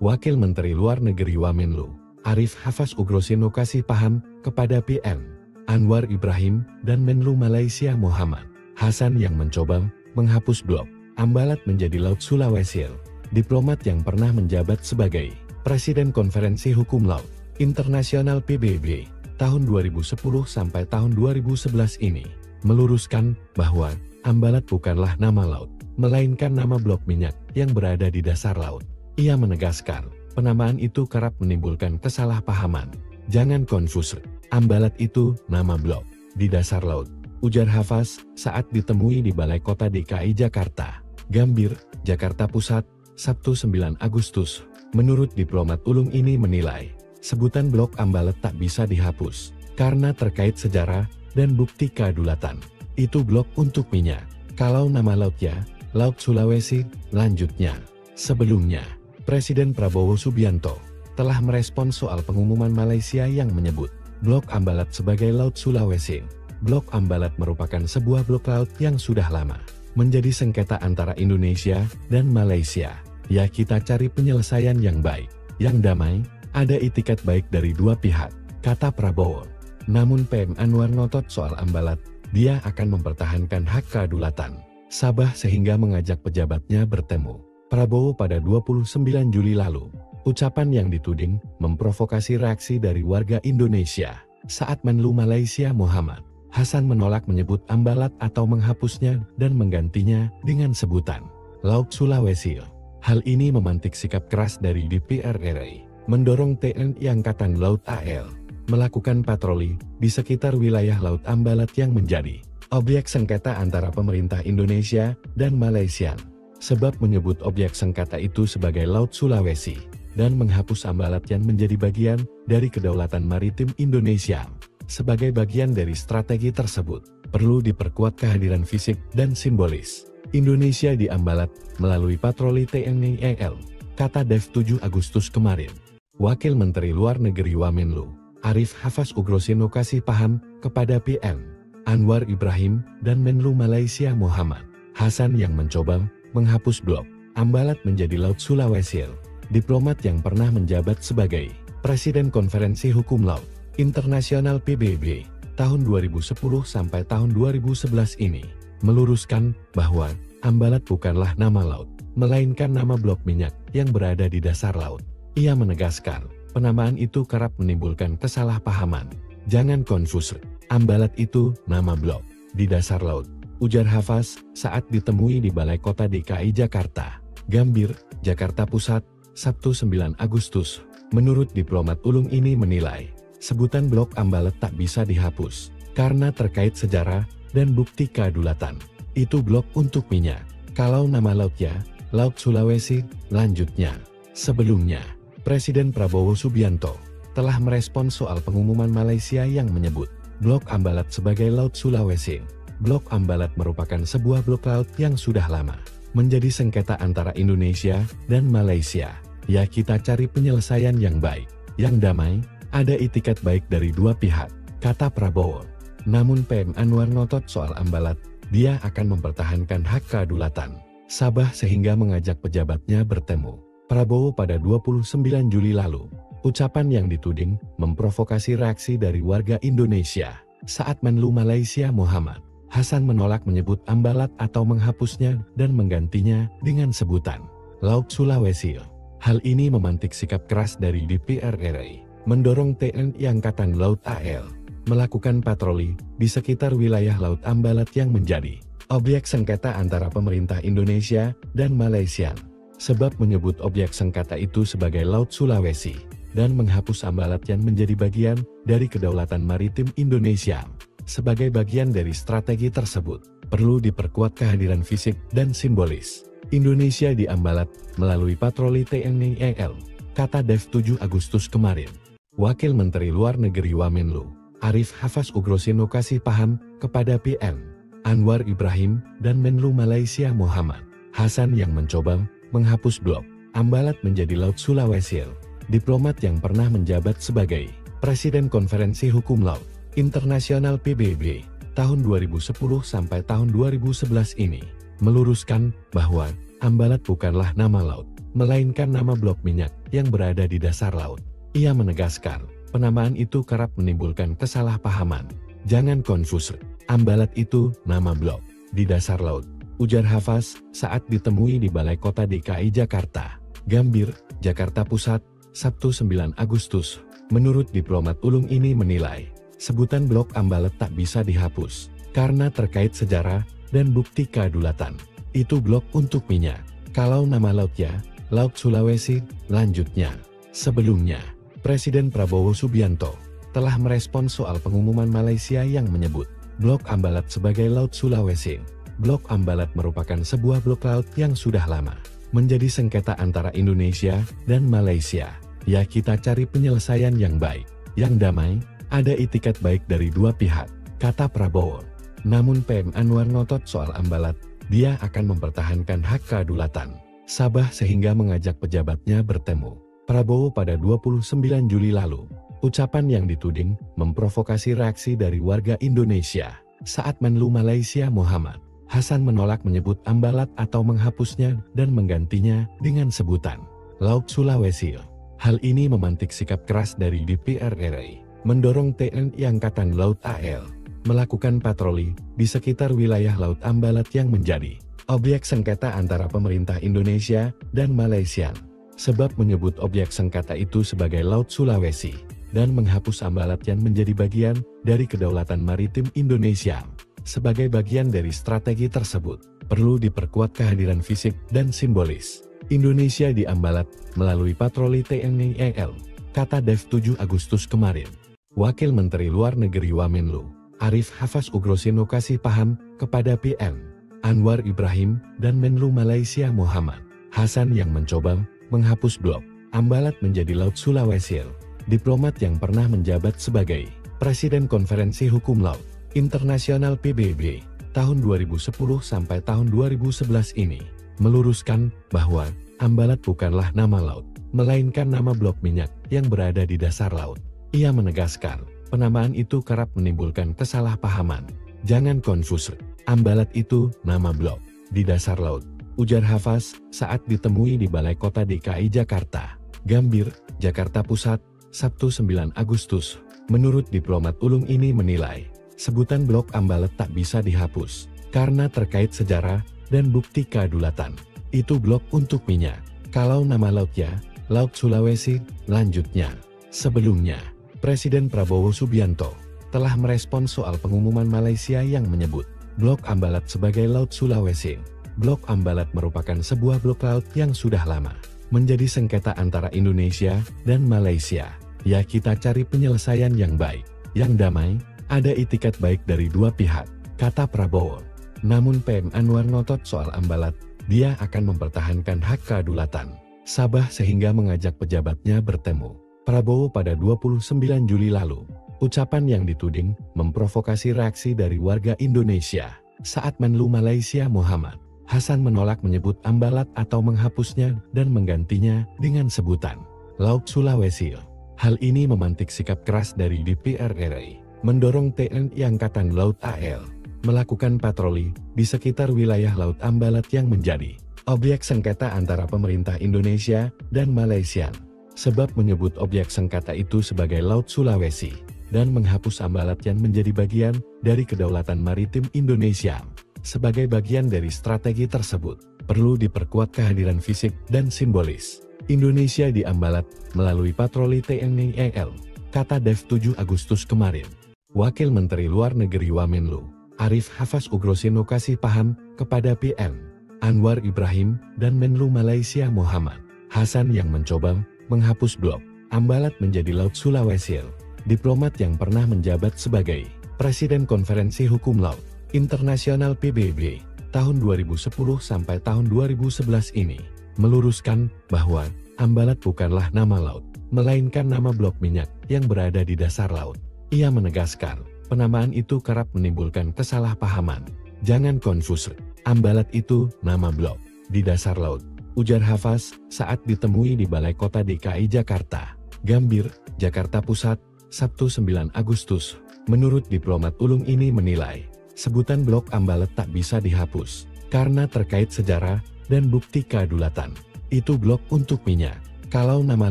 Wakil Menteri Luar Negeri Wamenlu Arif Hafaz Ugrosino kasih paham kepada PM Anwar Ibrahim dan Menlu Malaysia Muhammad Hasan yang mencoba menghapus blok Ambalat menjadi Laut Sulawesi. Diplomat yang pernah menjabat sebagai Presiden Konferensi Hukum Laut Internasional PBB tahun 2010 sampai tahun 2011 ini meluruskan bahwa Ambalat bukanlah nama laut, melainkan nama blok minyak yang berada di dasar laut. Ia menegaskan, penamaan itu kerap menimbulkan kesalahpahaman. Jangan konfus, Ambalat itu nama blok di dasar laut, ujar Hafaz saat ditemui di Balai Kota DKI Jakarta, Gambir, Jakarta Pusat, Sabtu 9 Agustus. Menurut diplomat ulung ini menilai, sebutan blok Ambalat tak bisa dihapus, karena terkait sejarah dan bukti kedaulatan. Itu blok untuk minyak. Kalau nama lautnya, Laut Sulawesi, lanjutnya. Sebelumnya, Presiden Prabowo Subianto telah merespon soal pengumuman Malaysia yang menyebut blok Ambalat sebagai Laut Sulawesi. Blok Ambalat merupakan sebuah blok laut yang sudah lama menjadi sengketa antara Indonesia dan Malaysia. Ya, kita cari penyelesaian yang baik, yang damai, ada itikat baik dari dua pihak, kata Prabowo. Namun PM Anwar ngotot soal Ambalat, dia akan mempertahankan hak kedaulatan Sabah sehingga mengajak pejabatnya bertemu. Prabowo pada 29 Juli lalu, ucapan yang dituding memprovokasi reaksi dari warga Indonesia saat Menlu Malaysia Muhammad Hasan menolak menyebut Ambalat atau menghapusnya dan menggantinya dengan sebutan Laut Sulawesi. Hal ini memantik sikap keras dari DPR RI, mendorong TNI Angkatan Laut AL melakukan patroli di sekitar wilayah Laut Ambalat yang menjadi objek sengketa antara pemerintah Indonesia dan Malaysia. Sebab menyebut objek sengketa itu sebagai Laut Sulawesi dan menghapus Ambalat yang menjadi bagian dari kedaulatan maritim Indonesia. Sebagai bagian dari strategi tersebut, perlu diperkuat kehadiran fisik dan simbolis Indonesia di Ambalat melalui patroli TNI AL, kata Dev 7 Agustus kemarin. Wakil Menteri Luar Negeri Wamenlu Arif Hafaz Ugrosino kasih paham kepada PM Anwar Ibrahim dan Menlu Malaysia Muhammad Hasan yang mencoba menghapus blok Ambalat menjadi Laut Sulawesi. Diplomat yang pernah menjabat sebagai Presiden Konferensi Hukum Laut Internasional PBB tahun 2010 sampai tahun 2011 ini meluruskan bahwa Ambalat bukanlah nama laut, melainkan nama blok minyak yang berada di dasar laut. Ia menegaskan, penamaan itu kerap menimbulkan kesalahpahaman. Jangan konfus, Ambalat itu nama blok di dasar laut, ujar Hafaz saat ditemui di Balai Kota DKI Jakarta, Gambir, Jakarta Pusat, Sabtu 9 Agustus. Menurut diplomat ulung ini menilai, Sebutan Blok Ambalat tak bisa dihapus, karena terkait sejarah dan bukti kedaulatan. Itu blok untuk minyak. Kalau nama lautnya, Laut Sulawesi, lanjutnya. Sebelumnya, Presiden Prabowo Subianto telah merespon soal pengumuman Malaysia yang menyebut Blok Ambalat sebagai Laut Sulawesi. Blok Ambalat merupakan sebuah blok laut yang sudah lama menjadi sengketa antara Indonesia dan Malaysia. Ya, kita cari penyelesaian yang baik, yang damai, ada itikat baik dari dua pihak, kata Prabowo. Namun PM Anwar ngotot soal Ambalat, dia akan mempertahankan hak kedaulatan Sabah sehingga mengajak pejabatnya bertemu Prabowo pada 29 Juli lalu. Ucapan yang dituding memprovokasi reaksi dari warga Indonesia saat Menlu Malaysia Muhammad Hasan menolak menyebut Ambalat atau menghapusnya dan menggantinya dengan sebutan Laut Sulawesi. Hal ini memantik sikap keras dari DPR RI, mendorong TNI Angkatan Laut AL melakukan patroli di sekitar wilayah Laut Ambalat yang menjadi objek sengketa antara pemerintah Indonesia dan Malaysia. Sebab menyebut objek sengketa itu sebagai Laut Sulawesi dan menghapus Ambalat yang menjadi bagian dari kedaulatan maritim Indonesia. Sebagai bagian dari strategi tersebut, perlu diperkuat kehadiran fisik dan simbolis Indonesia di Ambalat melalui patroli TNI AL, kata Dev 7 Agustus kemarin. Wakil Menteri Luar Negeri Wamenlu, Arif Hafaz Ugrosino kasih paham kepada PM Anwar Ibrahim dan Menlu Malaysia Muhammad Hasan yang mencoba menghapus Blok Ambalat menjadi Laut Sulawesi. Diplomat yang pernah menjabat sebagai Presiden Konferensi Hukum Laut Internasional PBB tahun 2010 sampai tahun 2011 ini meluruskan bahwa Ambalat bukanlah nama laut, melainkan nama blok minyak yang berada di dasar laut. Ia menegaskan, penamaan itu kerap menimbulkan kesalahpahaman. Jangan konfus, Ambalat itu nama blok di dasar laut, ujar Hafaz saat ditemui di Balai Kota DKI Jakarta, Gambir, Jakarta Pusat, Sabtu 9 Agustus. Menurut diplomat ulung ini menilai, sebutan Blok Ambalat tak bisa dihapus, karena terkait sejarah dan bukti kedaulatan. Itu blok untuk minyak. Kalau nama lautnya, Laut Sulawesi, lanjutnya. Sebelumnya, Presiden Prabowo Subianto telah merespon soal pengumuman Malaysia yang menyebut Blok Ambalat sebagai Laut Sulawesi. Blok Ambalat merupakan sebuah blok laut yang sudah lama menjadi sengketa antara Indonesia dan Malaysia. Ya, kita cari penyelesaian yang baik, yang damai, ada itikat baik dari dua pihak, kata Prabowo. Namun PM Anwar ngotot soal Ambalat, dia akan mempertahankan hak kedaulatan Sabah sehingga mengajak pejabatnya bertemu Prabowo pada 29 Juli lalu. Ucapan yang dituding memprovokasi reaksi dari warga Indonesia saat Menlu Malaysia Muhammad Hasan menolak menyebut Ambalat atau menghapusnya dan menggantinya dengan sebutan Laut Sulawesi. Hal ini memantik sikap keras dari DPR RI, mendorong TNI Angkatan Laut AL melakukan patroli di sekitar wilayah Laut Ambalat yang menjadi objek sengketa antara pemerintah Indonesia dan Malaysia. Sebab menyebut objek sengketa itu sebagai Laut Sulawesi dan menghapus Ambalat yang menjadi bagian dari kedaulatan maritim Indonesia. Sebagai bagian dari strategi tersebut, perlu diperkuat kehadiran fisik dan simbolis Indonesia di Ambalat melalui patroli TNI AL, kata Dev 7 Agustus kemarin. Wakil Menteri Luar Negeri Wamenlu, Arif Hafaz Ugrosino kasih paham kepada PM Anwar Ibrahim dan Menlu Malaysia Muhammad Hasan yang mencoba menghapus Blok Ambalat menjadi Laut Sulawesi. Diplomat yang pernah menjabat sebagai Presiden Konferensi Hukum Laut Internasional PBB tahun 2010 sampai tahun 2011 ini meluruskan bahwa Ambalat bukanlah nama laut, melainkan nama blok minyak yang berada di dasar laut. Ia menegaskan, penamaan itu kerap menimbulkan kesalahpahaman. Jangan konfus, Ambalat itu nama blok di dasar laut, ujar Hafaz saat ditemui di Balai Kota DKI Jakarta, Gambir, Jakarta Pusat, Sabtu 9 Agustus. Menurut diplomat ulung ini menilai, sebutan Blok Ambalat tak bisa dihapus, karena terkait sejarah dan bukti kedaulatan. Itu blok untuk minyak. Kalau nama lautnya, Laut Sulawesi, lanjutnya. Sebelumnya, Presiden Prabowo Subianto telah merespon soal pengumuman Malaysia yang menyebut Blok Ambalat sebagai Laut Sulawesi. Blok Ambalat merupakan sebuah blok laut yang sudah lama menjadi sengketa antara Indonesia dan Malaysia. Ya kita cari penyelesaian yang baik, yang damai, ada itikat baik dari dua pihak, kata Prabowo. Namun PM Anwar ngotot soal ambalat, dia akan mempertahankan hak kedaulatan Sabah sehingga mengajak pejabatnya bertemu Prabowo pada 29 Juli lalu. Ucapan yang dituding memprovokasi reaksi dari warga Indonesia saat Menlu Malaysia Muhammad Hasan menolak menyebut ambalat atau menghapusnya dan menggantinya dengan sebutan Laut Sulawesi. Hal ini memantik sikap keras dari DPR RI, mendorong TNI Angkatan Laut AL melakukan patroli di sekitar wilayah Laut Ambalat yang menjadi objek sengketa antara pemerintah Indonesia dan Malaysia. Sebab menyebut objek sengketa itu sebagai Laut Sulawesi dan menghapus ambalat yang menjadi bagian dari kedaulatan maritim Indonesia. Sebagai bagian dari strategi tersebut, perlu diperkuat kehadiran fisik dan simbolis Indonesia di ambalat melalui patroli TNI AL, kata Dev 7 Agustus kemarin. Wakil Menteri Luar Negeri Wamenlu, Arif Hafaz Ugroseno kasih paham kepada PM Anwar Ibrahim dan Menlu Malaysia Muhammad Hasan yang mencoba menghapus blok ambalat menjadi Laut Sulawesi. Diplomat yang pernah menjabat sebagai Presiden Konferensi Hukum Laut Internasional PBB tahun 2010 sampai tahun 2011 ini meluruskan bahwa ambalat bukanlah nama laut, melainkan nama blok minyak yang berada di dasar laut. Ia menegaskan, penamaan itu kerap menimbulkan kesalahpahaman. Jangan konfus, ambalat itu nama blok di dasar laut, ujar Hafaz saat ditemui di Balai Kota DKI Jakarta, Gambir, Jakarta Pusat, Sabtu 9 Agustus. Menurut diplomat ulung ini menilai, sebutan blok ambalat tak bisa dihapus, karena terkait sejarah dan bukti kedaulatan. Itu blok untuk minyak. Kalau nama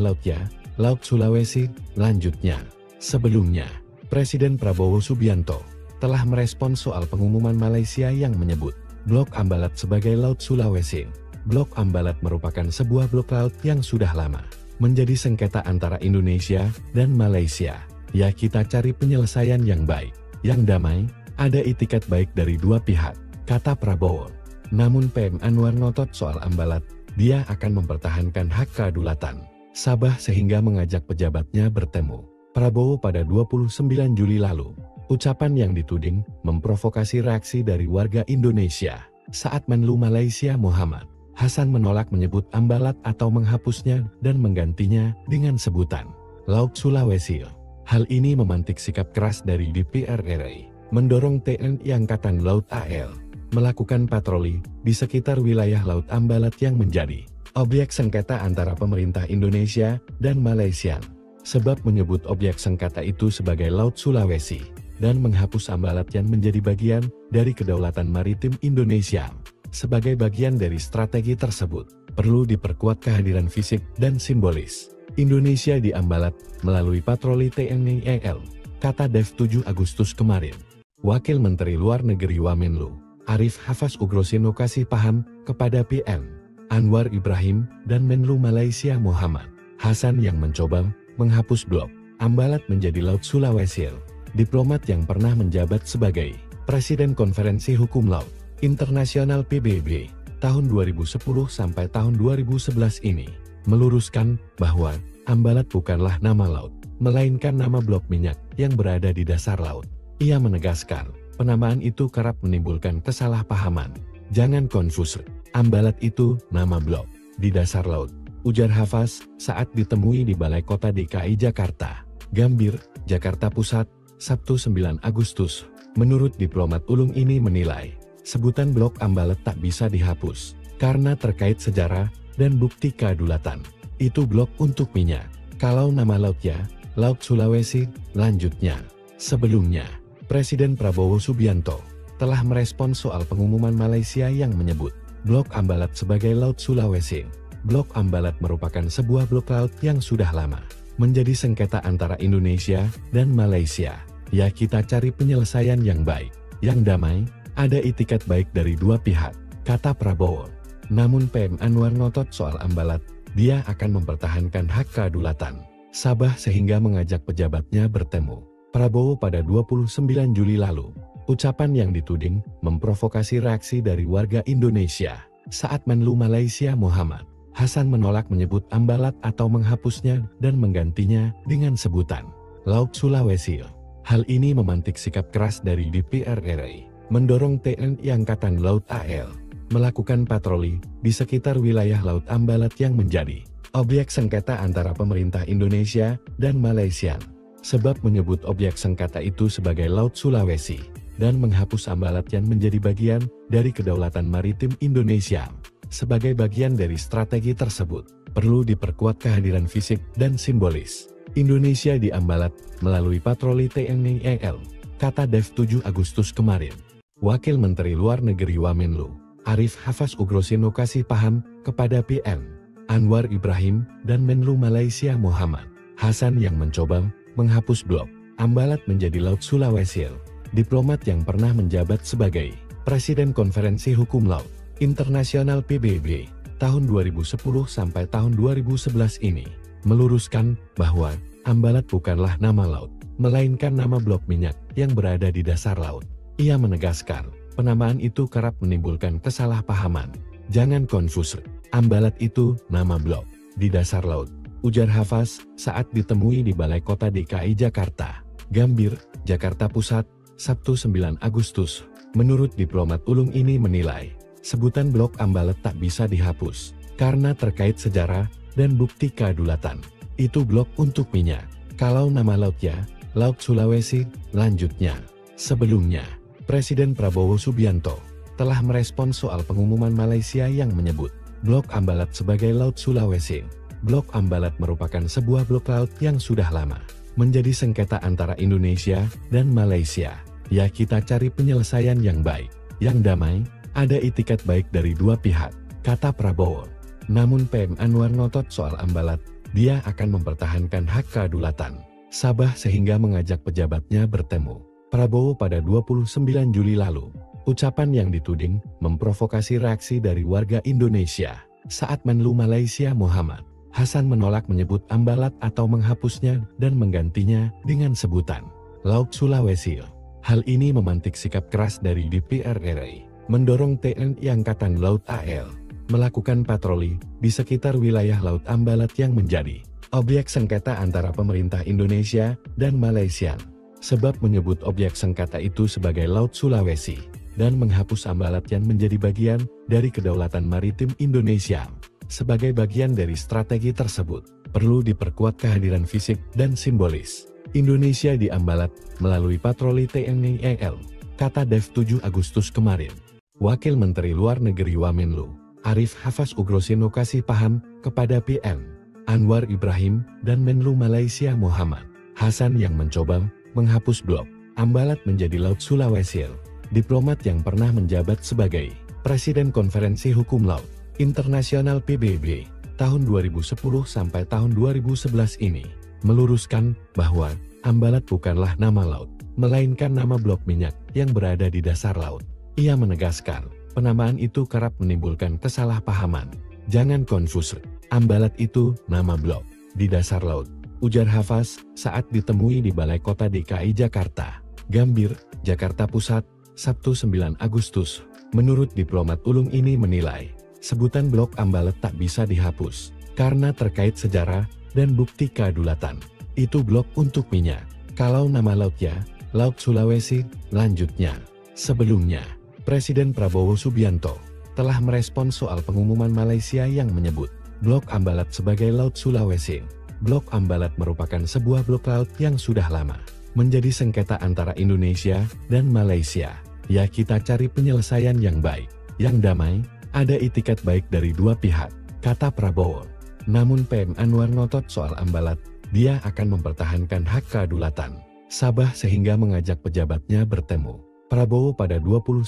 lautnya, Laut Sulawesi, lanjutnya. Sebelumnya, Presiden Prabowo Subianto telah merespon soal pengumuman Malaysia yang menyebut blok ambalat sebagai Laut Sulawesi. Blok ambalat merupakan sebuah blok laut yang sudah lama menjadi sengketa antara Indonesia dan Malaysia. Ya kita cari penyelesaian yang baik, yang damai, ada itikat baik dari dua pihak, kata Prabowo. Namun PM Anwar ngotot soal ambalat, dia akan mempertahankan hak kedaulatan Sabah sehingga mengajak pejabatnya bertemu Prabowo pada 29 Juli lalu. Ucapan yang dituding memprovokasi reaksi dari warga Indonesia saat Menlu Malaysia Muhammad Hasan menolak menyebut ambalat atau menghapusnya dan menggantinya dengan sebutan Laut Sulawesi. Hal ini memantik sikap keras dari DPR RI, mendorong TNI Angkatan Laut AL melakukan patroli di sekitar wilayah Laut Ambalat yang menjadi objek sengketa antara pemerintah Indonesia dan Malaysia. Sebab menyebut objek sengketa itu sebagai Laut Sulawesi dan menghapus ambalat yang menjadi bagian dari kedaulatan maritim Indonesia. Sebagai bagian dari strategi tersebut, perlu diperkuat kehadiran fisik dan simbolis Indonesia di ambalat melalui patroli TNI AL, kata Dev 7 Agustus kemarin. Wakil Menteri Luar Negeri Wamenlu, Arif Hafaz Ugroseno kasih paham kepada PM Anwar Ibrahim dan Menlu Malaysia Muhammad Hasan yang mencoba menghapus blok ambalat menjadi Laut Sulawesi. Diplomat yang pernah menjabat sebagai Presiden Konferensi Hukum Laut Internasional PBB tahun 2010 sampai tahun 2011 ini meluruskan bahwa ambalat bukanlah nama laut, melainkan nama blok minyak yang berada di dasar laut. Ia menegaskan, penamaan itu kerap menimbulkan kesalahpahaman. Jangan konfus, ambalat itu nama blok di dasar laut, ujar Hafaz saat ditemui di Balai Kota DKI Jakarta, Gambir, Jakarta Pusat, Sabtu 9 Agustus. Menurut diplomat ulung ini menilai, sebutan blok ambalat tak bisa dihapus, karena terkait sejarah dan bukti kedaulatan. Itu blok untuk minyak. Kalau nama lautnya, Laut Sulawesi, lanjutnya. Sebelumnya, Presiden Prabowo Subianto telah merespon soal pengumuman Malaysia yang menyebut blok ambalat sebagai Laut Sulawesi. Blok ambalat merupakan sebuah blok laut yang sudah lama menjadi sengketa antara Indonesia dan Malaysia. Ya kita cari penyelesaian yang baik, yang damai, ada itikat baik dari dua pihak, kata Prabowo. Namun PM Anwar ngotot soal ambalat, dia akan mempertahankan hak kedaulatan Sabah sehingga mengajak pejabatnya bertemu Prabowo pada 29 Juli lalu. Ucapan yang dituding memprovokasi reaksi dari warga Indonesia saat Menlu Malaysia Muhammad Hasan menolak menyebut Ambalat atau menghapusnya dan menggantinya dengan sebutan Laut Sulawesi. Hal ini memantik sikap keras dari DPR RI, mendorong TNI Angkatan Laut AL melakukan patroli di sekitar wilayah Laut Ambalat yang menjadi objek sengketa antara pemerintah Indonesia dan Malaysia. Sebab menyebut objek sengketa itu sebagai Laut Sulawesi dan menghapus Ambalat yang menjadi bagian dari kedaulatan maritim Indonesia. Sebagai bagian dari strategi tersebut, perlu diperkuat kehadiran fisik dan simbolis Indonesia di Ambalat melalui patroli TNI AL, kata Dev 7 Agustus kemarin. Wakil Menteri Luar Negeri Wamenlu, Arif Hafaz Ugrosino kasih paham kepada PM Anwar Ibrahim dan Menlu Malaysia Muhammad Hasan yang mencoba menghapus blok Ambalat menjadi Laut Sulawesi. Diplomat yang pernah menjabat sebagai Presiden Konferensi Hukum Laut Internasional PBB tahun 2010 sampai tahun 2011 ini meluruskan bahwa Ambalat bukanlah nama laut, melainkan nama blok minyak yang berada di dasar laut. Ia menegaskan, penamaan itu kerap menimbulkan kesalahpahaman. Jangan konfus, Ambalat itu nama blok di dasar laut, ujar Hafaz saat ditemui di Balai Kota DKI Jakarta, Gambir, Jakarta Pusat, Sabtu 9 Agustus. Menurut diplomat ulung ini menilai, sebutan blok Ambalat tak bisa dihapus, karena terkait sejarah dan bukti kedaulatan. Itu blok untuk minyak. Kalau nama lautnya, Laut Sulawesi, lanjutnya. Sebelumnya, Presiden Prabowo Subianto telah merespons soal pengumuman Malaysia yang menyebut blok Ambalat sebagai Laut Sulawesi. Blok Ambalat merupakan sebuah blok laut yang sudah lama menjadi sengketa antara Indonesia dan Malaysia. Ya, kita cari penyelesaian yang baik, yang damai, ada itikat baik dari dua pihak, kata Prabowo. Namun PM Anwar ngotot soal Ambalat, dia akan mempertahankan hak kedaulatan Sabah sehingga mengajak pejabatnya bertemu Prabowo pada 29 Juli lalu. Ucapan yang dituding memprovokasi reaksi dari warga Indonesia saat Menlu Malaysia Muhammad Hasan menolak menyebut Ambalat atau menghapusnya dan menggantinya dengan sebutan Laut Sulawesi. Hal ini memantik sikap keras dari DPR RI, mendorong TNI Angkatan Laut AL melakukan patroli di sekitar wilayah Laut Ambalat yang menjadi objek sengketa antara pemerintah Indonesia dan Malaysia. Sebab menyebut objek sengketa itu sebagai Laut Sulawesi dan menghapus Ambalat yang menjadi bagian dari kedaulatan maritim Indonesia. Sebagai bagian dari strategi tersebut, perlu diperkuat kehadiran fisik dan simbolis Indonesia di Ambalat melalui patroli TNI AL, kata Dev 7 Agustus kemarin. Wakil Menteri Luar Negeri Wamenlu, Arif Hafaz Ugrosino kasih paham kepada PM Anwar Ibrahim dan Menlu Malaysia Muhammad Hasan yang mencoba menghapus blok Ambalat menjadi Laut Sulawesi. Diplomat yang pernah menjabat sebagai Presiden Konferensi Hukum Laut Internasional PBB tahun 2010 sampai tahun 2011 ini meluruskan bahwa Ambalat bukanlah nama laut, melainkan nama blok minyak yang berada di dasar laut. Ia menegaskan, penamaan itu kerap menimbulkan kesalahpahaman. Jangan konfus, Ambalat itu nama blok di dasar laut, ujar Hafaz saat ditemui di Balai Kota DKI Jakarta, Gambir, Jakarta Pusat, Sabtu 9 Agustus. Menurut diplomat ulung ini menilai, sebutan blok Ambalat tak bisa dihapus, karena terkait sejarah dan bukti kedaulatan. Itu blok untuk minyak. Kalau nama lautnya, Laut Sulawesi, lanjutnya. Sebelumnya, Presiden Prabowo Subianto telah merespons soal pengumuman Malaysia yang menyebut blok Ambalat sebagai Laut Sulawesi. Blok Ambalat merupakan sebuah blok laut yang sudah lama menjadi sengketa antara Indonesia dan Malaysia. Ya, kita cari penyelesaian yang baik, yang damai, ada itikat baik dari dua pihak, kata Prabowo. Namun PM Anwar ngotot soal Ambalat, dia akan mempertahankan hak kedaulatan Sabah sehingga mengajak pejabatnya bertemu Prabowo pada 29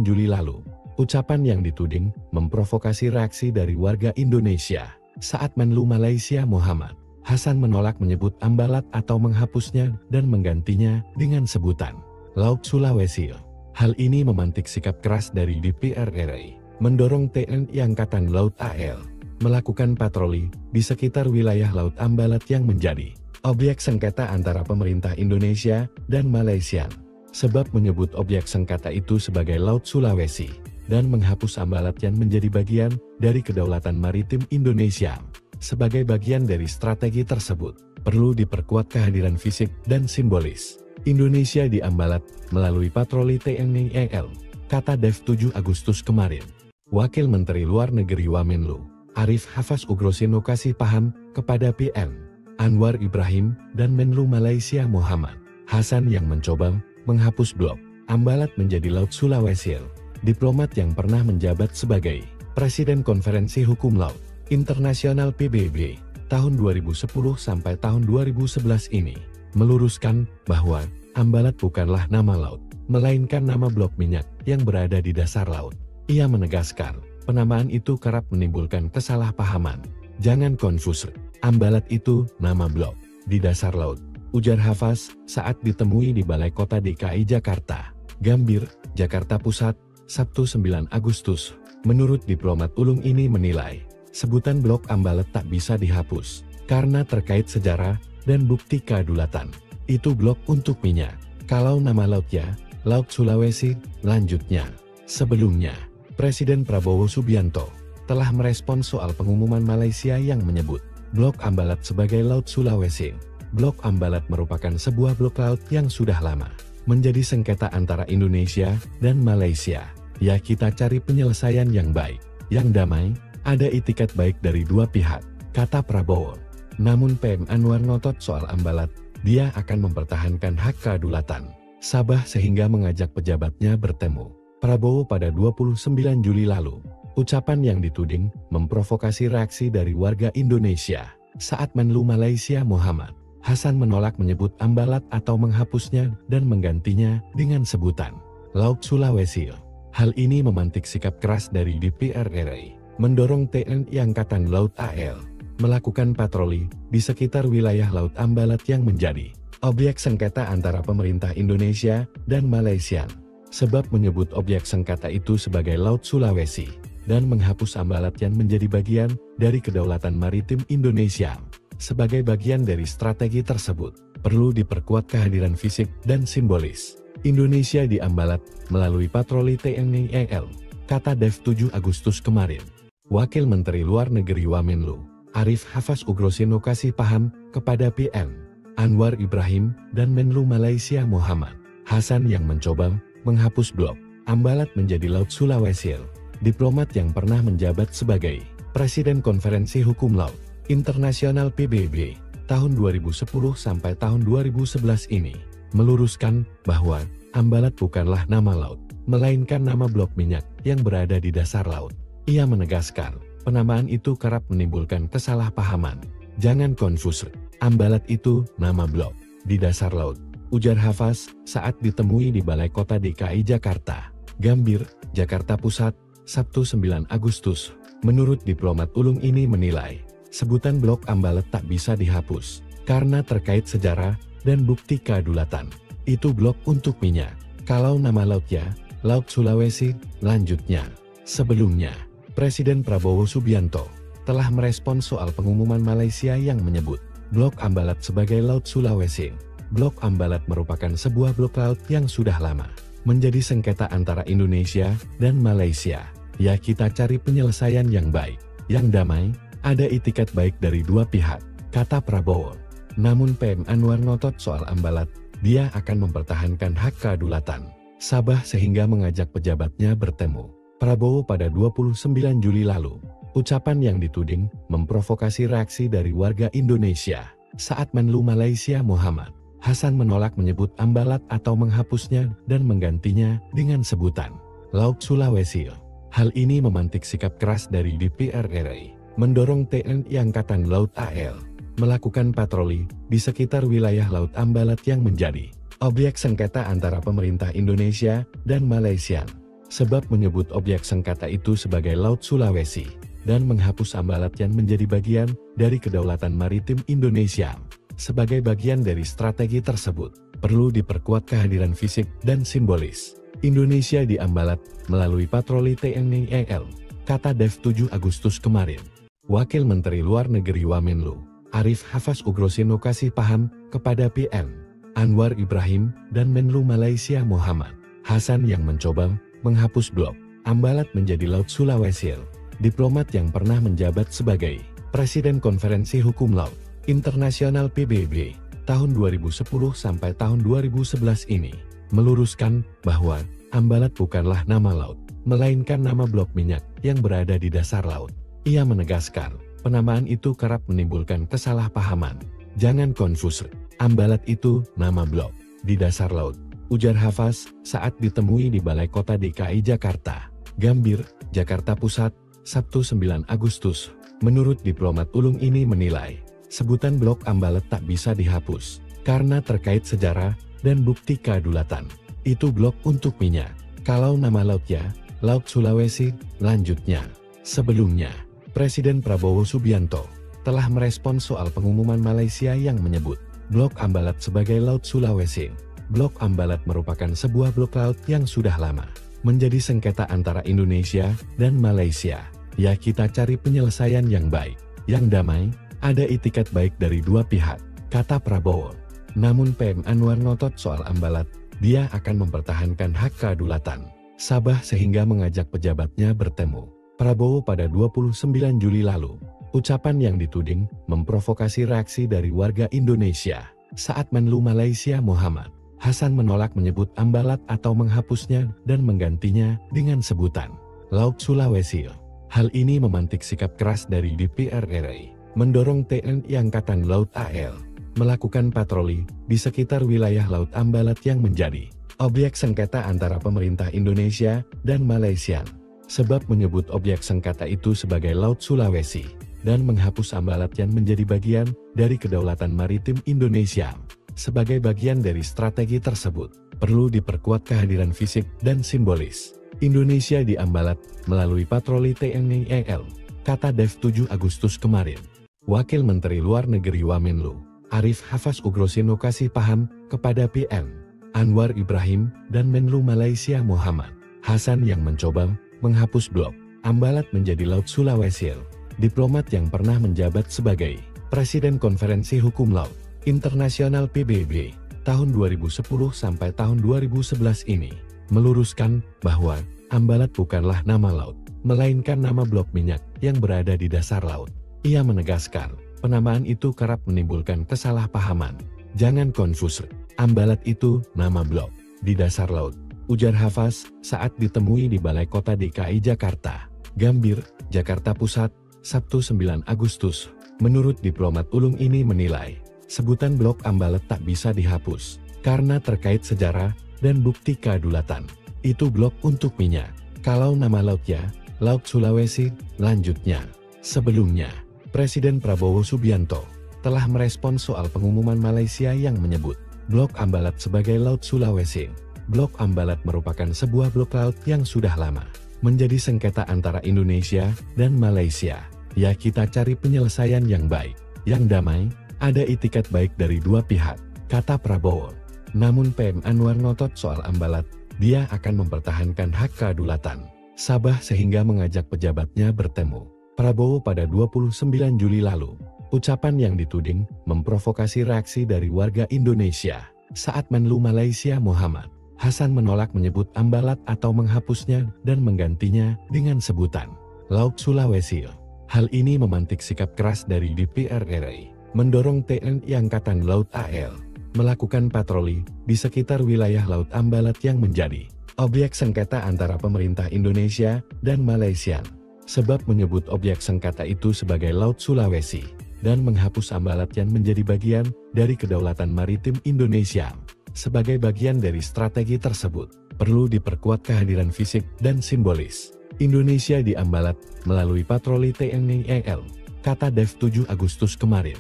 Juli lalu. Ucapan yang dituding memprovokasi reaksi dari warga Indonesia saat Menlu Malaysia Muhammad Hasan menolak menyebut Ambalat atau menghapusnya dan menggantinya dengan sebutan Laut Sulawesi. Hal ini memantik sikap keras dari DPR RI, mendorong TNI Angkatan Laut AL melakukan patroli di sekitar wilayah Laut Ambalat yang menjadi objek sengketa antara pemerintah Indonesia dan Malaysia. Sebab menyebut objek sengketa itu sebagai Laut Sulawesi dan menghapus Ambalat yang menjadi bagian dari kedaulatan maritim Indonesia. Sebagai bagian dari strategi tersebut, perlu diperkuat kehadiran fisik dan simbolis Indonesia di Ambalat melalui patroli TNI AL, kata Dev 7 Agustus kemarin. Wakil Menteri Luar Negeri Wamenlu, Arif Hafaz Ugroseno kasih paham kepada PM Anwar Ibrahim dan Menlu Malaysia Muhammad Hasan yang mencoba menghapus blok Ambalat menjadi Laut Sulawesi. Diplomat yang pernah menjabat sebagai Presiden Konferensi Hukum Laut Internasional PBB tahun 2010 sampai tahun 2011 ini meluruskan bahwa Ambalat bukanlah nama laut, melainkan nama blok minyak yang berada di dasar laut. Ia menegaskan, penamaan itu kerap menimbulkan kesalahpahaman. Jangan konfus, Ambalat itu nama blok di dasar laut, ujar Hafaz saat ditemui di Balai Kota DKI Jakarta, Gambir, Jakarta Pusat, Sabtu 9 Agustus. Menurut diplomat ulung ini menilai, sebutan blok Ambalat tak bisa dihapus, karena terkait sejarah dan bukti kedaulatan. Itu blok untuk minyak. Kalau nama lautnya, Laut Sulawesi, lanjutnya. Sebelumnya, Presiden Prabowo Subianto telah merespon soal pengumuman Malaysia yang menyebut blok Ambalat sebagai Laut Sulawesi. Blok Ambalat merupakan sebuah blok laut yang sudah lama menjadi sengketa antara Indonesia dan Malaysia. Ya, kita cari penyelesaian yang baik, yang damai, ada itikat baik dari dua pihak, kata Prabowo. Namun PM Anwar ngotot soal Ambalat, dia akan mempertahankan hak kedaulatan Sabah sehingga mengajak pejabatnya bertemu Prabowo pada 29 Juli lalu. Ucapan yang dituding memprovokasi reaksi dari warga Indonesia saat Menlu Malaysia Muhammad Hasan menolak menyebut Ambalat atau menghapusnya dan menggantinya dengan sebutan Laut Sulawesi. Hal ini memantik sikap keras dari DPR RI, mendorong TNI Angkatan Laut AL melakukan patroli di sekitar wilayah Laut Ambalat yang menjadi objek sengketa antara pemerintah Indonesia dan Malaysia. Sebab menyebut objek sengketa itu sebagai Laut Sulawesi dan menghapus Ambalat yang menjadi bagian dari kedaulatan maritim Indonesia. Sebagai bagian dari strategi tersebut, perlu diperkuat kehadiran fisik dan simbolis Indonesia di Ambalat melalui patroli TNI AL, kata Dev 7 Agustus kemarin. Wakil Menteri Luar Negeri Wamenlu, Arif Hafaz Ugroseno kasih paham kepada PM Anwar Ibrahim dan Menlu Malaysia Muhammad Hasan yang mencoba menghapus blok Ambalat menjadi Laut Sulawesi. Diplomat yang pernah menjabat sebagai Presiden Konferensi Hukum Laut Internasional PBB tahun 2010 sampai tahun 2011 ini meluruskan bahwa Ambalat bukanlah nama laut, melainkan nama blok minyak yang berada di dasar laut. Ia menegaskan, penamaan itu kerap menimbulkan kesalahpahaman. Jangan konfus, Ambalat itu nama blok di dasar laut, ujar Hafaz saat ditemui di Balai Kota DKI Jakarta, Gambir, Jakarta Pusat, Sabtu 9 Agustus. Menurut diplomat ulung ini menilai, sebutan blok Ambalat tak bisa dihapus, karena terkait sejarah dan bukti kedaulatan. Itu blok untuk minyak. Kalau nama lautnya, Laut Sulawesi, lanjutnya. Sebelumnya, Presiden Prabowo Subianto telah merespon soal pengumuman Malaysia yang menyebut blok Ambalat sebagai Laut Sulawesi. Blok Ambalat merupakan sebuah blok laut yang sudah lama menjadi sengketa antara Indonesia dan Malaysia. Ya, kita cari penyelesaian yang baik, yang damai, ada itikat baik dari dua pihak, kata Prabowo. Namun PM Anwar ngotot soal Ambalat, dia akan mempertahankan hak kedaulatan Sabah sehingga mengajak pejabatnya bertemu Prabowo pada 29 Juli lalu. Ucapan yang dituding memprovokasi reaksi dari warga Indonesia saat Menlu Malaysia Muhammad Hasan menolak menyebut Ambalat atau menghapusnya dan menggantinya dengan sebutan Laut Sulawesi. Hal ini memantik sikap keras dari DPR RI, mendorong TNI Angkatan Laut AL melakukan patroli di sekitar wilayah Laut Ambalat yang menjadi objek sengketa antara pemerintah Indonesia dan Malaysia. Sebab menyebut objek sengketa itu sebagai Laut Sulawesi dan menghapus Ambalat yang menjadi bagian dari kedaulatan maritim Indonesia. Sebagai bagian dari strategi tersebut, perlu diperkuat kehadiran fisik dan simbolis Indonesia di Ambalat melalui patroli TNI AL, kata Dev 7 Agustus kemarin. Wakil Menteri Luar Negeri Wamenlu, Arif Hafaz Ugroseno kasih paham kepada PM Anwar Ibrahim dan Menlu Malaysia Muhammad Hasan yang mencoba menghapus blok Ambalat menjadi Laut Sulawesi. Diplomat yang pernah menjabat sebagai Presiden Konferensi Hukum Laut Internasional PBB tahun 2010 sampai tahun 2011 ini meluruskan bahwa Ambalat bukanlah nama laut, melainkan nama blok minyak yang berada di dasar laut. Ia menegaskan, penamaan itu kerap menimbulkan kesalahpahaman. Jangan konfus, Ambalat itu nama blok di dasar laut, ujar Hafaz saat ditemui di Balai Kota DKI Jakarta, Gambir, Jakarta Pusat, Sabtu 9 Agustus. Menurut diplomat ulung ini menilai, sebutan blok Ambalat tak bisa dihapus, karena terkait sejarah dan bukti kedaulatan. Itu blok untuk minyak. Kalau nama lautnya, Laut Sulawesi, lanjutnya. Sebelumnya, Presiden Prabowo Subianto telah merespons soal pengumuman Malaysia yang menyebut blok Ambalat sebagai Laut Sulawesi. Blok Ambalat merupakan sebuah blok laut yang sudah lama menjadi sengketa antara Indonesia dan Malaysia. Ya, kita cari penyelesaian yang baik, yang damai, ada itikat baik dari dua pihak, kata Prabowo. Namun PM Anwar ngotot soal Ambalat, dia akan mempertahankan hak kedaulatan Sabah sehingga mengajak pejabatnya bertemu Prabowo pada 29 Juli lalu. Ucapan yang dituding memprovokasi reaksi dari warga Indonesia saat Menlu Malaysia Muhammad Hasan menolak menyebut Ambalat atau menghapusnya dan menggantinya dengan sebutan Laut Sulawesi. Hal ini memantik sikap keras dari DPR RI, mendorong TNI Angkatan Laut AL melakukan patroli di sekitar wilayah Laut Ambalat yang menjadi objek sengketa antara pemerintah Indonesia dan Malaysia. Sebab menyebut objek sengketa itu sebagai Laut Sulawesi dan menghapus Ambalat yang menjadi bagian dari kedaulatan maritim Indonesia. Sebagai bagian dari strategi tersebut, perlu diperkuat kehadiran fisik dan simbolis Indonesia di Ambalat melalui patroli TNI AL, kata Dev 7 Agustus kemarin. Wakil Menteri Luar Negeri Wamenlu Arif Hafaz Ugroseno kasih paham kepada PM Anwar Ibrahim dan Menlu Malaysia Muhammad Hasan yang mencoba menghapus blok Ambalat menjadi Laut Sulawesi. Diplomat yang pernah menjabat sebagai Presiden Konferensi Hukum Laut Internasional PBB tahun 2010 sampai tahun 2011 ini meluruskan bahwa Ambalat bukanlah nama laut, melainkan nama blok minyak yang berada di dasar laut. Ia menegaskan, penamaan itu kerap menimbulkan kesalahpahaman. Jangan konfus, Ambalat itu nama blok di dasar laut, ujar Hafaz saat ditemui di Balai Kota DKI Jakarta, Gambir, Jakarta Pusat, Sabtu 9 Agustus. Menurut diplomat ulung ini menilai, sebutan blok Ambalat tak bisa dihapus, karena terkait sejarah dan bukti kedaulatan. Itu blok untuk minyak. Kalau nama lautnya, Laut Sulawesi, lanjutnya. Sebelumnya, Presiden Prabowo Subianto telah merespons soal pengumuman Malaysia yang menyebut blok Ambalat sebagai Laut Sulawesi. Blok Ambalat merupakan sebuah blok laut yang sudah lama menjadi sengketa antara Indonesia dan Malaysia. Ya, kita cari penyelesaian yang baik, yang damai, ada itikat baik dari dua pihak, kata Prabowo. Namun PM Anwar ngotot soal Ambalat, dia akan mempertahankan hak kedaulatan Sabah sehingga mengajak pejabatnya bertemu Prabowo pada 29 Juli lalu. Ucapan yang dituding memprovokasi reaksi dari warga Indonesia saat Menlu Malaysia Muhammad Hasan menolak menyebut Ambalat atau menghapusnya dan menggantinya dengan sebutan Laut Sulawesi. Hal ini memantik sikap keras dari DPR RI, mendorong TNI Angkatan Laut AL melakukan patroli di sekitar wilayah Laut Ambalat yang menjadi objek sengketa antara pemerintah Indonesia dan Malaysia. Sebab menyebut objek sengketa itu sebagai Laut Sulawesi dan menghapus Ambalat yang menjadi bagian dari kedaulatan maritim Indonesia. Sebagai bagian dari strategi tersebut, perlu diperkuat kehadiran fisik dan simbolis Indonesia di Ambalat melalui patroli TNI AL, kata Dev 7 Agustus kemarin.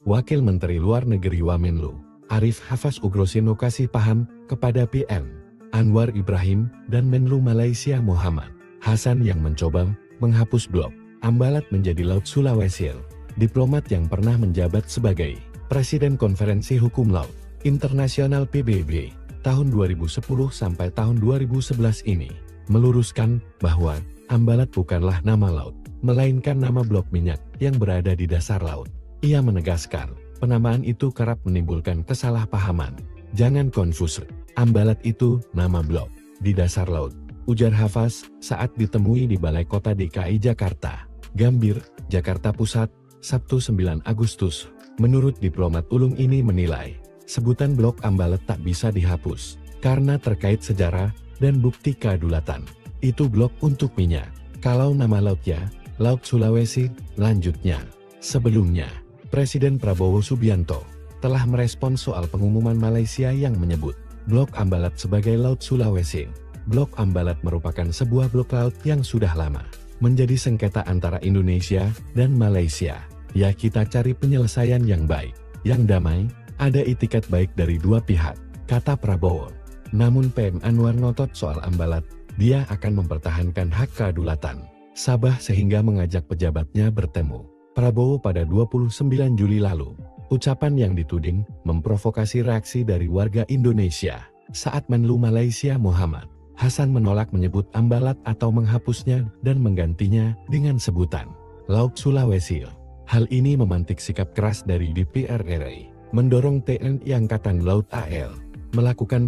Wakil Menteri Luar Negeri Wamenlu Arif Hafaz Ugroseno kasih paham kepada PM Anwar Ibrahim dan Menlu Malaysia Muhammad Hasan yang mencoba menghapus blok Ambalat menjadi Laut Sulawesi. Diplomat yang pernah menjabat sebagai Presiden Konferensi Hukum Laut Internasional PBB tahun 2010 sampai tahun 2011 ini meluruskan bahwa Ambalat bukanlah nama laut, melainkan nama blok minyak yang berada di dasar laut. Ia menegaskan, penamaan itu kerap menimbulkan kesalahpahaman. Jangan konfus, Ambalat itu nama blok di dasar laut, ujar Hafaz saat ditemui di Balai Kota DKI Jakarta, Gambir, Jakarta Pusat, Sabtu 9 Agustus. Menurut diplomat ulung ini menilai, sebutan Blok Ambalat tak bisa dihapus, karena terkait sejarah dan bukti kedaulatan. Itu blok untuk minyak. Kalau nama lautnya, Laut Sulawesi, lanjutnya. Sebelumnya, Presiden Prabowo Subianto telah merespon soal pengumuman Malaysia yang menyebut Blok Ambalat sebagai Laut Sulawesi. Blok Ambalat merupakan sebuah blok laut yang sudah lama menjadi sengketa antara Indonesia dan Malaysia. Ya, kita cari penyelesaian yang baik, yang damai, ada itikat baik dari dua pihak, kata Prabowo. Namun PM Anwar ngotot soal Ambalat, dia akan mempertahankan hak kedaulatan Sabah sehingga mengajak pejabatnya bertemu Prabowo pada 29 Juli lalu. Ucapan yang dituding memprovokasi reaksi dari warga Indonesia saat Menlu Malaysia Muhammad Hasan menolak menyebut Ambalat atau menghapusnya dan menggantinya dengan sebutan Laut Sulawesi. Hal ini memantik sikap keras dari DPR RI, mendorong TNI Angkatan Laut AL melakukan